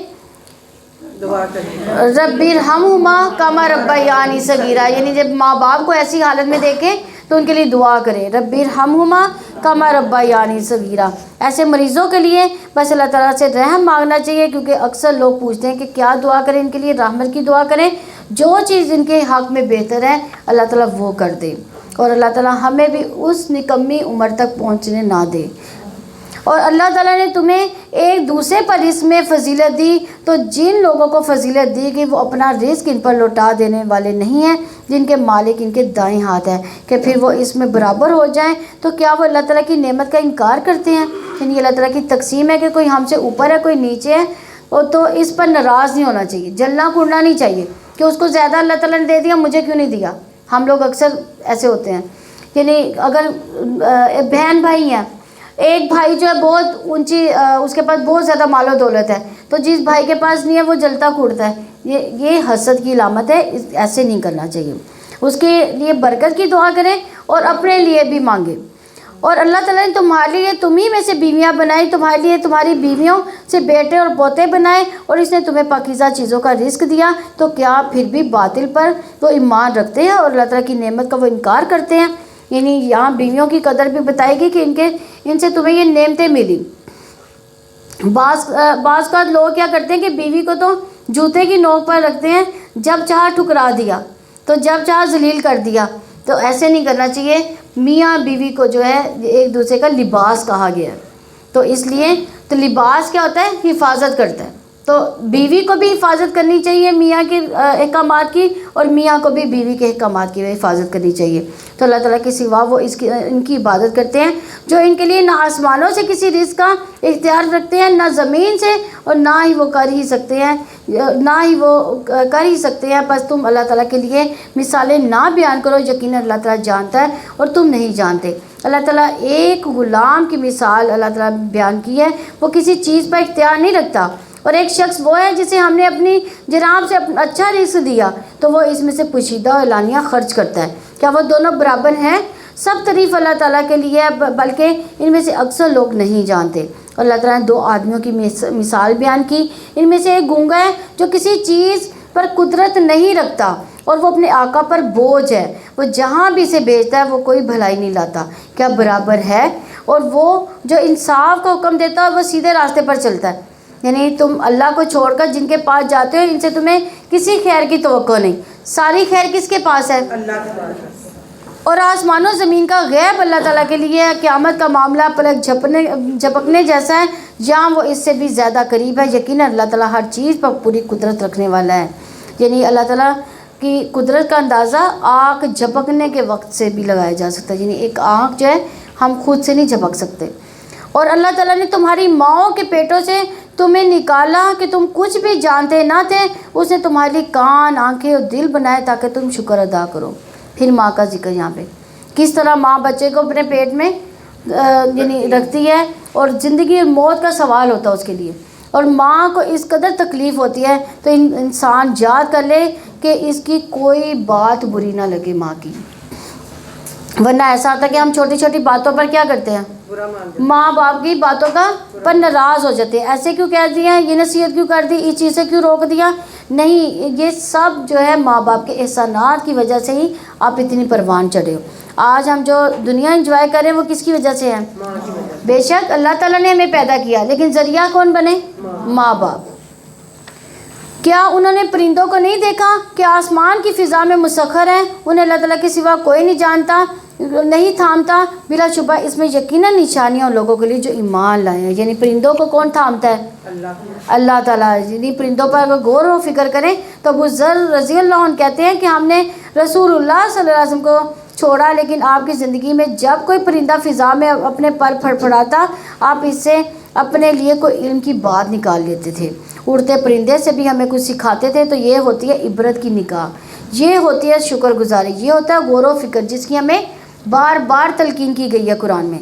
[SPEAKER 1] رب ارحمہما کما ربیانی صغیرا، یعنی جب ماں باپ کو ایسی حالت میں دیکھیں تو ان کے لیے دعا کریں، ربی ارحمہما کما ربیانی صغیرا۔ ایسے مریضوں کے لیے بس اللہ تعالیٰ سے رحم مانگنا چاہیے، کیونکہ اکثر لوگ پوچھتے ہیں کہ کیا دعا کریں ان کے لیے، رحمت کی دعا کریں، جو چیز ان کے حق میں بہتر ہے اللہ تعالیٰ وہ کر دے، اور اللہ تعالیٰ ہمیں بھی اس نکمی عمر تک پہنچنے نہ دے۔ اور اللہ تعالیٰ نے تمہیں ایک دوسرے پر رزق میں فضیلت دی، تو جن لوگوں کو فضیلت دی کہ وہ اپنا رزق ان پر لوٹا دینے والے نہیں ہیں، جن کے مالک ان کے دائیں ہاتھ ہے، کہ پھر وہ اس میں برابر ہو جائیں، تو کیا وہ اللہ تعالیٰ کی نعمت کا انکار کرتے ہیں؟ یعنی اللہ تعالیٰ کی تقسیم ہے کہ کوئی ہم سے اوپر ہے کوئی نیچے ہے، اور تو اس پر ناراض نہیں ہونا چاہیے، جلنا کوڑنا نہیں چاہیے کہ اس کو زیادہ اللہ تعالیٰ نے دے دیا مجھے کیوں نہیں دیا۔ ہم لوگ اکثر ایسے ہوتے ہیں، یعنی اگر بہن بھائی ہیں، ایک بھائی جو ہے بہت اونچی اس کے پاس بہت زیادہ مال و دولت ہے، تو جس بھائی کے پاس نہیں ہے وہ جلتا کوڑتا ہے، یہ حسد کی علامت ہے، ایسے نہیں کرنا چاہیے۔ اس کے لیے برکت کی دعا کریں اور اپنے لیے بھی مانگیں۔ اور اللہ تعالیٰ نے تمہارے لیے تمہیں میں سے بیویاں بنائی، تمہارے لیے تمہاری بیویوں سے بیٹے اور پوتے بنائے، اور اس نے تمہیں پاکیزہ چیزوں کا رزق دیا، تو کیا پھر بھی باطل پر وہ ایمان رکھتے ہیں اور اللہ تعالیٰ کی نعمت کا وہ انکار کرتے ہیں؟ یعنی یہاں بیویوں کی قدر بھی بتائے گی کہ ان سے تمہیں یہ نعمتیں ملی۔ بعض کا لوگ کیا کرتے ہیں کہ بیوی کو تو جوتے کی نوک پر رکھتے ہیں، جب چاہا ٹھکرا دیا، تو جب چاہا ذلیل کر دیا، تو ایسے نہیں کرنا چاہیے۔ میاں بیوی کو جو ہے ایک دوسرے کا لباس کہا گیا ہے، تو اس لیے تو لباس کیا ہوتا ہے؟ حفاظت کرتا ہے، تو بیوی کو بھی حفاظت کرنی چاہیے میاں کے احکامات کی، اور میاں کو بھی بیوی کے احکامات کی حفاظت کرنی چاہیے۔ تو اللہ تعالیٰ کے سوا وہ ان کی عبادت کرتے ہیں جو ان کے لیے نہ آسمانوں سے کسی رزق کا اختیار رکھتے ہیں، نہ زمین سے، اور نہ ہی وہ کر ہی سکتے ہیں، بس تم اللہ تعالیٰ کے لیے مثالیں نہ بیان کرو، یقیناً اللہ تعالیٰ جانتا ہے اور تم نہیں جانتے۔ اللہ تعالیٰ ایک غلام کی مثال اللہ تعالیٰ بیان کی ہے، وہ کسی چیز پر اختیار نہیں رکھتا، اور ایک شخص وہ ہے جسے ہم نے اپنی جناب سے اچھا رزق دیا، تو وہ اس میں سے پوشیدہ اور اعلانیہ خرچ کرتا ہے۔ کیا وہ دونوں برابر ہیں؟ سب تعریف اللہ تعالیٰ کے لیے ہے، بلکہ ان میں سے اکثر لوگ نہیں جانتے۔ اور اللہ تعالیٰ نے دو آدمیوں کی مثال بیان کی، ان میں سے ایک گونگا ہے جو کسی چیز پر قدرت نہیں رکھتا، اور وہ اپنے آقا پر بوجھ ہے، وہ جہاں بھی اسے بھیجتا ہے وہ کوئی بھلائی نہیں لاتا، کیا برابر ہے؟ اور وہ جو انصاف کا حکم دیتا ہے وہ سیدھے راستے پر چلتا ہے۔ یعنی تم اللہ کو چھوڑ کر جن کے پاس جاتے ہو ان سے تمہیں کسی خیر کی توقع نہیں، ساری خیر کس کے پاس ہے؟ اللہ کے پاس ہے۔ اور آسمان و زمین کا غیب اللہ تعالیٰ کے لیے ہے، قیامت کا معاملہ پلک جھپکنے جیسا ہے، جہاں وہ اس سے بھی زیادہ قریب ہے۔ یقیناً اللہ تعالیٰ ہر چیز پر پوری قدرت رکھنے والا ہے۔ یعنی اللہ تعالیٰ کی قدرت کا اندازہ آنکھ جھپکنے کے وقت سے بھی لگایا جا سکتا ہے، یعنی ایک آنکھ جو ہے ہم خود سے نہیں جھپک سکتے۔ اور اللہ تعالیٰ نے تمہاری ماؤں کے پیٹوں سے تمہیں نکالا کہ تم کچھ بھی جانتے نہ تھے، اس نے تمہارے لیے کان، آنکھیں اور دل بنائے تاکہ تم شکر ادا کرو۔ پھر ماں کا ذکر یہاں پہ کس طرح ماں بچے کو اپنے پیٹ میں یعنی رکھتی ہے، اور زندگی اور موت کا سوال ہوتا ہے اس کے لیے، اور ماں کو اس قدر تکلیف ہوتی ہے، تو انسان یاد کر لے کہ اس کی کوئی بات بری نہ لگے ماں کی، ورنہ ایسا ہوتا ہے کہ ہم چھوٹی چھوٹی باتوں پر کیا کرتے ہیں؟ ماں باپ کی باتوں کا پر ناراض ہو جاتے ہیں، ایسے کیوں کہہ دیا، یہ نصیحت کیوں کر دی، اس چیز سے کیوں روک دیا۔ نہیں، یہ سب جو ہے ماں باپ کے احسانات کی وجہ سے ہی آپ اتنی پروان چڑھے ہو۔ آج ہم جو دنیا انجوائے کر رہے ہیں وہ کس کی وجہ سے ہے؟ بے شک اللہ تعالیٰ نے ہمیں پیدا کیا، لیکن ذریعہ کون بنے؟ ماں باپ۔ کیا انہوں نے پرندوں کو نہیں دیکھا کہ آسمان کی فضا میں مسخر ہیں، انہیں اللہ تعالیٰ کے سوا کوئی نہیں جانتا، نہیں تھامتا؟ بلا شبہ اس میں یقیناً نشانیاں ان لوگوں کے لیے جو ایمان لائے ہیں۔ یعنی پرندوں کو کون تھامتا ہے؟ اللہ تعالیٰ۔ یعنی پرندوں پر اگر غور و فکر کریں تو ابو ذر رضی اللہ عنہ کہتے ہیں کہ ہم نے رسول اللہ صلی اللہ علیہ وسلم کو چھوڑا، لیکن آپ کی زندگی میں جب کوئی پرندہ فضا میں اپنے پر پھڑپھڑاتا آپ اس سے اپنے لیے کوئی علم کی بات نکال لیتے تھے۔ اڑتے پرندے سے بھی ہمیں کچھ سکھاتے تھے، تو یہ ہوتی ہے عبرت کی نگاہ، یہ ہوتی ہے شکر گزاری، یہ ہوتا ہے غور و فکر جس کی ہمیں بار بار تلقین کی گئی ہے قرآن میں۔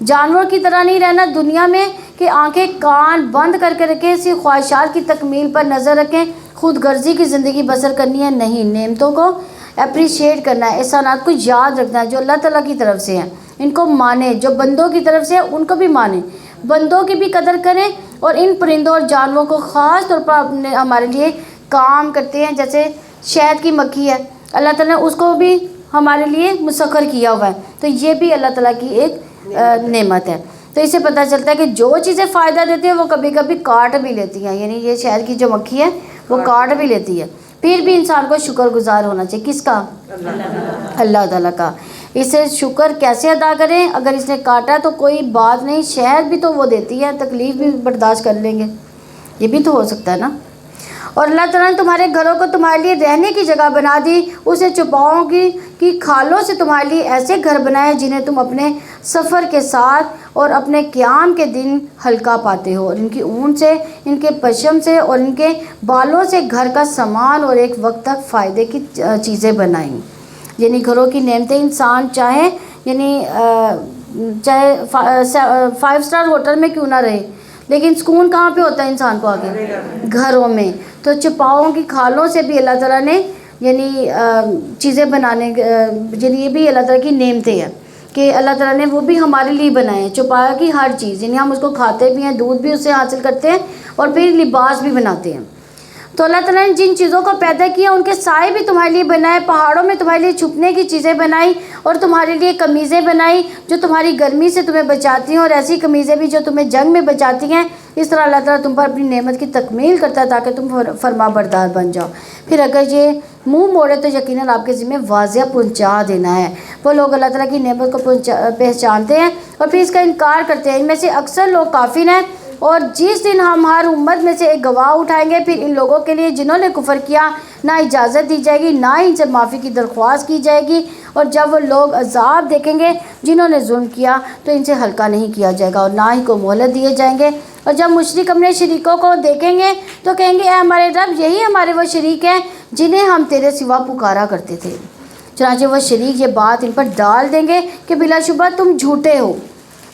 [SPEAKER 1] جانور کی طرح نہیں رہنا دنیا میں کہ آنکھیں کان بند کر کے رکھیں، صرف خواہشات کی تکمیل پر نظر رکھیں، خود غرضی کی زندگی بسر کرنی ہے۔ نہیں، نعمتوں کو اپریشیٹ کرنا ہے، احسانات کو یاد رکھنا ہے جو اللہ تعالیٰ کی طرف سے ہیں، ان کو مانیں، جو بندوں کی طرف سے ہیں ان کو بھی مانیں، بندوں کی بھی قدر کریں، اور ان پرندوں اور جانوروں کو خاص طور پر ہمارے لیے کام کرتے ہیں، جیسے شہد کی مکھی ہے، اللہ تعالیٰ نے اس کو بھی ہمارے لیے مسخر کیا ہوا ہے، تو یہ بھی اللہ تعالیٰ کی ایک نعمت ہے۔ تو اس سے پتہ چلتا ہے کہ جو چیزیں فائدہ دیتی ہیں وہ کبھی کبھی کاٹ بھی لیتی ہیں، یعنی یہ شہر کی جو مکھی ہے وہ کاٹ بھی لیتی ہے، پھر بھی انسان کو شکر گزار ہونا چاہیے۔ کس کا؟ اللہ تعالیٰ کا۔ اسے شکر کیسے ادا کریں؟ اگر اس نے کاٹا تو کوئی بات نہیں، شہد بھی تو وہ دیتی ہے، تکلیف بھی برداشت کر لیں گے، یہ بھی تو ہو سکتا ہے نا۔ اور اللہ تعالیٰ نے تمہارے گھروں کو تمہارے لیے رہنے کی جگہ بنا دی، اسے چوپاؤں کی کھالوں سے تمہارے لیے ایسے گھر بنائے جنہیں تم اپنے سفر کے ساتھ اور اپنے قیام کے دن ہلکا پاتے ہو، اور ان کی اون سے، ان کے پشم سے اور ان کے بالوں سے گھر کا سامان اور ایک وقت تک فائدے کی چیزیں بنائیں۔ یعنی گھروں کی نعمتیں انسان چاہے چاہے 5 اسٹار ہوٹل میں کیوں نہ رہے، لیکن سکون کہاں پہ ہوتا ہے انسان کو؟ آگے گھروں میں۔ تو چوپاؤں کی کھالوں سے بھی اللہ تعالیٰ نے یعنی چیزیں بنانے، یعنی یہ بھی اللہ تعالیٰ کی نعمتیں ہیں کہ اللہ تعالیٰ نے وہ بھی ہمارے لیے بنائے ہیں۔ چوپایا کی ہر چیز، یعنی ہم اس کو کھاتے بھی ہیں، دودھ بھی اس سے حاصل کرتے ہیں اور پھر لباس بھی بناتے ہیں۔ تو اللہ تعالیٰ نے جن چیزوں کو پیدا کیا ان کے سائے بھی تمہارے لیے بنائے، پہاڑوں میں تمہارے لیے چھپنے کی چیزیں بنائی، اور تمہارے لیے قمیضیں بنائی جو تمہاری گرمی سے تمہیں بچاتی ہیں، اور ایسی قمیضیں بھی جو تمہیں جنگ میں بچاتی ہیں۔ اس طرح اللہ تعالیٰ تم پر اپنی نعمت کی تکمیل کرتا ہے تاکہ تم فرما بردار بن جاؤ۔ پھر اگر یہ منہ موڑے تو یقیناً آپ کے ذمہ واضح پہنچا دینا ہے۔ وہ لوگ اللہ تعالیٰ کی نعمت کو پہچانتے ہیں اور پھر اس کا انکار کرتے ہیں، ان میں سے اکثر لوگ کافر ہیں۔ اور جس دن ہم ہر امت میں سے ایک گواہ اٹھائیں گے، پھر ان لوگوں کے لیے جنہوں نے کفر کیا نہ اجازت دی جائے گی، نہ ان سے معافی کی درخواست کی جائے گی، اور جب وہ لوگ عذاب دیکھیں گے جنہوں نے ظلم کیا تو ان سے ہلکا نہیں کیا جائے گا اور نہ ہی کو مہلت دیے جائیں گے۔ اور جب مشرک اپنے شریکوں کو دیکھیں گے تو کہیں گے، اے ہمارے رب، یہی ہمارے وہ شریک ہیں جنہیں ہم تیرے سوا پکارا کرتے تھے۔ چنانچہ وہ شریک یہ بات ان پر ڈال دیں گے کہ بلا شبہ تم جھوٹے ہو۔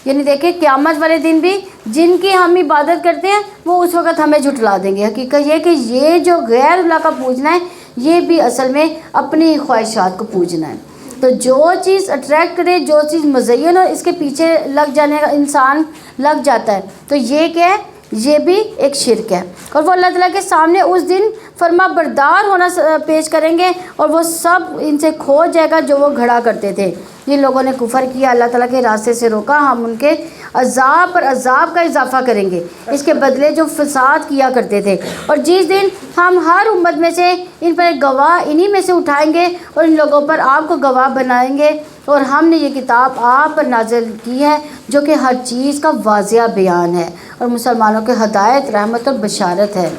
[SPEAKER 1] یعنی دیکھیں قیامت والے دن بھی جن کی ہم عبادت کرتے ہیں وہ اس وقت ہمیں جھٹلا دیں گے۔ حقیقت یہ کہ یہ جو غیر اللہ کا پوجنا ہے یہ بھی اصل میں اپنی خواہشات کو پوجنا ہے۔ تو جو چیز اٹریکٹ کرے، جو چیز مزین ہو، اس کے پیچھے لگ جانے کا انسان لگ جاتا ہے، تو یہ کیا ہے؟ یہ بھی ایک شرک ہے۔ اور وہ اللہ تعالیٰ کے سامنے اس دن فرما بردار ہونا پیش کریں گے، اور وہ سب ان سے کھو جائے گا جو وہ گھڑا کرتے تھے۔ جن لوگوں نے کفر کیا، اللہ تعالیٰ کے راستے سے روکا، ہم ان کے عذاب پر عذاب کا اضافہ کریں گے، اس کے بدلے جو فساد کیا کرتے تھے۔ اور جس دن ہم ہر امت میں سے ان پر ایک گواہ انہی میں سے اٹھائیں گے اور ان لوگوں پر آپ کو گواہ بنائیں گے، اور ہم نے یہ کتاب آپ پر نازل کی ہے جو کہ ہر چیز کا واضح بیان ہے اور مسلمانوں کے ہدایت، رحمت اور بشارت ہے۔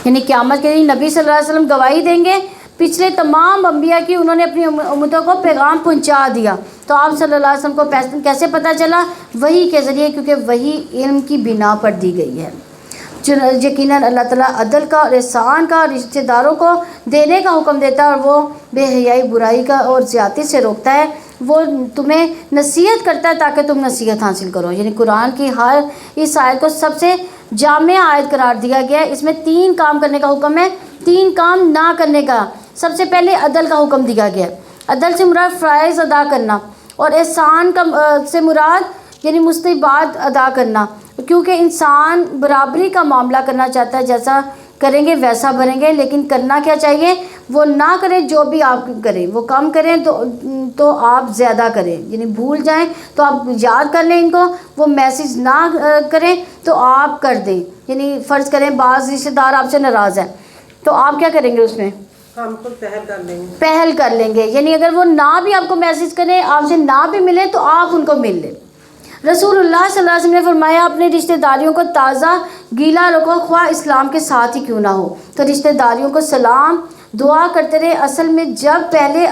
[SPEAKER 1] یعنی قیامت کے دن نبی صلی اللہ علیہ وسلم گواہی دیں گے، پچھلے تمام انبیاء کی انہوں نے اپنی امتوں کو پیغام پہنچا دیا۔ تو آپ صلی اللہ علیہ وسلم کو کیسے پتہ چلا؟ وحی کے ذریعے، کیونکہ وحی علم کی بنا پر دی گئی ہے۔ یقیناً اللہ تعالیٰ عدل کا اور احسان کا اور رشتہ داروں کو دینے کا حکم دیتا ہے، اور وہ بے حیائی، برائی کا اور زیادتی سے روکتا ہے۔ وہ تمہیں نصیحت کرتا ہے تاکہ تم نصیحت حاصل کرو۔ یعنی قرآن کی ہر اس آیت کو سب سے جامع آیت قرار دیا گیا ہے۔ اس میں 3 کام کرنے کا حکم ہے، 3 کام نہ کرنے کا۔ سب سے پہلے عدل کا حکم دیا گیا ہے۔ عدل سے مراد فرائض ادا کرنا، اور احسان سے مراد یعنی مستحبات ادا کرنا، کیونکہ انسان برابری کا معاملہ کرنا چاہتا ہے، جیسا کریں گے ویسا بنیں گے، لیکن کرنا کیا چاہیے؟ وہ نہ کریں جو بھی آپ کریں، وہ کم کریں تو آپ زیادہ کریں، یعنی بھول جائیں تو آپ یاد کر لیں ان کو، وہ میسیج نہ کریں تو آپ کر دیں۔ یعنی فرض کریں بعض رشتہ دار آپ سے ناراض ہیں تو آپ کیا کریں گے؟ اس میں
[SPEAKER 2] ہم خود
[SPEAKER 1] پہل کر لیں گے۔ یعنی اگر وہ نہ بھی آپ کو میسیج کریں، آپ سے نہ بھی ملے تو آپ ان کو مل لیں۔ رسول اللہ صلی اللہ علیہ وسلم نے فرمایا، اپنے رشتہ داریوں کو تازہ گیلا رکھو، خواہ اسلام کے ساتھ ہی کیوں نہ ہو۔ تو رشتہ داریوں کو سلام دعا کرتے رہے۔ اصل میں جب پہلے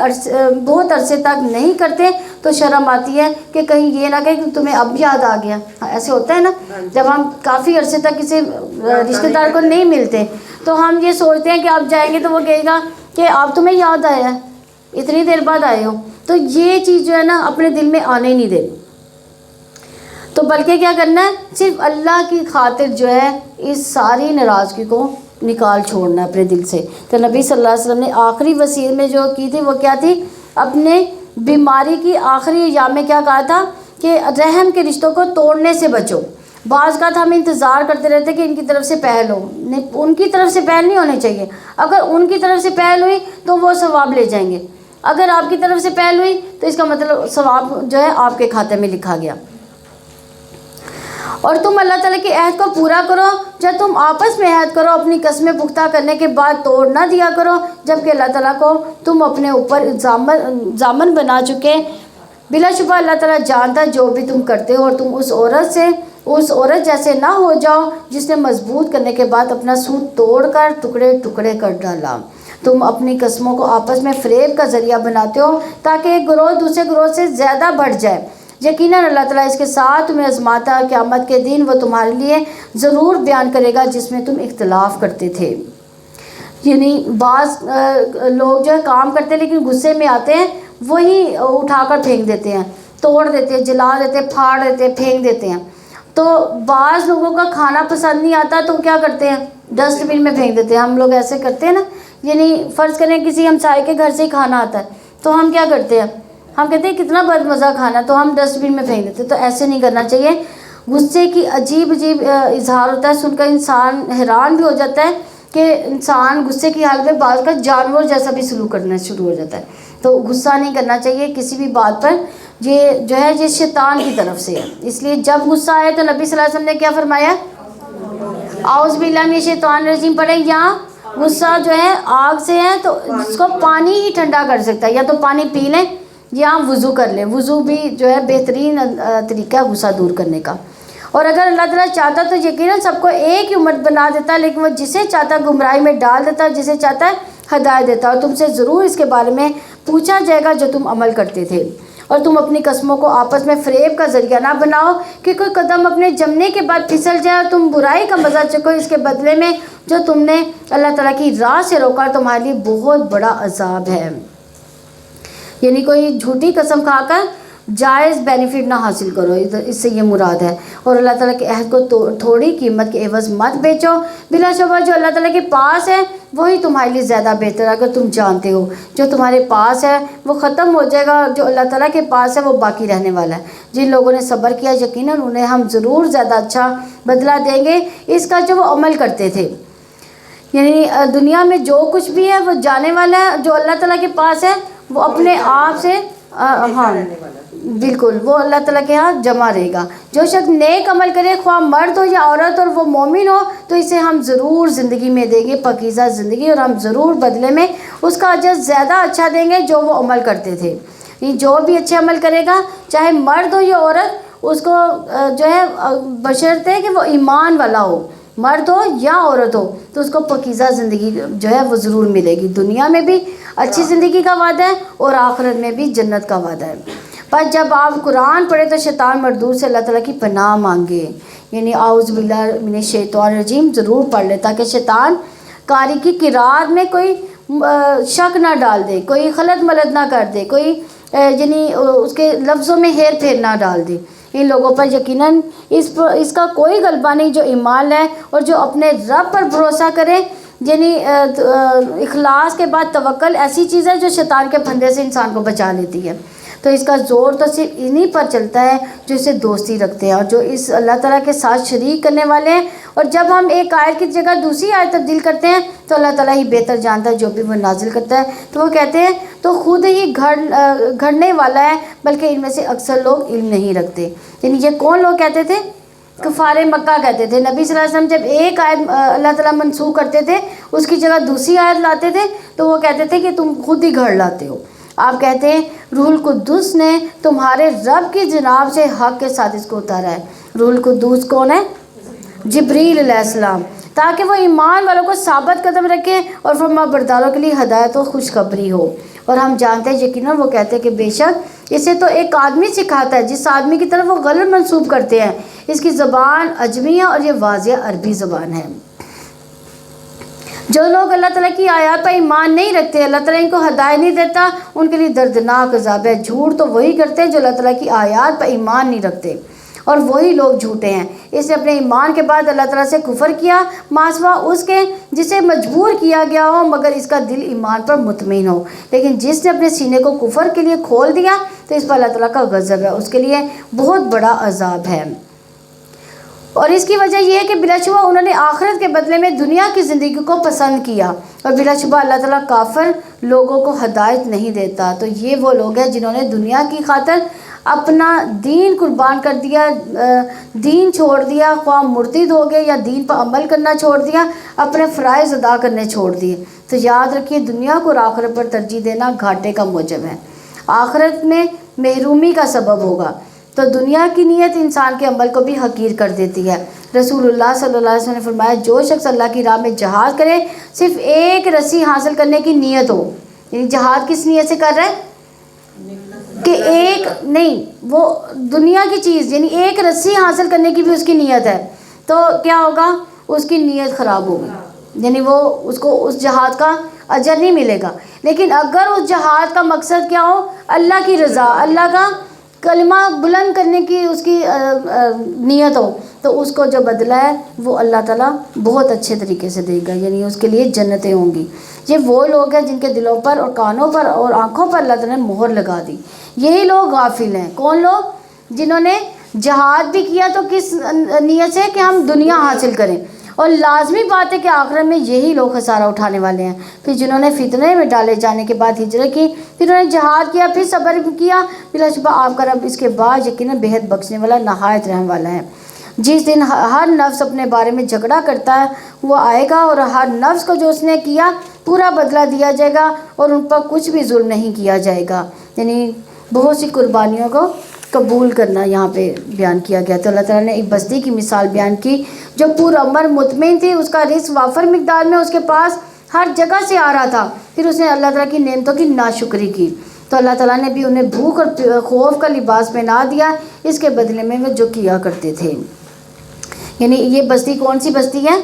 [SPEAKER 1] بہت عرصے تک نہیں کرتے تو شرم آتی ہے کہ کہیں یہ نہ کہ تمہیں اب یاد آ گیا۔ ایسے ہوتا ہے نا، جب ہم کافی عرصے تک کسی رشتہ دار کو نہیں ملتے تو ہم یہ سوچتے ہیں کہ آپ جائیں گے تو وہ کہے گا کہ آپ تمہیں یاد آیا ہے، اتنی دیر بعد آئے ہو۔ تو یہ چیز جو ہے نا اپنے دل میں آنے نہیں دینی، تو بلکہ کیا کرنا ہے؟ صرف اللہ کی خاطر جو ہے اس ساری ناراضگی کو نکال چھوڑنا ہے اپنے دل سے۔ تو نبی صلی اللہ علیہ وسلم نے آخری وصیت میں جو کی تھی وہ کیا تھی؟ اپنے بیماری کی آخری ایام میں کیا کہا تھا کہ رحم کے رشتوں کو توڑنے سے بچو۔ بعض کا ہم انتظار کرتے رہتے کہ ان کی طرف سے پہل ہو، ان کی طرف سے پہل نہیں ہونی چاہیے۔ اگر ان کی طرف سے پہل ہوئی تو وہ ثواب لے جائیں گے، اگر آپ کی طرف سے پہل ہوئی تو اس کا مطلب ثواب جو ہے آپ کے کھاتے میں لکھا گیا. اور تم اللہ تعالیٰ کے عہد کو پورا کرو. جب تم آپس میں عہد کرو اپنی قسمیں پختہ کرنے کے بعد توڑ نہ دیا کرو جبکہ اللہ تعالیٰ کو تم اپنے اوپر ضامن بنا چکے. بلا شبہ اللہ تعالیٰ جانتا جو بھی تم کرتے ہو. اور تم اس عورت جیسے نہ ہو جاؤ جس نے مضبوط کرنے کے بعد اپنا سوت توڑ کر ٹکڑے ٹکڑے کر ڈالا. تم اپنی قسموں کو آپس میں فریب کا ذریعہ بناتے ہو تاکہ ایک گروہ دوسرے گروہ سے زیادہ بڑھ جائے. یقیناً اللہ تعالیٰ اس کے ساتھ تمہیں آزماتا. قیامت کے دن وہ تمہارے لیے ضرور بیان کرے گا جس میں تم اختلاف کرتے تھے. یعنی بعض لوگ جو ہے کام کرتے ہیں لیکن غصے میں آتے ہیں وہی اٹھا کر پھینک دیتے ہیں, توڑ دیتے ہیں, جلا دیتے ہیں, پھاڑ دیتے ہیں, پھینک دیتے ہیں. تو بعض لوگوں کا کھانا پسند نہیں آتا تو کیا کرتے ہیں, ڈسٹ بن میں پھینک دیتے ہیں. ہم لوگ ایسے کرتے ہیں نا. یعنی فرض کریں کسی ہمسائے کے گھر سے ہی کھانا آتا ہے تو ہم کیا کرتے ہیں, ہم کہتے ہیں کتنا بد مزہ کھانا, تو ہم ڈسٹ بن میں پھینک دیتے ہیں. تو ایسے نہیں کرنا چاہیے. غصے کی عجیب اظہار ہوتا ہے, سن کر انسان حیران بھی ہو جاتا ہے کہ انسان غصے کی حالت میں بعض کا جانور جیسا بھی سلوک کرنا شروع ہو جاتا ہے. تو غصہ نہیں کرنا چاہیے کسی بھی بات پر. یہ جو ہے یہ شیطان کی طرف سے ہے. اس لیے جب غصہ آئے تو نبی صلی اللہ علیہ وسلم نے کیا فرمایا, اعوذ باللہ من الشیطان الرجیم پڑھیں. یہاں غصہ جو ہے آگ سے ہے تو اس کو پانی ہی ٹھنڈا کر سکتا ہے. یا تو پانی پی لیں یا وضو کر لیں. وضو بھی جو ہے بہترین طریقہ ہے غصہ دور کرنے کا. اور اگر اللہ تعالیٰ چاہتا تو یقیناً سب کو ایک ہی امت بنا دیتا, لیکن وہ جسے چاہتا گمراہی میں ڈال دیتا, جسے چاہتا ہے ہدایت دیتا. اور تم سے ضرور اس کے بارے میں پوچھا جائے گا جو تم عمل کرتے تھے. اور تم اپنی قسموں کو آپس میں فریب کا ذریعہ نہ بناؤ کہ کوئی قدم اپنے جمنے کے بعد پھسل جائے اور تم برائی کا مزہ چکو. اس کے بدلے میں جو تم نے اللہ تعالیٰ کی راہ سے روکا تمہارے لیے بہت بڑا عذاب ہے. یعنی کوئی جھوٹی قسم کھا کر جائز بینیفٹ نہ حاصل کرو, اس سے یہ مراد ہے. اور اللہ تعالیٰ کے عہد کو تھوڑی قیمت کے عوض مت بیچو. بلا شبہ جو اللہ تعالیٰ کے پاس ہے وہی تمہارے لیے زیادہ بہتر ہے. اگر تم جانتے ہو جو تمہارے پاس ہے وہ ختم ہو جائے گا, جو اللہ تعالیٰ کے پاس ہے وہ باقی رہنے والا ہے. جن لوگوں نے صبر کیا یقیناً انہیں ہم ضرور زیادہ اچھا بدلہ دیں گے اس کا جو وہ عمل کرتے تھے. یعنی دنیا میں جو کچھ بھی ہے وہ جانے والا ہے. جو اللہ تعالیٰ کے پاس ہے وہ اپنے آپ سے ہاں بالکل وہ اللہ تعالیٰ کے ہاں جمع رہے گا. جو شخص نیک عمل کرے خواہ مرد ہو یا عورت اور وہ مومن ہو تو اسے ہم ضرور زندگی میں دیں گے پاکیزہ زندگی, اور ہم ضرور بدلے میں اس کا اجر زیادہ اچھا دیں گے جو وہ عمل کرتے تھے. جو بھی اچھے عمل کرے گا چاہے مرد ہو یا عورت اس کو جو ہے بشرطے کہ وہ ایمان والا ہو, مرد ہو یا عورت ہو, تو اس کو پاکیزہ زندگی جو ہے وہ ضرور ملے گی. دنیا میں بھی اچھی زندگی کا وعدہ ہے اور آخرت میں بھی جنت کا وعدہ ہے. پر جب آپ قرآن پڑھیں تو شیطان مردود سے اللہ تعالیٰ کی پناہ مانگے. یعنی اعوذ باللہ من الشیطان الرجیم ضرور پڑھ لے تاکہ شیطان قاری کی قرات میں کوئی شک نہ ڈال دے, کوئی خلط ملط نہ کر دے, کوئی یعنی اس کے لفظوں میں ہیر پھیر نہ ڈال دے. ان لوگوں پر یقیناً اس کا کوئی غلبہ نہیں جو ایمان لائے اور جو اپنے رب پر بھروسہ کرے. یعنی اخلاص کے بعد توکل ایسی چیز ہے جو شیطان کے پھندے سے انسان کو بچا لیتی ہے. تو اس کا زور تو صرف انہی پر چلتا ہے جو اسے دوستی رکھتے ہیں اور جو اس اللہ تعالیٰ کے ساتھ شریک کرنے والے ہیں. اور جب ہم ایک آیت کی جگہ دوسری آیت تبدیل کرتے ہیں تو اللہ تعالیٰ ہی بہتر جانتا ہے جو بھی وہ نازل کرتا ہے. تو وہ کہتے ہیں تو خود ہی گھڑنے والا ہے, بلکہ ان میں سے اکثر لوگ علم نہیں رکھتے. یعنی یہ کون لوگ کہتے تھے؟ کفار مکہ کہتے تھے. نبی صلی اللہ علیہ وسلم جب ایک آیت اللہ تعالیٰ منسوخ کرتے تھے اس کی جگہ دوسری آیت لاتے تھے تو وہ کہتے تھے کہ تم خود ہی گھڑ لاتے ہو. آپ کہتے ہیں روح القدس نے تمہارے رب کی جناب سے حق کے ساتھ اس کو اتارا ہے. روح القدس کون ہے؟ جبریل علیہ السلام, تاکہ وہ ایمان والوں کو ثابت قدم رکھے اور فرما برداروں کے لیے ہدایت و خوشخبری ہو. اور ہم جانتے ہیں یقیناً وہ کہتے ہیں کہ بے شک اسے تو ایک آدمی سکھاتا ہے جس آدمی کی طرف وہ غلط منسوب کرتے ہیں. اس کی زبان عجمی ہے اور یہ واضح عربی زبان ہے. جو لوگ اللہ تعالیٰ کی آیات پر ایمان نہیں رکھتے, اللہ تعالیٰ ان کو ہدایت نہیں دیتا, ان کے لیے دردناک عذاب ہے. جھوٹ تو وہی کرتے ہیں جو اللہ تعالیٰ کی آیات پر ایمان نہیں رکھتے, اور وہی لوگ جھوٹے ہیں. اس نے اپنے ایمان کے بعد اللہ تعالیٰ سے کفر کیا ماسوا اس کے جسے مجبور کیا گیا ہو مگر اس کا دل ایمان پر مطمئن ہو. لیکن جس نے اپنے سینے کو کفر کے لیے کھول دیا تو اس پر اللہ تعالیٰ کا غضب ہے, اس کے لیے بہت بڑا عذاب ہے. اور اس کی وجہ یہ ہے کہ بلا شبہ انہوں نے آخرت کے بدلے میں دنیا کی زندگی کو پسند کیا، اور بلا شبہ اللہ تعالیٰ کافر لوگوں کو ہدایت نہیں دیتا۔ تو یہ وہ لوگ ہیں جنہوں نے دنیا کی خاطر اپنا دین قربان کر دیا، دین چھوڑ دیا، خواہ مرتد ہو گئے یا دین پر عمل کرنا چھوڑ دیا، اپنے فرائض ادا کرنے چھوڑ دیے۔ تو یاد رکھیے دنیا کو اور آخرت پر ترجیح دینا گھاٹے کا موجب ہے، آخرت میں محرومی کا سبب ہوگا۔ تو دنیا کی نیت انسان کے عمل کو بھی حقیر کر دیتی ہے۔ رسول اللہ صلی اللہ علیہ وسلم نے فرمایا جو شخص اللہ کی راہ میں جہاد کرے، صرف ایک رسی حاصل کرنے کی نیت ہو، یعنی جہاد کس نیت سے کر رہا ہے کہ ایک نہیں، وہ دنیا کی چیز یعنی ایک رسی حاصل کرنے کی بھی اس کی نیت ہے، تو کیا ہوگا؟ اس کی نیت خراب ہوگی، یعنی وہ اس کو اس جہاد کا اجر نہیں ملے گا۔ لیکن اگر اس جہاد کا مقصد کیا ہو؟ اللہ کی رضا، اللہ کا کلمہ بلند کرنے کی اس کی نیت ہو، تو اس کو جو بدلہ ہے وہ اللہ تعالیٰ بہت اچھے طریقے سے دے گا، یعنی اس کے لیے جنتیں ہوں گی۔ یہ وہ لوگ ہیں جن کے دلوں پر اور کانوں پر اور آنکھوں پر اللہ تعالیٰ نے مہر لگا دی۔ یہی لوگ غافل ہیں۔ کون لوگ؟ جنہوں نے جہاد بھی کیا تو کس نیت سے کہ ہم دنیا حاصل کریں، اور لازمی بات ہے کہ آخرت میں یہی لوگ خسارہ اٹھانے والے ہیں۔ پھر جنہوں نے فتنے میں ڈالے جانے کے بعد ہجرت کی، پھر انہوں نے جہاد کیا، پھر صبر کیا، بلا شبہ آپ کا رب اس کے بعد یقیناً بہت بخشنے والا، نہایت رحم والا ہے۔ جس دن ہر نفس اپنے بارے میں جھگڑا کرتا ہے وہ آئے گا، اور ہر نفس کو جو اس نے کیا پورا بدلہ دیا جائے گا، اور ان پر کچھ بھی ظلم نہیں کیا جائے گا۔ یعنی بہت سی قربانیوں کو قبول کرنا یہاں پہ بیان کیا گیا۔ تو اللہ تعالیٰ نے ایک بستی کی مثال بیان کی جو پرامن مطمئن تھی، اس کا رزق وافر مقدار میں اس کے پاس ہر جگہ سے آ رہا تھا، پھر اس نے اللہ تعالیٰ کی نعمتوں کی ناشکری کی، تو اللہ تعالیٰ نے بھی انہیں بھوک اور خوف کا لباس پہنا دیا، اس کے بدلے میں وہ جو کیا کرتے تھے۔ یعنی یہ بستی کون سی بستی ہے؟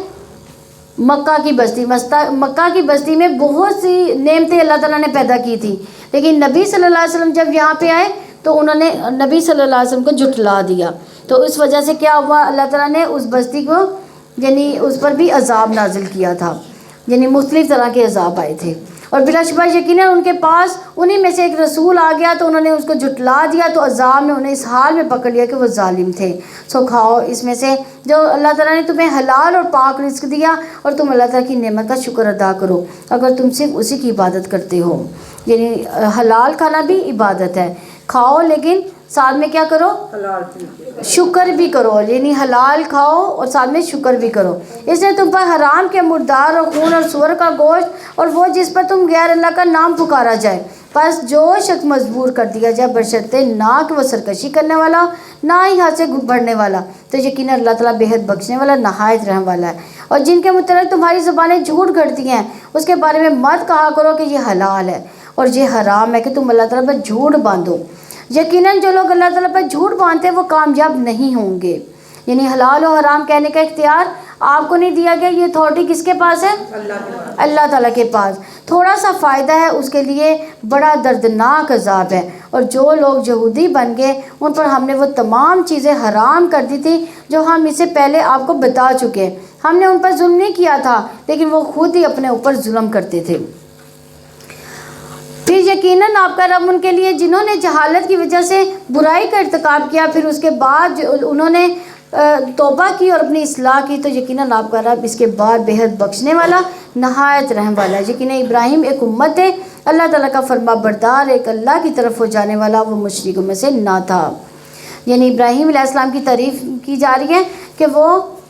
[SPEAKER 1] مکہ کی بستی۔ مکہ کی بستی میں بہت سی نعمتیں اللہ تعالیٰ نے پیدا کی تھی، لیکن نبی صلی اللہ علیہ وسلم جب یہاں پہ آئے تو انہوں نے نبی صلی اللہ علیہ وسلم کو جھٹلا دیا، تو اس وجہ سے کیا ہوا؟ اللہ تعالیٰ نے اس بستی کو یعنی اس پر بھی عذاب نازل کیا تھا، یعنی مختلف طرح کے عذاب آئے تھے، اور بلا شبہ یقیناً ان کے پاس انہی میں سے ایک رسول آ گیا تو انہوں نے اس کو جھٹلا دیا، تو عذاب نے انہیں اس حال میں پکڑ لیا کہ وہ ظالم تھے۔ سو کھاؤ اس میں سے جو اللہ تعالیٰ نے تمہیں حلال اور پاک رزق دیا، اور تم اللہ تعالیٰ کی نعمت کا شکر ادا کرو اگر تم صرف اسی کی عبادت کرتے ہو۔ یعنی حلال کھانا بھی عبادت ہے، کھاؤ لیکن ساتھ میں کیا کرو؟ شکر بھی کرو، یعنی حلال کھاؤ اور ساتھ میں شکر بھی کرو۔ اس نے تم پر حرام کے مردار اور خون اور سور کا گوشت اور وہ جس پر تم غیر اللہ کا نام پکارا جائے، پس جو شخص مجبور کر دیا جائے بشرطے نہ کہ وہ سرکشی کرنے والا نہ ہی ہاتھ سے بڑھنے والا، تو یقیناً اللہ تعالیٰ بہت بخشنے والا، نہایت رحم والا ہے۔ اور جن کے متعلق تمہاری زبانیں جھوٹ گھڑتی ہیں اس کے بارے میں مت کہا کرو کہ یہ حلال ہے اور یہ حرام ہے کہ تم اللہ تعالیٰ پر جھوٹ باندھو، یقیناً جو لوگ اللہ تعالیٰ پر جھوٹ باندھتے ہیں وہ کامیاب نہیں ہوں گے۔ یعنی حلال و حرام کہنے کا اختیار آپ کو نہیں دیا گیا، یہ اتھارٹی کس کے پاس ہے؟ اللہ تعالیٰ کے پاس۔ تھوڑا سا فائدہ ہے، اس کے لیے بڑا دردناک عذاب ہے۔ اور جو لوگ یہودی بن گئے ان پر ہم نے وہ تمام چیزیں حرام کر دی تھی جو ہم اس سے پہلے آپ کو بتا چکے۔ ہم نے ان پر ظلم نہیں کیا تھا لیکن وہ خود ہی اپنے اوپر ظلم کرتے تھے۔ پھر یقیناً آپ کا رب ان کے لیے جنہوں نے جہالت کی وجہ سے برائی کا ارتکاب کیا پھر اس کے بعد انہوں نے توبہ کی اور اپنی اصلاح کی، تو یقیناً آپ کا رب اس کے بعد بہت بخشنے والا، نہایت رحم والا ہے۔ یقیناً ابراہیم ایک امت ہے، اللہ تعالیٰ کا فرما بردار، ایک اللہ کی طرف ہو جانے والا، وہ مشرکوں میں سے نہ تھا۔ یعنی ابراہیم علیہ السلام کی تعریف کی جا رہی ہے کہ وہ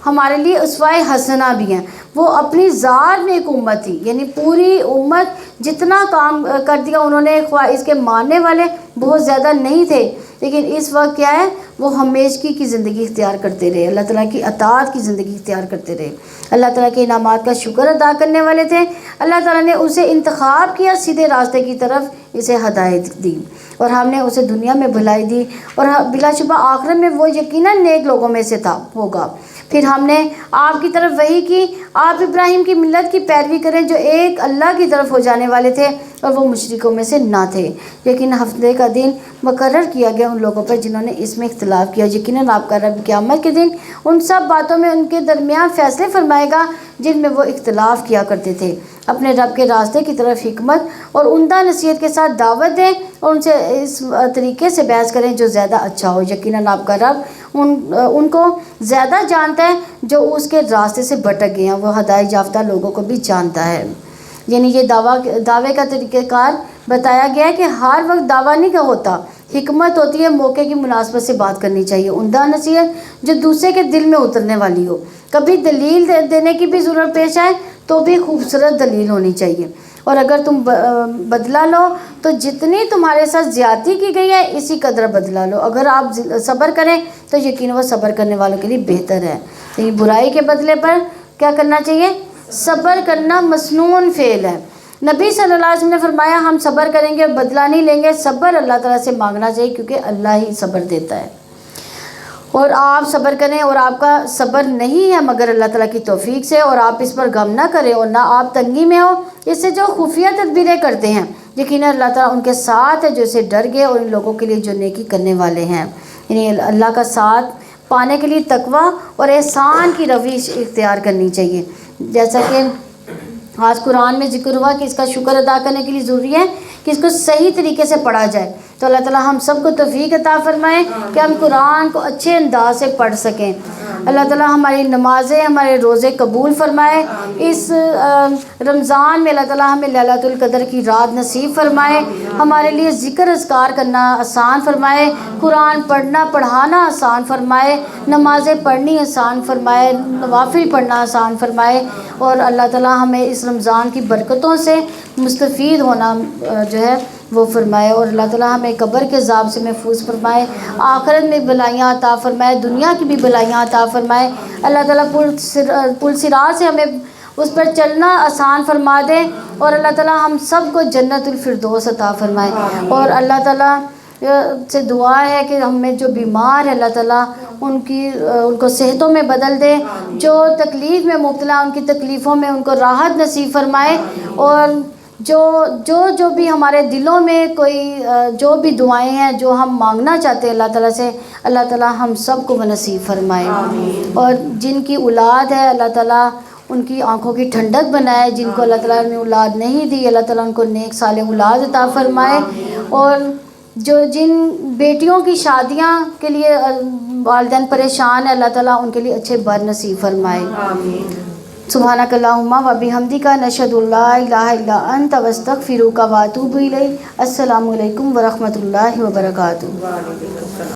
[SPEAKER 1] ہمارے لیے اسوہ حسنہ بھی ہیں۔ وہ اپنی ذات میں ایک امت تھی، یعنی پوری امت جتنا کام کر دیا انہوں نے، خواہ اس کے ماننے والے بہت زیادہ نہیں تھے، لیکن اس وقت کیا ہے وہ ہمیشگی کی زندگی اختیار کرتے رہے، اللہ تعالیٰ کی اطاعت کی زندگی اختیار کرتے رہے، اللہ تعالیٰ کے انعامات کا شکر ادا کرنے والے تھے۔ اللہ تعالیٰ نے اسے انتخاب کیا، سیدھے راستے کی طرف اسے ہدایت دی، اور ہم نے اسے دنیا میں بھلائی دی، اور بلا شبہ آخرت میں وہ یقیناً نیک لوگوں میں سے ہوگا۔ پھر ہم نے آپ کی طرف وحی کی، آپ ابراہیم کی ملت کی پیروی کریں جو ایک اللہ کی طرف ہو جانے والے تھے اور وہ مشرکوں میں سے نہ تھے۔ لیکن ہفتے کا دن مقرر کیا گیا ان لوگوں پر جنہوں نے اس میں اختلاف کیا، یقیناً آپ کا رب قیامت کے دن ان سب باتوں میں ان کے درمیان فیصلے فرمائے گا جن میں وہ اختلاف کیا کرتے تھے۔ اپنے رب کے راستے کی طرف حکمت اور عمدہ نصیحت کے ساتھ دعوت دیں اور ان سے اس طریقے سے بحث کریں جو زیادہ اچھا ہو. یقیناً آپ کا رب ان کو زیادہ جانتا ہے جو اس کے راستے سے بھٹک گئے ہیں. وہ ہدایت یافتہ لوگوں کو بھی جانتا ہے. یعنی یہ دعوے کا طریقہ کار بتایا گیا ہے کہ ہر وقت دعویٰ نہیں ہوتا. حکمت ہوتی ہے موقع کی مناسبت سے بات کرنی چاہیے. عمدہ نصیحت جو دوسرے کے دل میں اترنے والی ہو. کبھی دلیل دینے کی بھی ضرورت پیش آئے تو بھی خوبصورت دلیل ہونی چاہیے. اور اگر تم بدلہ لو تو جتنی تمہارے ساتھ زیادتی کی گئی ہے اسی قدر بدلہ لو. اگر آپ صبر کریں تو یقیناً وہ صبر کرنے والوں کے لیے بہتر ہے. تو یہ برائی کے بدلے پر کیا کرنا چاہیے؟ صبر کرنا مسنون فعل ہے. نبی صلی اللہ علیہ وسلم نے فرمایا ہم صبر کریں گے اور بدلہ نہیں لیں گے. صبر اللہ تعالیٰ سے مانگنا چاہیے کیونکہ اللہ ہی صبر دیتا ہے. اور آپ صبر کریں اور آپ کا صبر نہیں ہے مگر اللہ تعالیٰ کی توفیق سے, اور آپ اس پر غم نہ کریں اور نہ آپ تنگی میں ہو اس سے جو خفیہ تدبیریں کرتے ہیں. یقیناً اللہ تعالیٰ ان کے ساتھ ہے جو اسے ڈر گئے اور ان لوگوں کے لیے جو نیکی کرنے والے ہیں. یعنی اللہ کا ساتھ پانے کے لیے تقویٰ اور احسان کی روش اختیار کرنی چاہیے. جیسا کہ آج قرآن میں ذکر ہوا کہ اس کا شکر ادا کرنے کے لیے ضروری ہے کہ اس کو صحیح طریقے سے پڑھا جائے. تو اللہ تعالیٰ ہم سب کو توفیق عطا فرمائے کہ ہم قرآن کو اچھے انداز سے پڑھ سکیں. اللہ تعالیٰ ہماری نمازیں ہمارے روزے قبول فرمائے. اس رمضان میں اللہ تعالیٰ ہمیں لیلۃ القدر کی رات نصیب فرمائے. ہمارے لیے ذکر اذکار کرنا آسان فرمائے. قرآن پڑھنا پڑھانا آسان فرمائے. نمازیں پڑھنی آسان فرمائے. نوافل پڑھنا آسان فرمائے. اور اللہ تعالیٰ ہمیں اس رمضان کی برکتوں سے مستفید ہونا جو ہے وہ فرمائے. اور اللہ تعالیٰ ہمیں قبر کے عذاب سے محفوظ فرمائے. آخرت میں بلائیاں عطا فرمائے. دنیا کی بھی بلائیاں عطا فرمائے. اللہ تعالیٰ پل صراط سے ہمیں اس پر چلنا آسان فرما دے. اور اللہ تعالیٰ ہم سب کو جنت الفردوس عطا فرمائے. اور اللہ تعالیٰ سے دعا ہے کہ ہمیں جو بیمار ہے اللہ تعالیٰ ان کو صحتوں میں بدل دے. جو تکلیف میں مبتلا ان کی تکلیفوں میں ان کو راحت نصیب فرمائے. اور جو بھی ہمارے دلوں میں کوئی جو بھی دعائیں ہیں جو ہم مانگنا چاہتے ہیں اللہ تعالیٰ سے, اللہ تعالیٰ ہم سب کو وہ نصیب فرمائے. اور جن کی اولاد ہے اللہ تعالیٰ ان کی آنکھوں کی ٹھنڈک بنائے. جن کو اللہ تعالیٰ نے اولاد نہیں دی اللہ تعالیٰ ان کو نیک صالح اولاد عطا فرمائے. اور جن بیٹیوں کی شادیاں کے لیے والدین پریشان ہیں اللہ تعالیٰ ان کے لیے اچھے بر نصیب فرمائے. سبحانک اللہم و بحمدک نشہد ان لا الہ الا انت نستغفرک و نتوب الیک. السلام علیکم ورحمۃ اللہ وبرکاتہ.